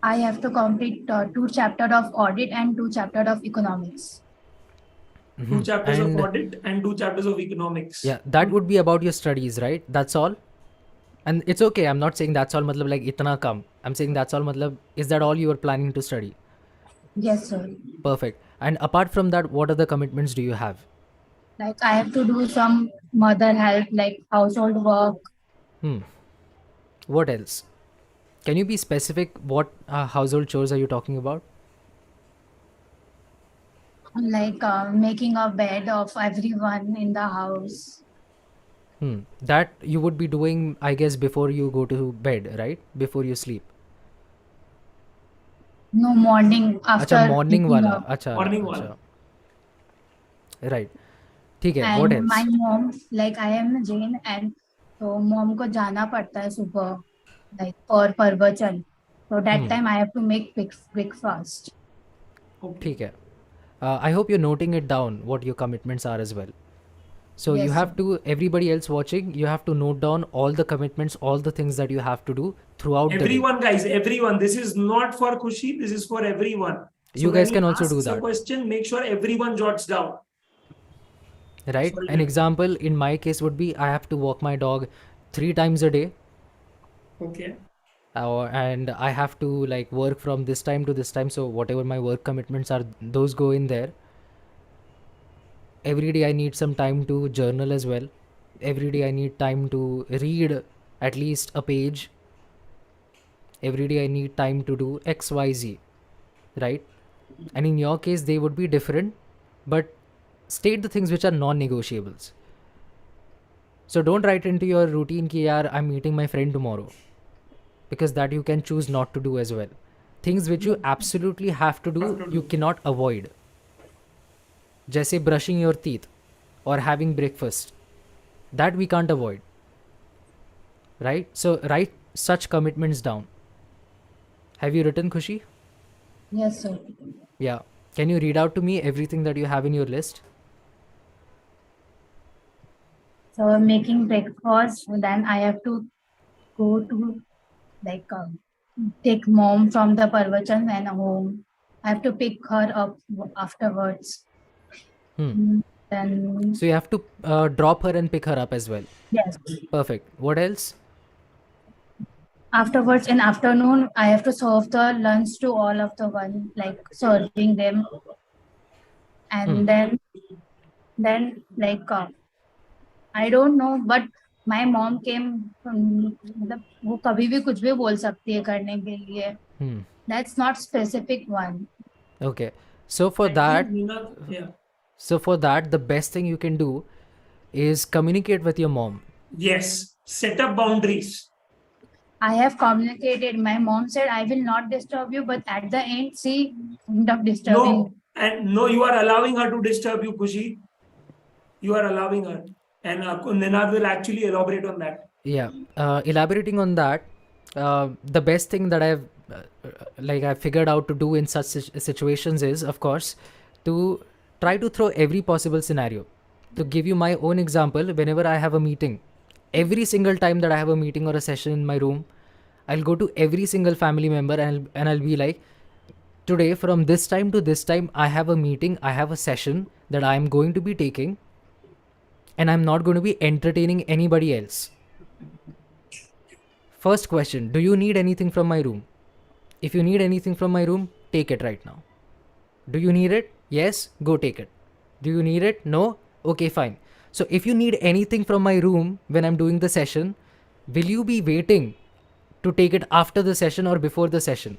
I have to complete 2 chapters of audit and 2 chapters of economics. 2 chapters of And audit and 2 chapters of economics. yeah, that would be about your studies, right? That's all. And it's okay. I'm not saying that's all. Matlab like itna kam. I'm saying that's all. Matlab, is that all you are planning to study? Yes, sir. Perfect. And apart from that, what other commitments do you have? Like I have to do some mother help, like household work, What else? Can you be specific? What household chores are you talking about? like making a bed of everyone in the house. That you would be doing, I guess, before you go to bed, right? Before you sleep. No, morning Acha, after morning waking wala. up. Acha, Morning wala. acha. Right. ठीक है. What And my else? mom, like I am Jain, and so mom को जाना पड़ता है सुबह, like for प्रवचन. So that time I have to make breakfast. Okay. ठीक है. I hope you're noting it down what your commitments are as well. So you Yes, sir. have to, everybody else watching, you have to note down all the commitments, all the things that you have to do throughout the day. Everyone, guys, everyone. This is not for Kushi. This is for everyone. So You guys when can he also do asks a that. question, make sure everyone jots down. Right? Sorry. An example in my case would be, I have to walk my dog 3 times a day, Okay. and I have to like work from this time to this time. So whatever my work commitments are, those go in there. Every day I need some time to journal as well. Every day I need time to read at least a page. Every day I need time to do XYZ, right? And in your case, they would be different, but state the things which are non negotiables. So don't write into your routine ki yaar, I'm meeting my friend tomorrow, because that you can choose not to do as well. Things which you absolutely have to do, you cannot avoid. Jaise brushing your teeth or having breakfast, that we can't avoid, right? So write such commitments down. Have you written, Khushi? Yes, sir. Yeah. Can you read out to me everything that you have in your list? So making breakfast, then I have to go to like take mom from the Parvachan and home. I have to pick her up afterwards. Then So you have to drop her and pick her up as well. yes, Perfect. What else? afterwards in afternoon I have to serve the lunch to all of the one, like serving them, and then like I don't know, but my mom came from, मतलब वो कभी भी कुछ भी बोल सकती है करने के लिए. That's not specific one. Okay. So for Actually, that, yeah. so for that, the best thing you can do is communicate with your mom. Yes. Set up boundaries. I have communicated. My mom said I will not disturb you, but at the end, she ended up disturbing. No, and no, you are allowing her to disturb you, Kushi. You are allowing her. And Ninad will actually elaborate on that. Yeah. Elaborating on that, the best thing that I've figured out to do in such situations is, of course, to try to throw every possible scenario. To give you my own example, whenever I have a meeting, every single time that I have a meeting or a session in my room, I'll go to every single family member and I'll be like, today from this time to this time, I have a meeting, I have a session that I'm going to be taking, and I'm not going to be entertaining anybody else. First question, do you need anything from my room? If you need anything from my room, take it right now. Do you need it? Yes, go take it. Do you need it? No? Okay, fine. So if you need anything from my room when I'm doing the session, will you be waiting to take it after the session or before the session?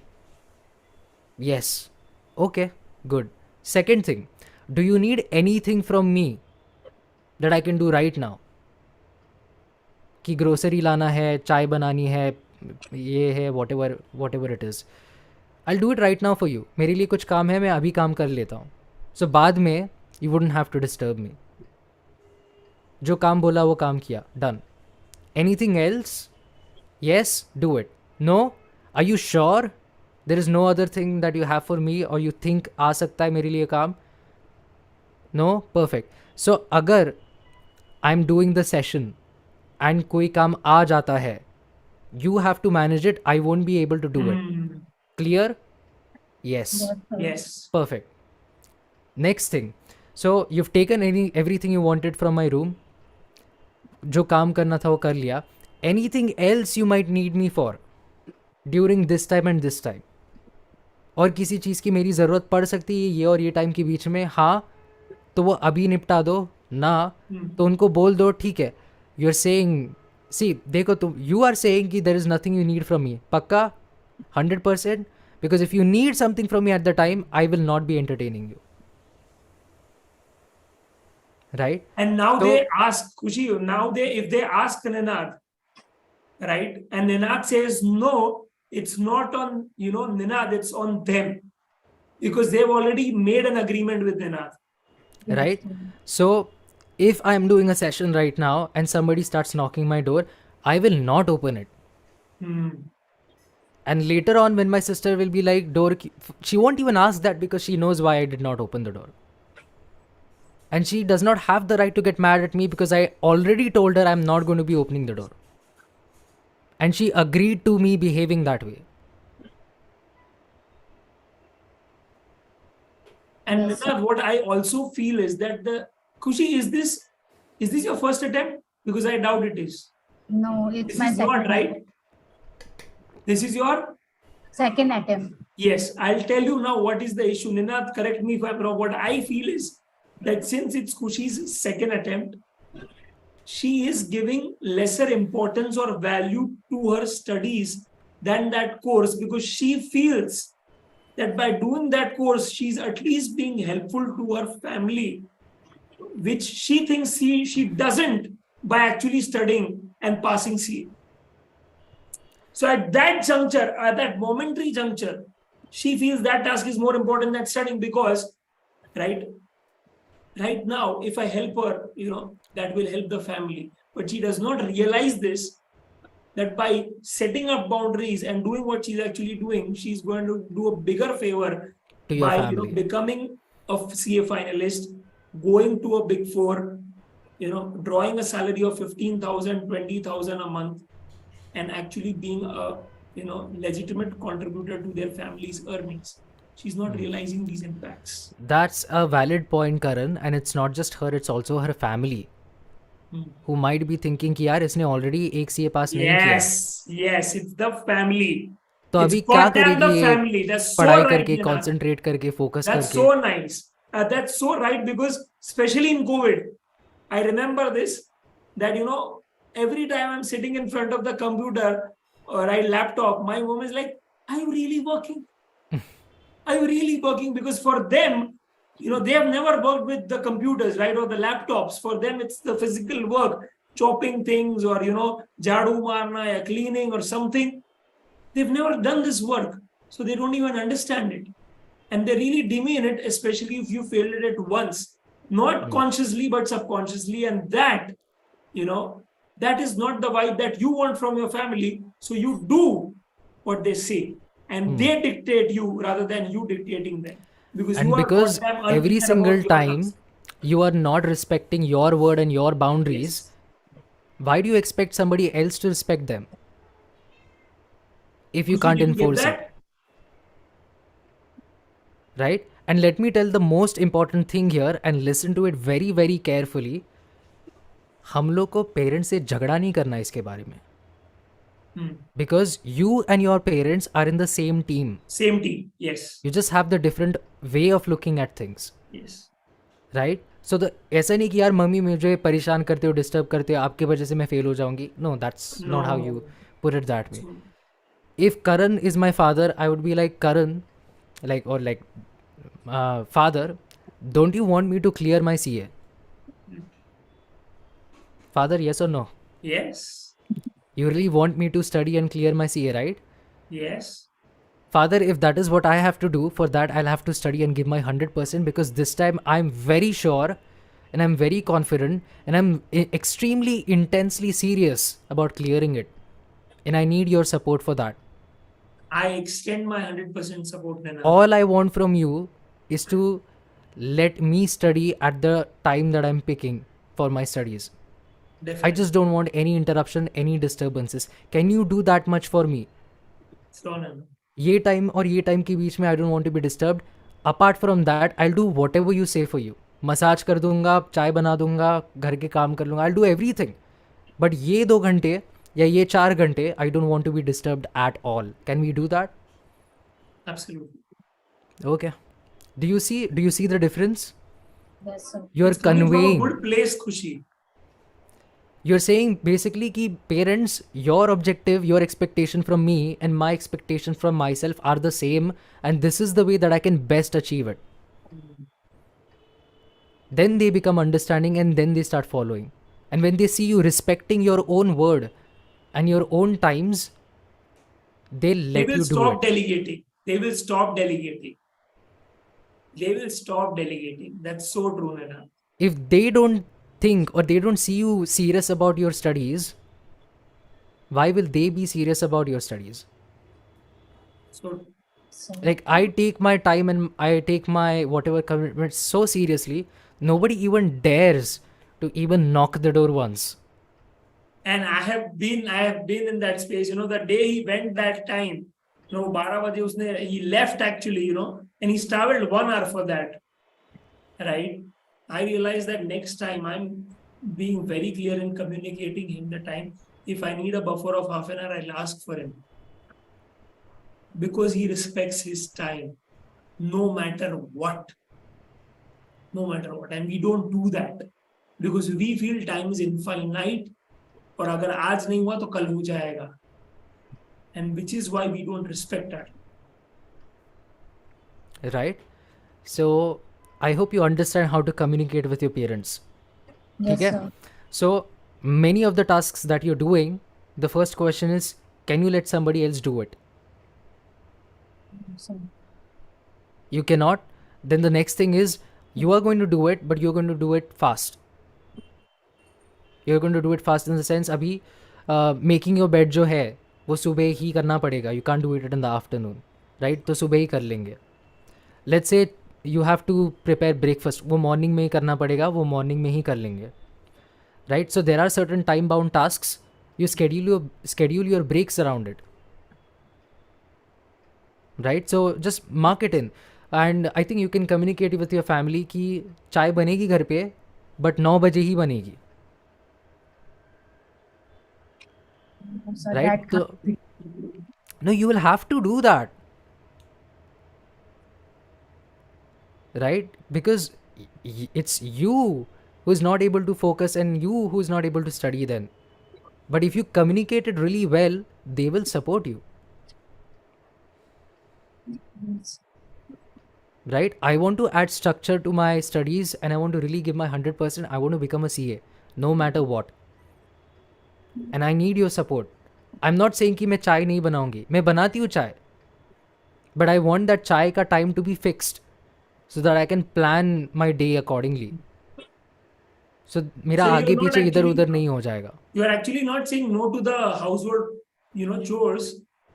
Yes. Okay, good. Second thing, do you need anything from me that I can do right now? कि grocery लाना है, चाय बनानी है, ये है, whatever it is. I'll do it right now for you. मेरे लिए कुछ काम है, मैं अभी काम कर लेता हूँ. So बाद में you wouldn't have to disturb me. जो काम बोला वो काम किया. Done. Anything else? Yes, do it. No? Are you sure? There is no other thing that you have for me or you think आ सकता है मेरे लिए काम? No? Perfect. So अगर I'm doing the session and कोई काम आ जाता है, you have to manage it. I won't be able to do it. Clear? Yes. Yes. Perfect. Next thing. So you've taken everything you wanted from my room. जो काम करना था वो कर लिया. Anything else you might need me for during this time and this time? और किसी चीज़ की मेरी ज़रूरत पड़ सकती है ये और ये टाइम के बीच में, हाँ, तो वो अभी निपटा दो ना, तो उनको बोल दो ठीक है. यू आर सेइंग, सी देखो तुम, यू आर सेइंग कि there is nothing you need from me. पक्का 100%? Because if you need something from me at the time, I will not be entertaining you. Right? And now they ask, Kushi, if they ask Ninad, right, and Ninad says no, it's not on, Ninad, it's on them. Because they've already made an agreement with Ninad. Right? So if I'm doing a session right now and somebody starts knocking my door, I will not open it. And later on when my sister will be like, she won't even ask that because she knows why I did not open the door. And she does not have the right to get mad at me because I already told her I'm not going to be opening the door. And she agreed to me behaving that way. And what I also feel is that Kushi, is this your first attempt? Because I doubt it is. No, it's This my is second not right. This is your second attempt. Yes. I'll tell you now what is the issue. Ninad, correct me if I'm wrong. What I feel is that since it's Kushi's second attempt, she is giving lesser importance or value to her studies than that course, because she feels that by doing that course, she's at least being helpful to her family, which she thinks she doesn't by actually studying and passing CA. So at that juncture, at that momentary juncture, she feels that task is more important than studying, because, right now, if I help her, that will help the family. But she does not realize this, that by setting up boundaries and doing what she's actually doing, she's going to do a bigger favor To your by family. becoming a CA finalist, going to a big four, drawing a salary of 15,000, 20,000 a month, and actually being a legitimate contributor to their family's earnings. She's not realizing these impacts. That's a valid point, Karan, and it's not just her, it's also her family. Who might be thinking कि यार इसने already एक CA pass नहीं किया. Yes, it's the family. तो It's अभी क्या goddamn करेगी the ये family. That's so पढ़ाई right, करके, Ninad. concentrate करके, focus That's करके. so nice. That's so right, because especially in COVID, I remember this, that every time I'm sitting in front of the computer or laptop, my mom is like, "Are you really working? Are you really working?" Because for them, they have never worked with the computers, right, or the laptops. For them, it's the physical work. chopping things or, jadu marna or cleaning or something. They've never done this work, so they don't even understand it. And they really demean it, especially if you failed it once, not consciously, but subconsciously. And that, that is not the vibe that you want from your family. So you do what they say, and they dictate you rather than you dictating them. Because you And are because goddamn every unclear single about your time lives. you are not respecting your word and your boundaries, Yes. why do you expect somebody else to respect them if you Kushi, can't did you get enforce it? that? Right? And let me tell the most important thing here, and listen to it very very carefully. हम लोग को parents से झगड़ा नहीं करना इसके बारे में, because you and your parents are in the same team. Same team. Yes. You just have the different way of looking at things. Yes. Right? So the ऐसा नहीं कि यार मम्मी मुझे परेशान करते हो, डिस्टर्ब करते हो, आपकी वजह से मैं फेल हो जाऊंगी. No, that's not how you No. Put it that way. So, If Karan is my father, I would be like, Karan, father, don't you want me to clear my CA? Father, yes or no? yes. You really want me to study and clear my CA, right? Yes. Father, if that is what I have to do, for that I'll have to study and give my 100%, because this time I'm very sure and I'm very confident and I'm extremely intensely serious about clearing it. And I need your support for that. I extend my 100% support, Nana. All I want from you is to let me study at the time that I'm picking for my studies. Definitely. I just don't want any interruption, any disturbances. Can you do that much for me? Sure, Nana. ये time और ये time के बीच में I don't want to be disturbed. Apart from that I do whatever you say for you. Massage कर दूंगा, चाय बना दूंगा, घर के काम कर लूँगा, आई डू एवरीथिंग. बट ये 2 घंटे या ये 4 घंटे I don't want to be disturbed at all. Can we do that? Absolutely. Okay. Do you see the difference? Yes, sir. You're It's coming from a conveying. good place, Khushi. You're saying basically कि parents, your objective, your expectation from me and my expectation from myself are the same, and this is the way that I can best achieve it. Then they become understanding and then they start following. And when they see you respecting your own word and your own times, they'll They let will you do stop it. delegating. They will stop delegating. They will stop delegating. That's so true, Nana. If they don't think or they don't see you serious about your studies, why will they be serious about your studies? So, So, Like, I take my time and I take my whatever commitments so seriously, nobody even dares to even knock the door once. and I have been in that space. The day he went that time, 12 baje usne, he left actually, and he traveled 1 hour for that. Right? I realized that next time I'm being very clear in communicating him the time. If I need a buffer of half an hour, I'll ask for him. Because he respects his time, no matter what. No matter what. And we don't do that. Because we feel time is infinite. और अगर आज नहीं हुआ तो कल हो जाएगा. And which is why we don't respect that. Right? So I hope you understand how to communicate with your parents. yes, Okay? sir. So many of the tasks that you're doing, the first question is, can you let somebody else do it? So, You cannot. Then the next thing is, you are going to do it, but you're going to do it fast. You're going to do it fast in the sense, अभी making your bed जो है वो सुबह ही करना पड़ेगा. You can do it in the afternoon, right? तो सुबह ही कर लेंगे. Let's say you have to prepare breakfast, वो मॉर्निंग में ही करना पड़ेगा, वो मॉर्निंग में ही कर लेंगे, राइट? So there are certain time bound tasks. You schedule your breaks around it, right? So just mark it in. And I think you can communicate with your family कि चाय बनेगी घर पे, but 9 बजे ही बनेगी, so right? that So no, you will have to do that, right? Because it's you who is not able to focus and you who is not able to study then. But if you communicate it really well, they will support you, yes. right? I want to add structure to my studies and I want to really give my 100%. I want to become a CA no matter what. and I need your support. I'm not saying कि मैं चाय नहीं बनाऊंगी, मैं बनाती हूँ चाय, but I want that चाय का time to be fixed so that I can plan my day accordingly. So मेरा So you're आगे not पीछे इधर actually उधर नहीं हो जाएगा. you are actually not saying no to the household, chores.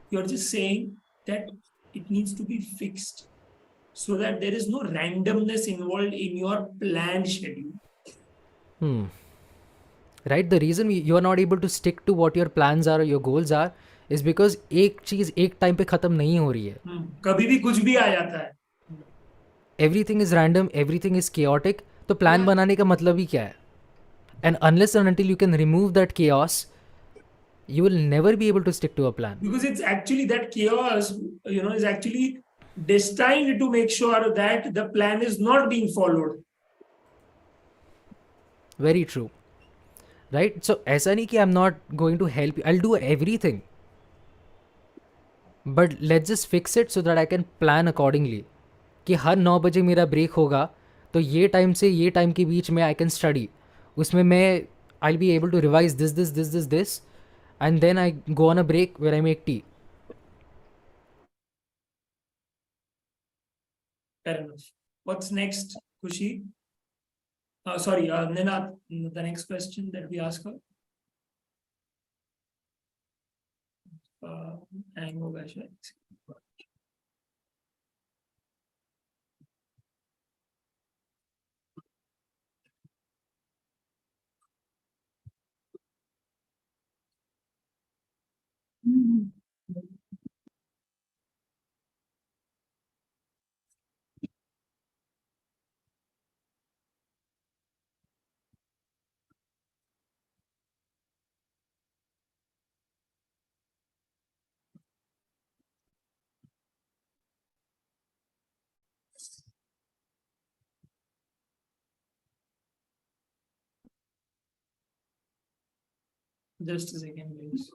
You're just saying that it needs to be fixed so that there is no randomness involved in your planned schedule. Right, the reason you are not able to stick to what your plans are or your goals are is because एक चीज एक time पे खत्म नहीं हो रही है. कभी भी कुछ भी आ जाता है. Everything is random, everything is chaotic. तो प्लान बनाने का मतलब ही क्या है? And unless and until you can remove that chaos, you will never be able to stick to a plan. Because it's actually that chaos, is actually destined to make sure that the plan is not being followed. Very true. Right? So ऐसा नहीं कि I'm not going to help you. I'll do everything. But let's just fix it so that I can plan accordingly. कि हर 9 बजे मेरा break होगा, तो ये time से ये टाइम के बीच में आई कैन स्टडी. उसमें मैं I be able to revise this and then I go on a break where I make tea. Fair enough. What's next, Kushi? Sorry, Ninad, the next question that we ask her. Hang होगा शायद. Just a second, please.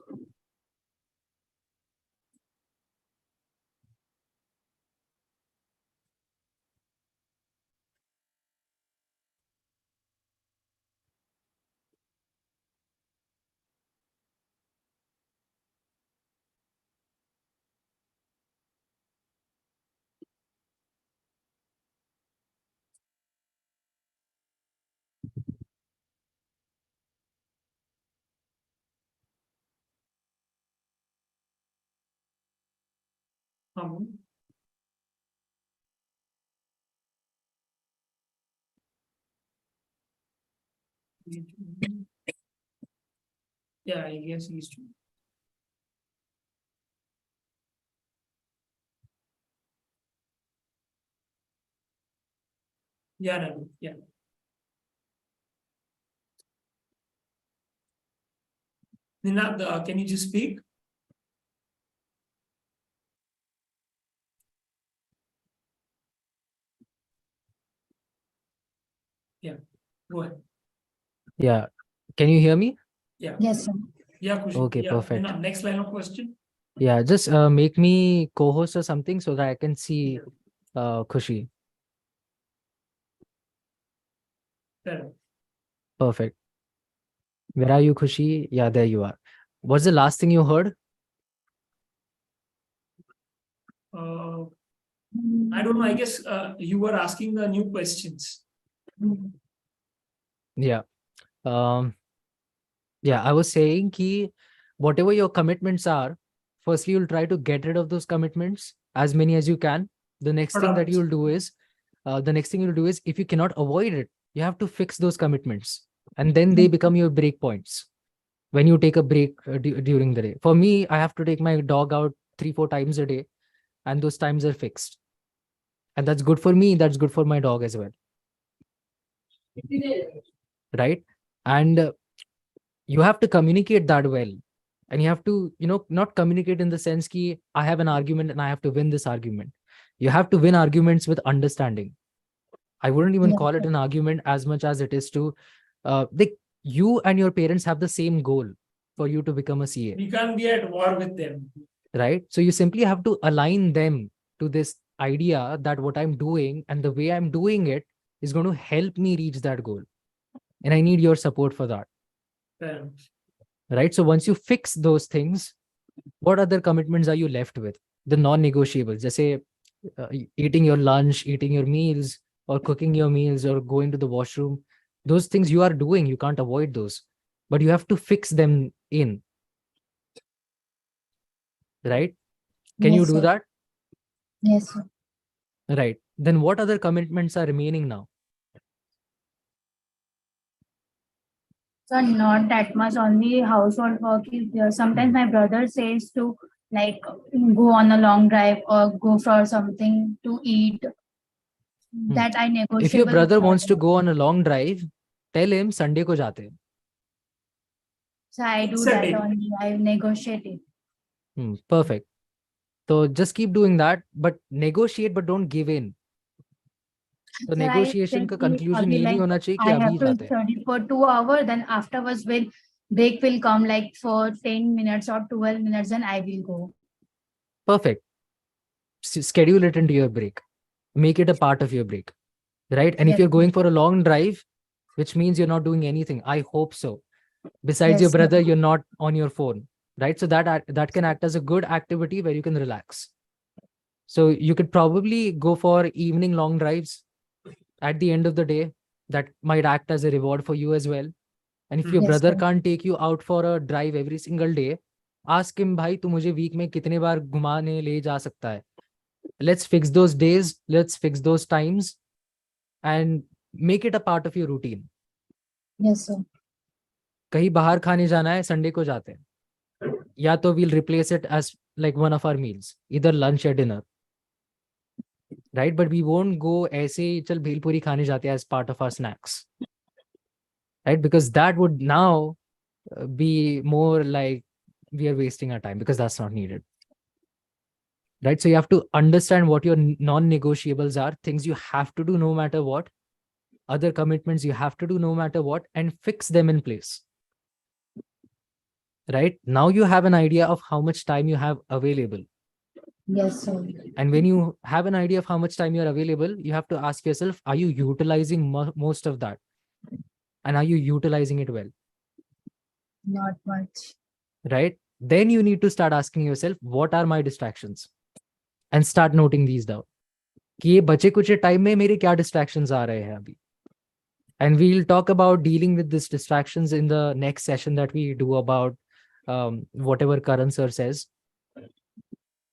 Yeah, I guess he's true. Yeah, Ravi. Yeah. Ninad, can you just speak? Yeah, go ahead. Yeah, can you hear me? Yeah. Yes, sir. Yeah, Kushi. Okay, Yeah. perfect. Ninad, next line of question. Yeah, just make me co-host or something so that I can see Khushi. Fair enough. Perfect. Where are you, Khushi? Yeah, there you are. What's the last thing you heard? I don't know. I guess you were asking the new questions. Yeah. Yeah, I was saying ki whatever your commitments are, firstly you'll try to get rid of those commitments, as many as you can. The next thing that you'll do is, if you cannot avoid it, you have to fix those commitments, and then they become your break points. When you take a break during the day. For me, I have to take my dog out 3-4 times a day, and those times are fixed. And that's good for me. That's good for my dog as well. Right? And you have to communicate that well. And you have to, not communicate in the sense ki I have an argument and I have to win this argument. You have to win arguments with understanding. I wouldn't even call it an argument as much as it is to, you and your parents have the same goal for you to become a CA. We can't be at war with them. Right? So you simply have to align them to this idea that what I'm doing and the way I'm doing it is going to help me reach that goal. And I need your support for that. Fair enough. right? So once you fix those things, what other commitments are you left with? The non-negotiables, जैसे eating your lunch, eating your meals, or cooking your meals, or going to the washroom. Those things you are doing, you can't avoid those, but you have to fix them in, right? Can you Yes, do sir. that? Yes, sir. Right. Then what other commitments are remaining now? So not that much. Only household work is there. Sometimes Hmm. my brother says to like go on a long drive or go for something to eat. Hmm. That I If your negotiable with brother my wants to brother. go on a long drive, tell him Sunday ko jaate hain. So I do that Sunday. only. I negotiate it. Perfect. So just keep doing that, but negotiate, but don't give in. तो So I negotiation said का कि conclusion अभी ये नहीं like होना चाहिए कि I अभी have to जाते हैं. study for 2 hours. Then afterwards when break will come like for 10 minutes or 12 minutes, then I will go. Perfect. Schedule it into your break. Make it a part of your break, right? And if Yes, you're sir. going for a long drive, which means you're not doing anything, I hope so. Besides your Yes, sir. brother, you're not on your phone, right? So that can act as a good activity where you can relax. So you could probably go for evening long drives at the end of the day. That might act as a reward for you as well. And if your Yes, brother sir. can't take you out for a drive every single day, ask him, भाई तू मुझे week में कितने बार घुमाने ले जा सकता है? Let's fix those days, let's fix those times, and make it a part of your routine. Yes, sir. कहीं बाहर खाने जाना है, संडे को जाते हैं, या तो we'll replace it as like one of our meals, either lunch or dinner, right? But we won't go ऐसे ही चल भेलपुरी खाने जाते हैं as part of our snacks, right? Because that would now be more like we are wasting our time, because that's not needed, right? So you have to understand what your non-negotiables are, things you have to do no matter what, other commitments you have to do no matter what, and fix them in place. Right now you have an idea of how much time you have available, Yes, sir. and when you have an idea of how much time you're available, you have to ask yourself, are you utilizing most of that, and are you utilizing it well? Not much. Right, then you need to start asking yourself, what are my distractions, and start noting these down कि ये बचे कुछ time में मेरे क्या distractions आ रहे हैं अभी. And we'll talk about dealing with these distractions in the next session that we do about whatever Karan sir says. But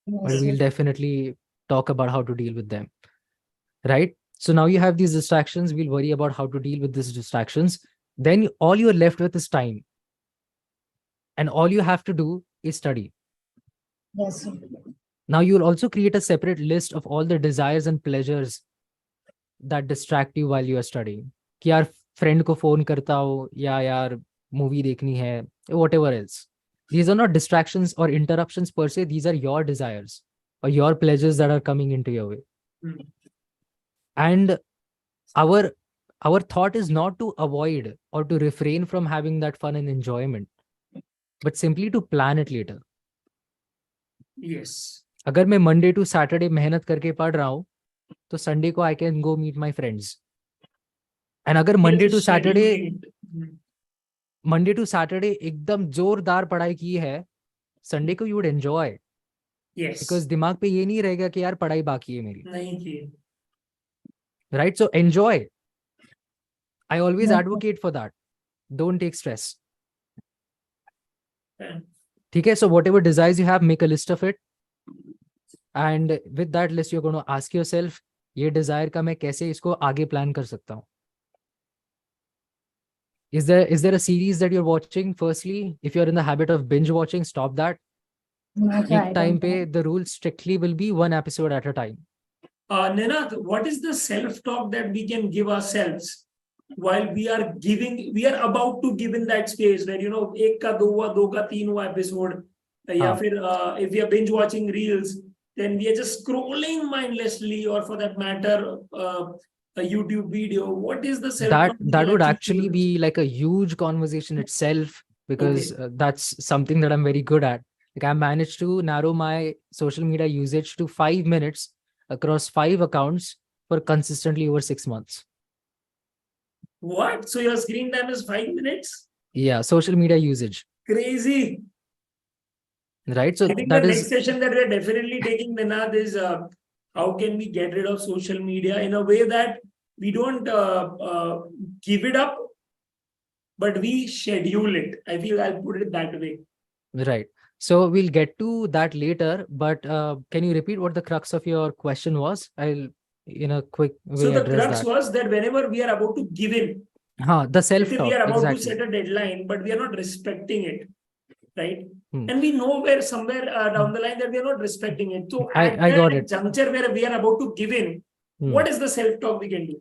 Yes, we'll sir. definitely talk about how to deal with them. Right? So now you have these distractions. We'll worry about how to deal with these distractions. Then all you're left with is time. And all you have to do is study. Yes, sir. Now you'll also create a separate list of all the desires and pleasures that distract you while you are studying. कि यार friend को phone करता हो, या यार movie देखनी है, whatever else. These are not distractions or interruptions per se. These are your desires or your pleasures that are coming into your way. And our our thought is not to avoid or to refrain from having that fun and enjoyment, but simply to plan it later. Yes. अगर मैं Monday to Saturday मेहनत करके पढ़ रहा हूँ, तो Sunday को I can go meet my friends. And अगर Yes, scheduling it. Monday to Saturday एकदम जोरदार पढ़ाई की है, संडे को you would enjoy, because Yes. दिमाग पे ये नहीं रहेगा कि यार पढ़ाई बाकी है मेरी. नहीं किए. Right, so enjoy. I always Yes, sir. Advocate for that. Don't take stress. And ठीक है, so whatever desires you have, make a list of it. And with that list you are going to ask yourself, ये desire का मैं कैसे इसको आगे plan कर सकता हूँ. Is there a series that you're watching? Firstly, if you're in the habit of binge watching, stop that. No, sir, एक I टाइम don't पे have. the rule strictly will be one episode at a time. Ninath, what is the self-talk that we can give ourselves while we are about to give in that space where, एक का दो हुआ, दो का तीन हुआ episode, या हाँ. फिर if we are binge watching reels, then we are just scrolling mindlessly, or for that matter, a YouTube video. What is the self-talk we That can would actually actually give? be like a huge conversation itself, because Okay. that's something that I'm very good at. Like, I managed to narrow my social media usage to 5 minutes across 5 accounts for consistently over 6 months. What? So your screen time is 5 minutes? Yeah, social media usage. Crazy. Right? So I think the that next is session that we're definitely taking, Ninad, is how can we get rid of social media in a way that we don't give it up, but we schedule it. I feel I'll put it that way. right. So we'll get to that later, but can you repeat what the crux of your question was? I'll in a quick So way the address crux that. was that whenever we are about to give in, The let's say we self-talk, are about to exactly. set a deadline, but we are not respecting it, right? Hmm. And we know where somewhere down the line that we are not respecting it. So at I got that it. juncture where we are about to give in, Hmm. what is the self-talk we can do?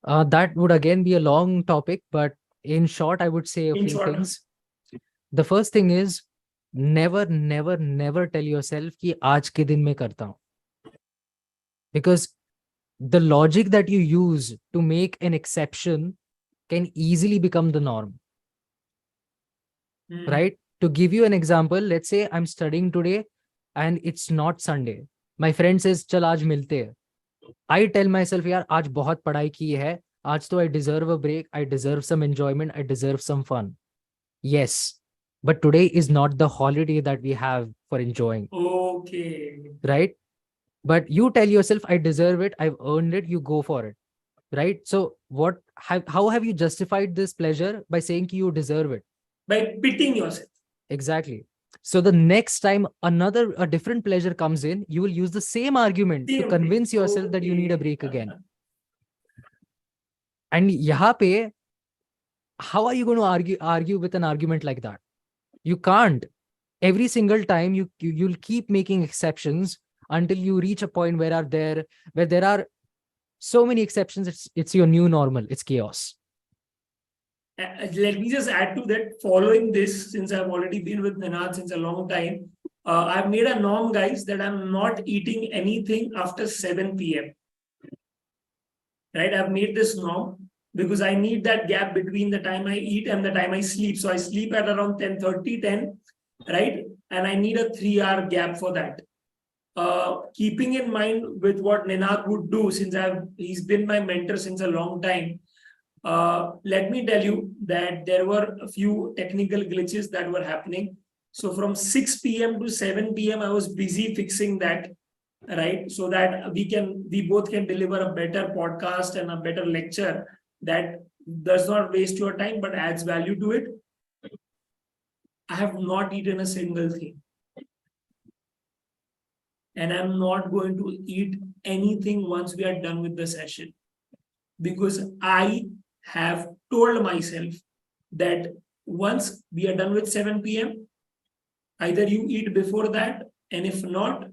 That would again be a long topic, but in short, I would say a In few short, things. The first thing is never tell yourself कि आज के दिन में करता हूँ, because the logic that you use to make an exception can easily become the norm, right? To give you an example, let's say I'm studying today and it's not Sunday. My friend says, चल आज मिलते हैं. I tell myself, यार आज बहुत पढ़ाई की है, आज तो I deserve a break, I deserve some enjoyment, I deserve some fun. Yes, but today is not the holiday that we have for enjoying, okay. right? But you tell yourself, I deserve it, I've earned it, you go for it, right? So how have you justified this pleasure? By saying you deserve it. By pitying yourself. Exactly. So the next time a different pleasure comes in, you will use the same argument to Same thing. convince yourself that you need a Okay. break again. And यहाँ पे, how are you going to argue with an argument like that? You can't. Every single time you'll keep making exceptions until you reach a point where there are so many exceptions. It's your new normal. It's chaos. Let me just add to that. Following this, since I've already been with Ninad since a long time, I've made a norm, guys, that I'm not eating anything after 7 p.m. Right? I've made this norm because I need that gap between the time I eat and the time I sleep. So I sleep at around 10:30, 10, right? And I need a 3-hour gap for that. Keeping in mind with what Ninad would do, since he's been my mentor since a long time, let me tell you that there were a few technical glitches that were happening. So from 6 p.m. to 7 p.m., I was busy fixing that, right? So that we both can deliver a better podcast and a better lecture that does not waste your time but adds value to it. I have not eaten a single thing. And I'm not going to eat anything once we are done with the session. Because I have told myself that once we are done with 7 p.m., either you eat before that, and if not,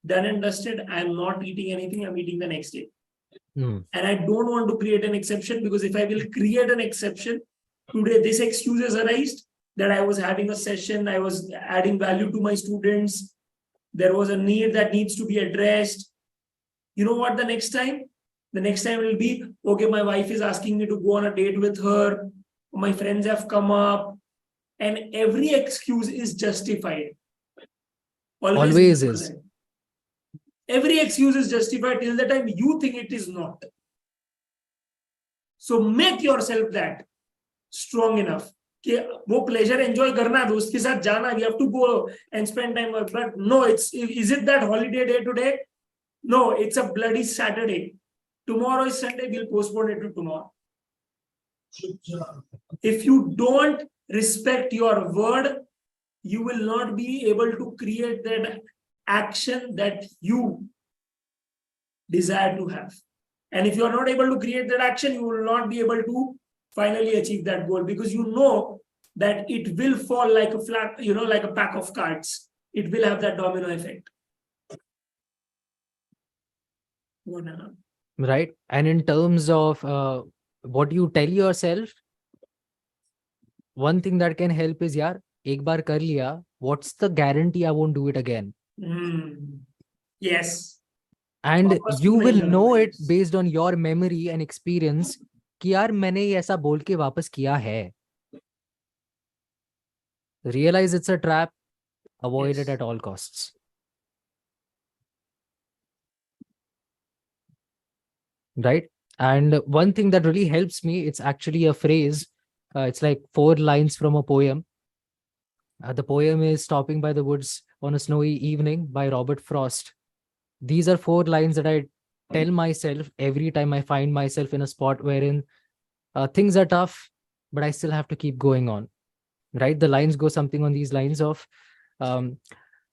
done and dusted, I'm not eating anything, I'm eating the next day. And I don't want to create an exception, because if I will create an exception, today this excuse has arisen that I was having a session, I was adding value to my students, there was a need that needs to be addressed. You know what the next time? The next time will be, okay, my wife is asking me to go on a date with her, my friends have come up, and every excuse is justified. Always is. That. Every excuse is justified till the time you think it is not. So make yourself that strong enough. कि वो pleasure enjoy करना है, दोस्त के साथ जाना, we have to go and spend time with, but no, is it that holiday day today? No, it's a bloody Saturday. Tomorrow is Sunday, we'll postpone it to tomorrow. If you don't respect your word, you will not be able to create that action that you desire to have. And if you are not able to create that action, you will not be able to finally achieve that goal, because you know that it will fall like a flat, like a pack of cards. It will have that domino effect. Right. And in terms of what you tell yourself, one thing that can help is, yaar, ek baar kar liya, what's the guarantee I won't do it again? Yes. And you will know it based on your memory and experience कि यार मैंने ये ऐसा बोल के वापस किया है. Realize it's a trap, avoid it at all costs. Right? And one thing that really helps me, it's actually a phrase. It's like 4 lines from a poem. The poem is Stopping by the Woods on a Snowy Evening by Robert Frost. These are 4 lines that I tell myself every time I find myself in a spot wherein things are tough, but I still have to keep going on. Right? The lines go something on these lines of um,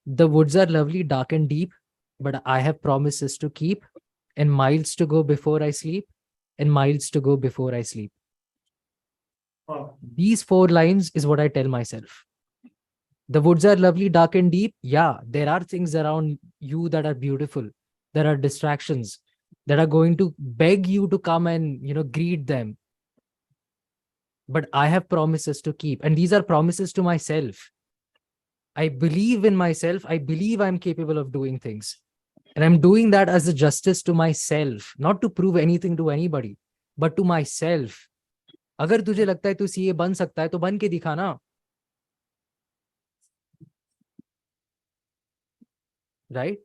the woods are lovely, dark and deep, but I have promises to keep, and miles to go before I sleep, and miles to go before I sleep. Wow. These 4 lines is what I tell myself. The woods are lovely, dark and deep. Yeah, there are things around you that are beautiful. There are distractions that are going to beg you to come and, greet them. But I have promises to keep, and these are promises to myself. I believe in myself. I believe I'm capable of doing things. And I'm doing that as a justice to myself, not to prove anything to anybody, but to myself. अगर तुझे लगता है तू CA बन सकता है तो बन के दिखा ना. Right?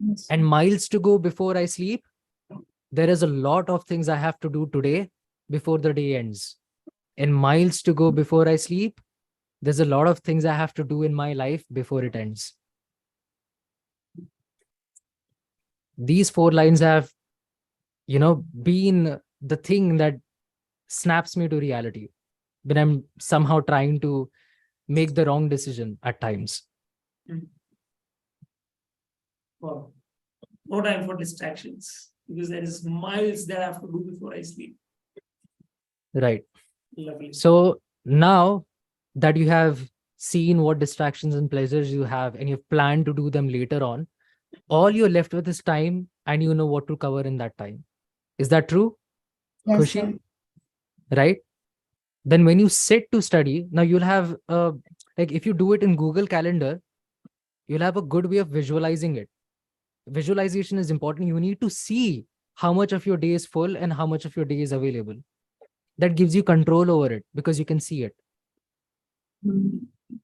Yes. And miles to go before I sleep. There is a lot of things I have to do today before the day ends. And miles to go before I sleep. There's a lot of things I have to do in my life before it ends. These 4 lines have, been the thing that snaps me to reality when I'm somehow trying to make the wrong decision at times. Wow. No time for distractions because there is miles that I have to do before I sleep. Right. Lovely. So now that you have seen what distractions and pleasures you have and you've planned to do them later on, all you're left with is time and you know what to cover in that time. Is that true? Yes, Khushi? sir. Right? Then when you sit to study, now you'll have, like if you do it in Google Calendar, you'll have a good way of visualizing it. Visualization is important. You need to see how much of your day is full and how much of your day is available. That gives you control over it because you can see it. Mm.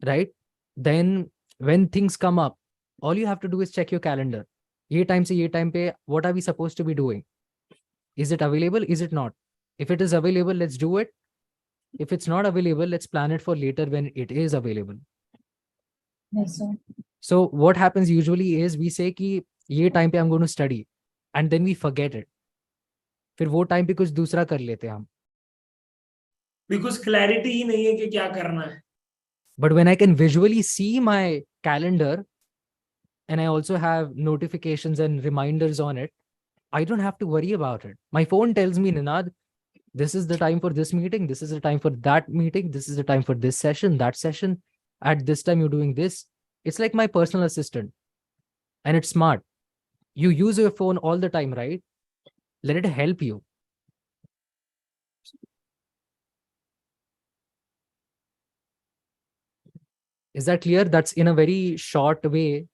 Right? Then when things come up, all you have to do is check your calendar. Ye time se ye time pe, what are we supposed to be doing? Is it available? Is it not? If it is available, let's do it. If it's not available, let's plan it for later when it is available. Yes, sir. So what happens usually is we say कि ये time पे I'm going to study, and then we forget it. फिर वो time पे कुछ दूसरा कर लेते हैं हम. Because clarity ही नहीं है कि क्या करना है. But when I can visually see my calendar and I also have notifications and reminders on it, I don't have to worry about it. My phone tells me, Ninad, this is the time for this meeting. This is the time for that meeting. This is the time for this session, that session. At this time, you're doing this. It's like my personal assistant. And it's smart. You use your phone all the time, right? Let it help you. Is that clear? That's in a very short way.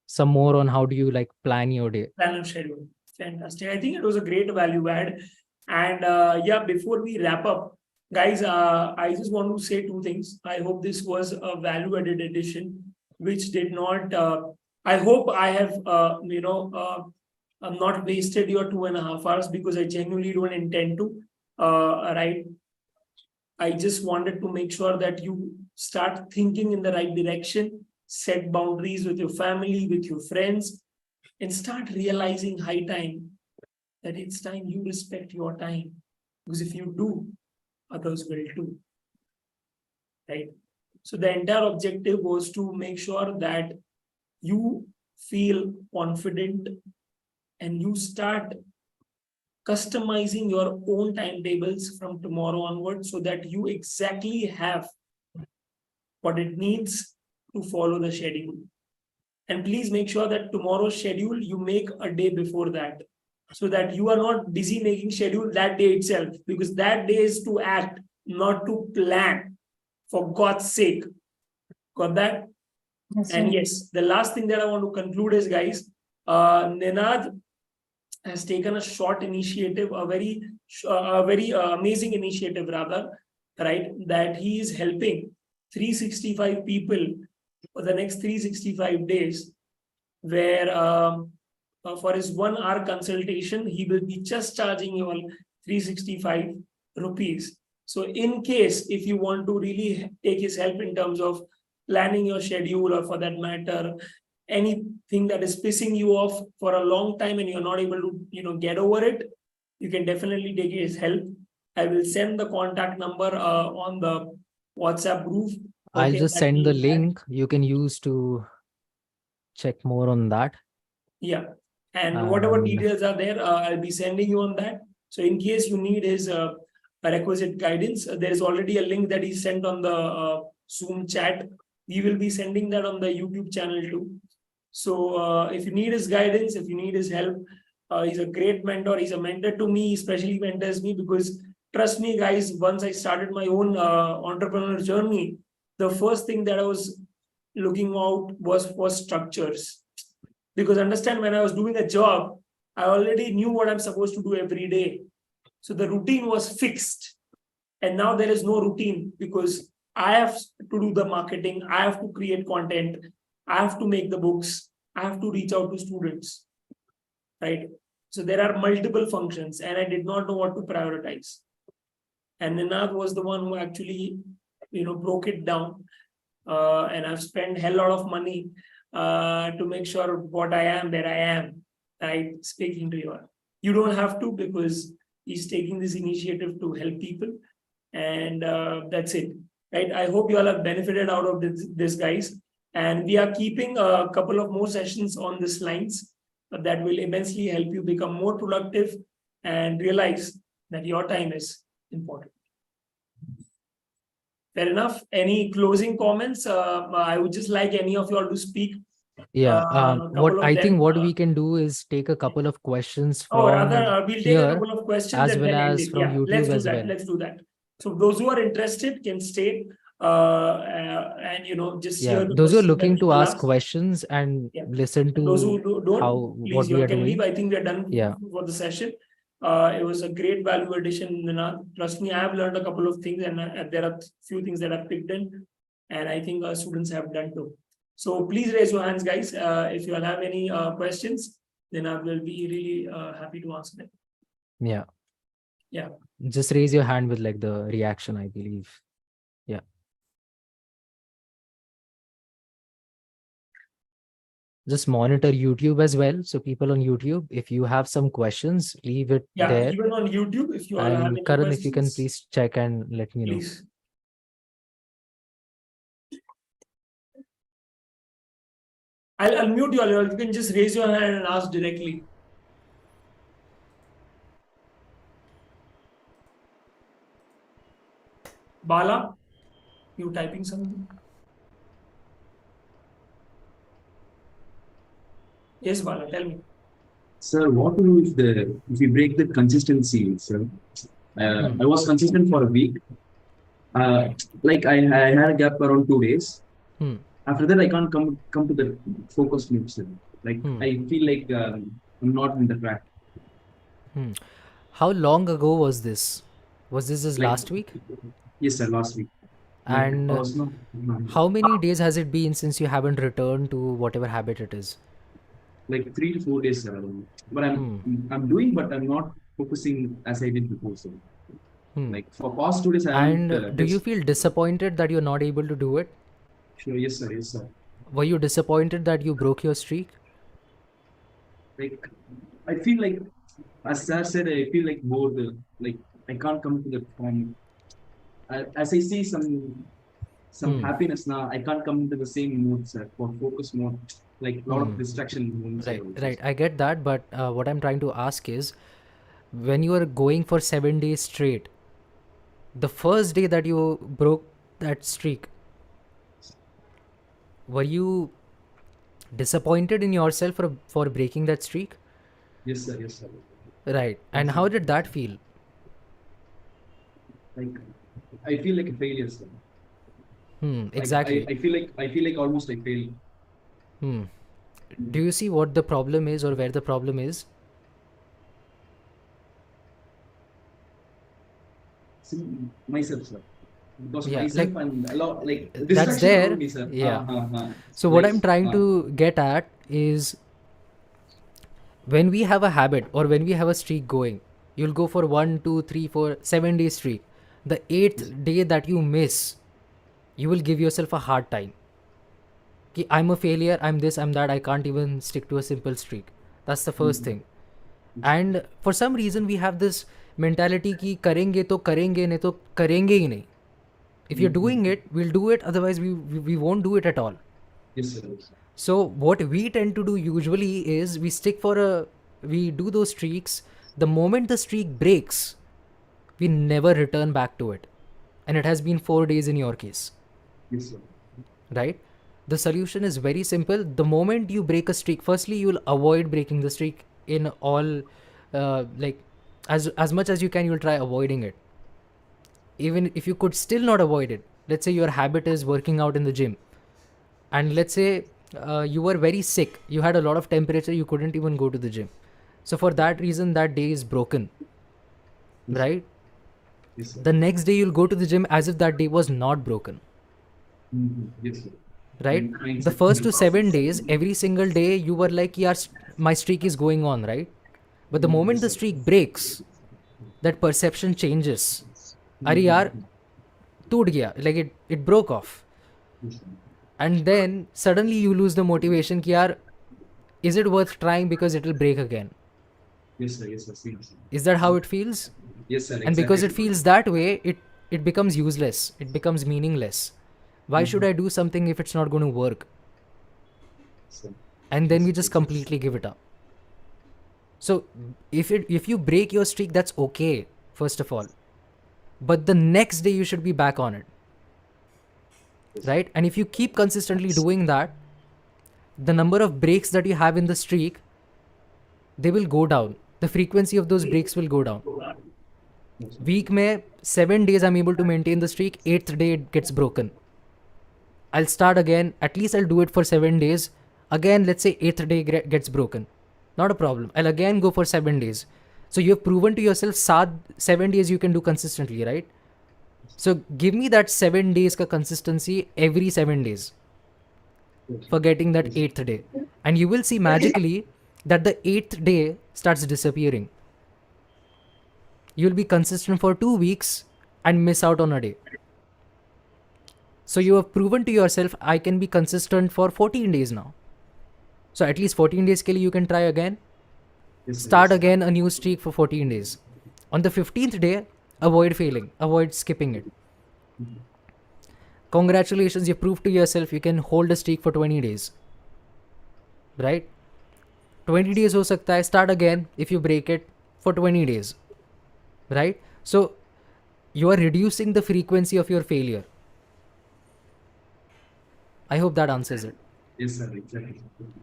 Some more on how do you like plan your day. Plan of schedule. Fantastic. I think it was a great value add. And yeah, before we wrap up, guys, I just want to say 2 things. I hope this was a value added edition, which did not, I hope I have, I'm not wasted your 2.5 hours because I genuinely don't intend to, right? I just wanted to make sure that you start thinking in the right direction, set boundaries with your family, with your friends, and start realizing high time that it's time you respect your time. Because if you do, others will too. Right? So the entire objective was to make sure that you feel confident and you start customizing your own timetables from tomorrow onward so that you exactly have what it needs to follow the schedule. And please make sure that tomorrow's schedule you make a day before that so that you are not busy making schedule that day itself, because that day is to act, not to plan, for God's sake. Got that? Yes, sir. And yes, the last thing that I want to conclude is, guys, Ninad has taken a short initiative, a very amazing initiative rather, right? That he is helping 365 people for the next 365 days, where for his 1 hour consultation, he will be just charging you all 365 rupees. So in case if you want to really take his help in terms of planning your schedule, or for that matter, anything that is pissing you off for a long time and you're not able to get over it, you can definitely take his help. I will send the contact number on the WhatsApp group. I'll just that send the we had. link you can use to check more on that. Yeah. And whatever And details are there, I'll be sending you on that. So in case you need his requisite guidance, there is already a link that he sent on the Zoom chat. We will be sending that on the YouTube channel too. So if you need his guidance, if you need his help, he's a great mentor. He's a mentor to me, especially mentors me, because trust me, guys, once I started my own entrepreneur journey, the first thing that I was looking out was for structures. Because understand, when I was doing a job, I already knew what I'm supposed to do every day. So the routine was fixed. And now there is no routine, because I have to do the marketing, I have to create content, I have to make the books, I have to reach out to students, right? So there are multiple functions, and I did not know what to prioritize. And Ninad was the one who actually, broke it down. And I've spent hell lot of money to make sure what I am, where I am, right? Speaking to you. You don't have to, because he's taking this initiative to help people. And that's it, right? I hope you all have benefited out of this, guys. And we are keeping a couple of more sessions on this lines that will immensely help you become more productive and realize that your time is important. Fair enough. Any closing comments? I would just like any of you all to speak. yeah, what Couple of I think them. what we can do is take a couple of questions Or rather, from we'll take a here couple of questions as and well then end as it. from Yeah, let's YouTube do as that. well. Let's do that. So those who are interested can stay and just Yeah, hear the those who are questions that looking to people ask ask. questions and Yeah. listen And those to who don't, how please, what you we all are can leave. doing. I think we're done Yeah. for the session. It was a great value addition, Ninad. Trust me, I have learned a couple of things, and there are few things that I've picked in, and I think our students have done too. So please raise your hands, guys. If you all have any questions, then I will be really happy to answer them. Yeah. Yeah. Just raise your hand with like the reaction, I believe. Yeah. Just monitor YouTube as well. So people on YouTube, if you have some questions, leave it Yeah, there. even on YouTube, if you all have And any Karan, if you can questions, please check and let me know. please. I'll mute you all. You can just raise your hand and ask directly. Bala, you typing something? Yes, Bala, tell me. Sir, what to do if we break the consistency, sir? I was consistent for a week. Like I had a gap around 2 days. After that, I can't come to the focus mode, sir. Like I feel like I'm not in the track. How long ago was this? Was this Like, last week? Yes, sir. Last week. And how many days has it been since you haven't returned to whatever habit it is? Like 3 to 4 days, sir. But I'm doing, but I'm not focusing as I did before, sir. Like for past 2 days, I haven't. And do you feel disappointed that you're not able to do it? Sure, yes, sir. Yes, sir. Were you disappointed that you broke your streak? Like I feel like, as Sir said, I feel like bored. Like I can't come to the form. As I see some happiness now, I can't come into the same mood, sir, for focus mode. Like a lot of distraction moments. Right. I get that, but what I'm trying to ask is, when you are going for 7 days straight, the first day that you broke that streak, were you disappointed in yourself for breaking that streak? Yes, sir. Yes, sir. Right. And how did that feel? Like I feel like a failure, sir. Exactly. Like, I feel like almost I failed. Do you see what the problem is, or where the problem is? See, myself, sir. Because Yeah, myself like, and a lot like that's distraction there. around me, sir. Yeah. So what Like, I'm trying to get at is, when we have a habit or when we have a streak going, you'll go for 1, 2, 3, 4, 7 day streak. The 8th day that you miss, you will give yourself a hard time. Ki, I'm a failure, I'm this, I'm that, I can't even stick to a simple streak. That's the first thing. And for some reason we have this mentality ki karenge to karenge, nahi to karenge hi nahi. If you're doing it, we'll do it, otherwise we won't do it at all. Yes, sir. So what we tend to do usually is we do those streaks. The moment the streak breaks, we never return back to it. And it has been 4 days in your case, Yes, sir. right? The solution is very simple. The moment you break a streak, firstly, you'll avoid breaking the streak in all, like, as much as you can, you'll try avoiding it. Even if you could still not avoid it, let's say your habit is working out in the gym, and let's say you were very sick, you had a lot of temperature, you couldn't even go to the gym. So for that reason, that day is broken, right? Yes, sir. The next day you'll go to the gym as if that day was not broken, Yes, sir. right? Mindset. The first to 7 days, every single day you were like, yeah, my streak is going on, right? But the moment the streak breaks, that perception changes. Are yaar, toot gaya, like it broke off. Yes, sir. And then suddenly you lose the motivation ki yaar, is it worth trying because it will break again? Yes, sir. Yes, sir. Same, sir. Is that how it feels? Yes, sir. And because it exactly. feels that way, it becomes useless, it becomes meaningless. Why should I do something if it's not going to work? Sir. And then we just completely give it up. So if you break your streak, that's okay, first of all, but the next day you should be back on it, right? And if you keep consistently doing that, the number of breaks that you have in the streak, they will go down. The frequency of those breaks will go down. Week mein 7 days I'm able to maintain the streak, 8th day it gets broken. I'll start again, at least I'll do it for 7 days. Again, let's say 8th day gets broken. Not a problem. I'll again go for 7 days. So you have proven to yourself 7 days you can do consistently, right? So give me that 7 days ka consistency every 7 days for getting that 8th day. And you will see magically that the 8th day starts disappearing. You'll be consistent for 2 weeks and miss out on a day. So you have proven to yourself, I can be consistent for 14 days now. So at least 14 days ke liye you can try again. Yes, sir. Start Yes, sir. again a new streak for 14 days. On the 15th day, avoid failing, avoid skipping it. Congratulations, you proved to yourself you can hold a streak for 20 days. Right? 20 days ho sakta hai, start again if you break it for 20 days. Right? So you are reducing the frequency of your failure. I hope that answers it. Yes, sir. Exactly.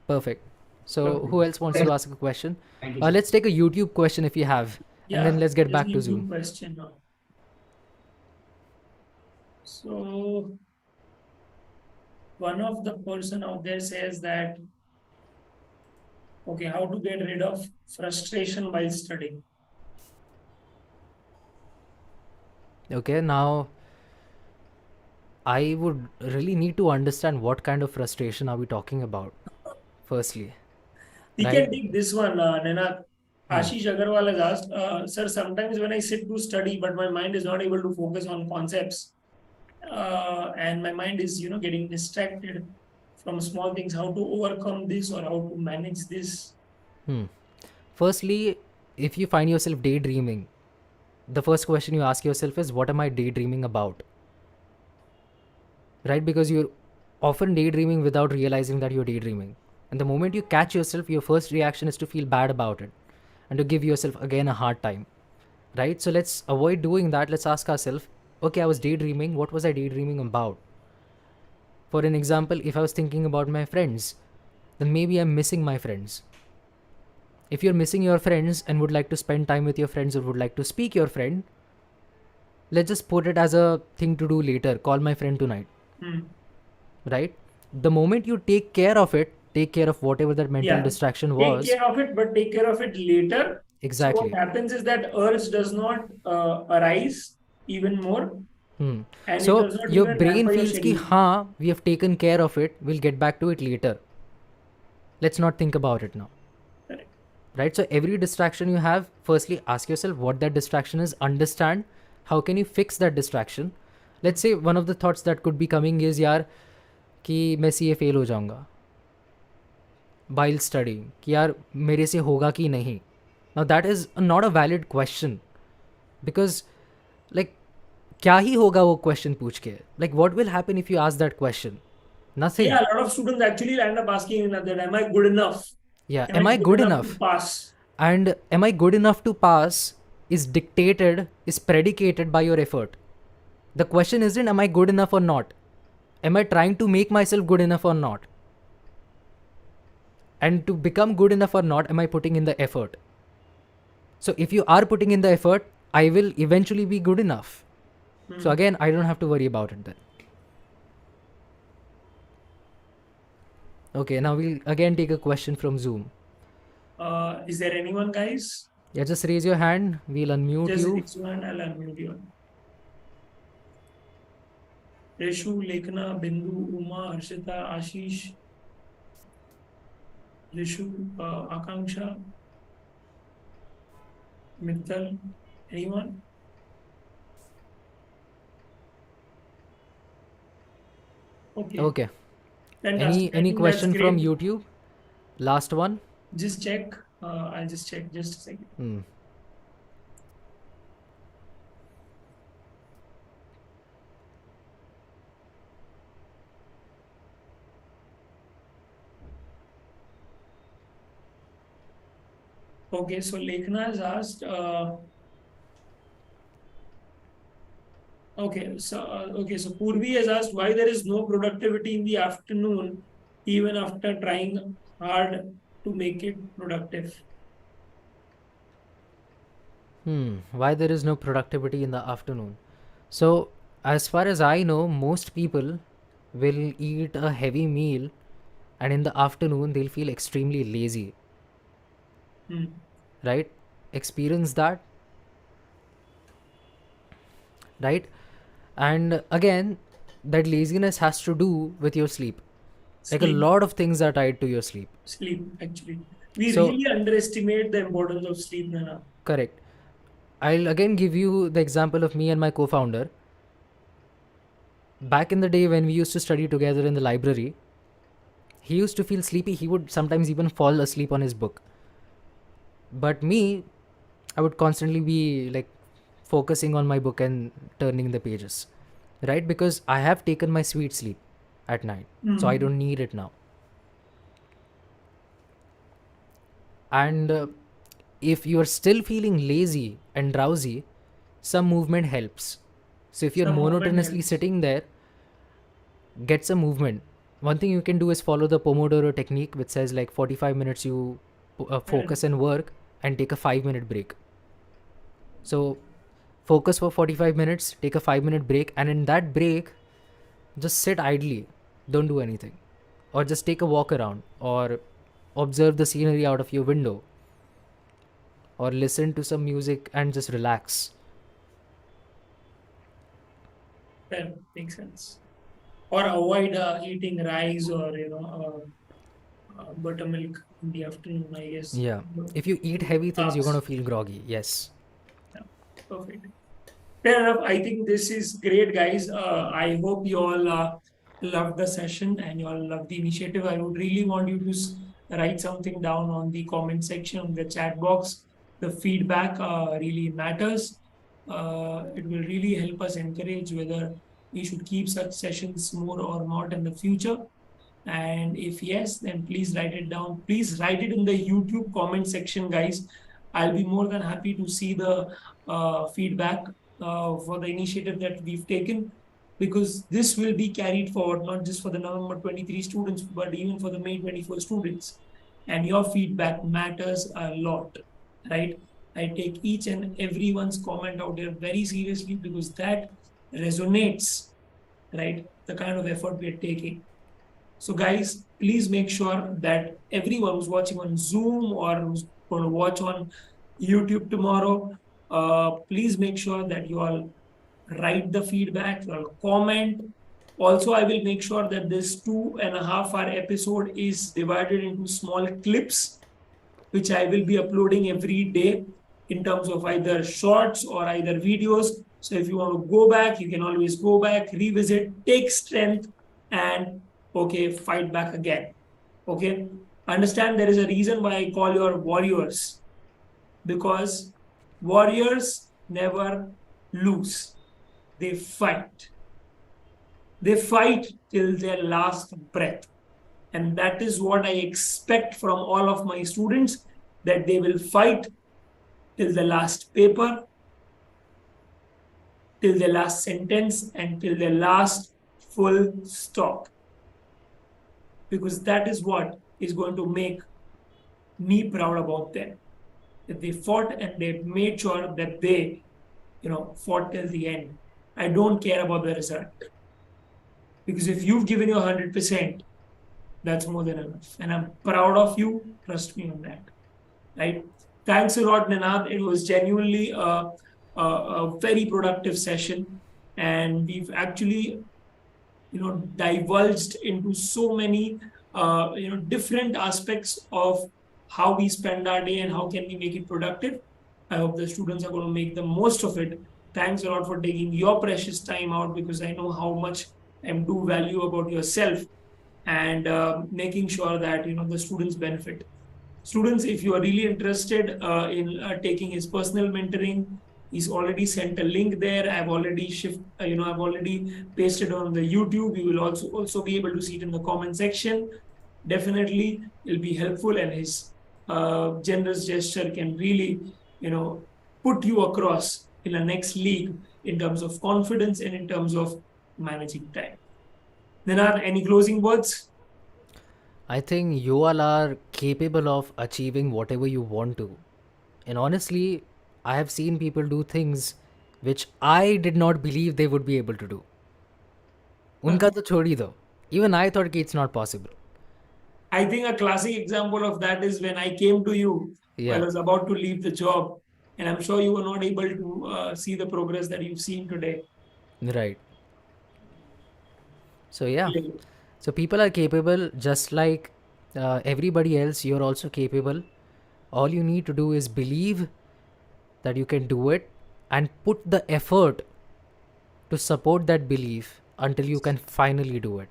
Perfect. So who else wants to ask a question? Thank you, sir. Let's take a YouTube question if you have, and then let's get there's back a to YouTube Zoom. question now. So one of the person out there says that, okay, how to get rid of frustration while studying? Okay, now I would really need to understand what kind of frustration are we talking about, firstly. We Right. can take this one, Nena. Ashish Agarwal has asked, sir, sometimes when I sit to study, but my mind is not able to focus on concepts, and my mind is, getting distracted from small things. How to overcome this or how to manage this? Firstly, if you find yourself daydreaming, the first question you ask yourself is, what am I daydreaming about? Right? Because you're often daydreaming without realizing that you're daydreaming. And the moment you catch yourself, your first reaction is to feel bad about it and to give yourself again a hard time. Right? So let's avoid doing that. Let's ask ourselves, okay, I was daydreaming. What was I daydreaming about? For an example, if I was thinking about my friends, then maybe I'm missing my friends. If you're missing your friends and would like to spend time with your friends or would like to speak your friend, let's just put it as a thing to do later. Call my friend tonight. Right? The moment you take care of it, take care of whatever that mental distraction was. Take care of it, but take care of it later. Exactly. So what happens is that urge does not arise even more. And So it does not your even brain hamper your feels ki, schedule. we have taken care of it. We'll get back to it later. Let's not think about it now. Correct. Right? So every distraction you have, firstly ask yourself what that distraction is, understand how can you fix that distraction? Let's say one of the thoughts that could be coming is यार कि मैं CA fail हो जाऊंगा while studying, कि यार मेरे से होगा कि नहीं. Now that is not a valid question, because like क्या ही होगा वो question पूछ के? Like what will happen if you ask that question? Nothing. Yeah, a lot of students actually end up asking that, am I good enough? Yeah, Am I good enough to pass? And am I good enough to pass is predicated by your effort. The question isn't am I good enough or not. Am I trying to make myself good enough or not? And to become good enough or not, am I putting in the effort? So if you are putting in the effort, I will eventually be good enough. So again, I don't have to worry about it then. Okay, now we'll again take a question from Zoom. Is there anyone, guys? Yeah, just raise your hand. We'll unmute Just you. raise your hand, I'll unmute you. Reshu, Lekna, Bindu, Uma, Harshita, Ashish, Rishu, Akanksha, Mittal, anyone? Okay. Fantastic. Any question that's from great. YouTube? Last one. Just check. I'll just check just a second. Okay, so Lekhna has asked. Okay, so Purvi has asked why there is no productivity in the afternoon, even after trying hard to make it productive. Why there is no productivity in the afternoon? So, as far as I know, most people will eat a heavy meal and in the afternoon they'll feel extremely lazy. Right? Experience that. Right? And again, that laziness has to do with your sleep. Like a lot of things are tied to your sleep. Sleep, actually. We really underestimate the importance of sleep, Nana. Correct. I'll again give you the example of me and my co-founder. Back in the day when we used to study together in the library, he used to feel sleepy. He would sometimes even fall asleep on his book. But me, I would constantly be like focusing on my book and turning the pages. Right? Because I have taken my sweet sleep at night. So I don't need it now. And if you're still feeling lazy and drowsy, some movement helps. So if you're monotonously sitting there, get some movement. One thing you can do is follow the Pomodoro technique, which says like 45 minutes you focus and work and take a 5-minute break. So focus for 45 minutes, take a 5-minute break, and in that break, just sit idly. Don't do anything. Or just take a walk around or observe the scenery out of your window. Or listen to some music and just relax. That makes sense. Or avoid eating rice or buttermilk in the afternoon, I guess. Yeah. If you eat heavy things, you're gonna feel groggy. Yes. Yeah. Perfect. Fair enough. I think this is great, guys. I hope you all love the session and you all love the initiative. I would really want you to write something down on the comment section, on the chat box. The feedback really matters. It will really help us encourage whether we should keep such sessions more or not in the future. And if yes, then please write it down. Please write it in the YouTube comment section, guys. I'll be more than happy to see the feedback for the initiative that we've taken, because this will be carried forward not just for the November 23 students, but even for the May 24 students. And your feedback matters a lot, right? I take each and everyone's comment out there very seriously, because that resonates, right? The kind of effort we are taking. So guys, please make sure that everyone who's watching on Zoom or who's going to watch on YouTube tomorrow, please make sure that you all write the feedback, you all comment. Also, I will make sure that this 2.5-hour episode is divided into small clips, which I will be uploading every day in terms of either shorts or either videos, So if you want to go back, you can always go back, revisit, take strength, and okay, fight back again. Okay. Understand there is a reason why I call you warriors, because warriors never lose. They fight. They fight till their last breath. And that is what I expect from all of my students, that they will fight till the last paper, till the last sentence, and till the last full stop. Because that is what is going to make me proud about them. That they fought and they made sure that they, fought till the end. I don't care about the result. Because if you've given your 100%, that's more than enough. And I'm proud of you. Trust me on that. Right? Thanks a lot, Ninad. It was genuinely a very productive session. And we've actually, divulged into so many, different aspects of how we spend our day and how can we make it productive. I hope the students are going to make the most of it. Thanks a lot for taking your precious time out, because I know how much I do value about yourself, and making sure that the students benefit. Students, if you are really interested in taking his personal mentoring, he's already sent a link there. I've already I've already pasted on the YouTube. You will also be able to see it in the comment section. Definitely, it'll be helpful, and his generous gesture can really, put you across in the next league in terms of confidence and in terms of managing time. Ninad, any closing words? I think you all are capable of achieving whatever you want to. And honestly, I have seen people do things which I did not believe they would be able to do. उनका तो छोड़ ही दो. Even I thought कि it's not possible. I think a classic example of that is when I came to you. I Yeah. was about to leave the job, and I'm sure you were not able to see the progress that you've seen today. Right. So yeah. Yeah. So people are capable just like everybody else. You're also capable. All you need to do is believe that you can do it and put the effort to support that belief until you can finally do it.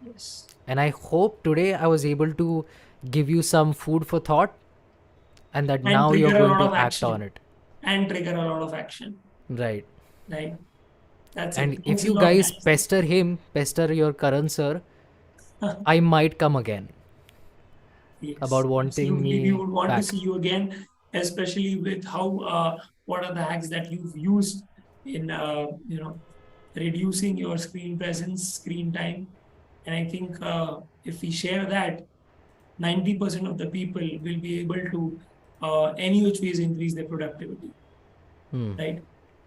Yes. And I hope today I was able to give you some food for thought, and that And now you're trigger a going lot to of act action. on it. And trigger a lot of action. Right. Right. That's And it. if Thanks a you lot, guys guys. pester him, pester your Karan sir, I might come again Yes, about wanting absolutely. We me would want to back. see you again, especially with how what are the hacks that you've used in reducing your screen presence, screen time. And I think if we share that, 90% of the people will be able to any which ways increase their productivity. Right.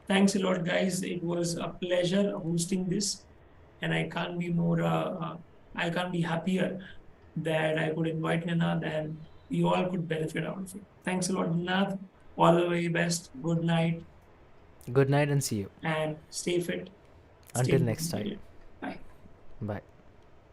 Thanks a lot, guys. It was a pleasure hosting this, and I can't be more I can't be happier that I could invite Ninad and we all could benefit out of it. Thanks a lot, Ninad. All the very best. Good night Good night and see you. and stay fit, stay Until next time. motivated. Bye. Bye.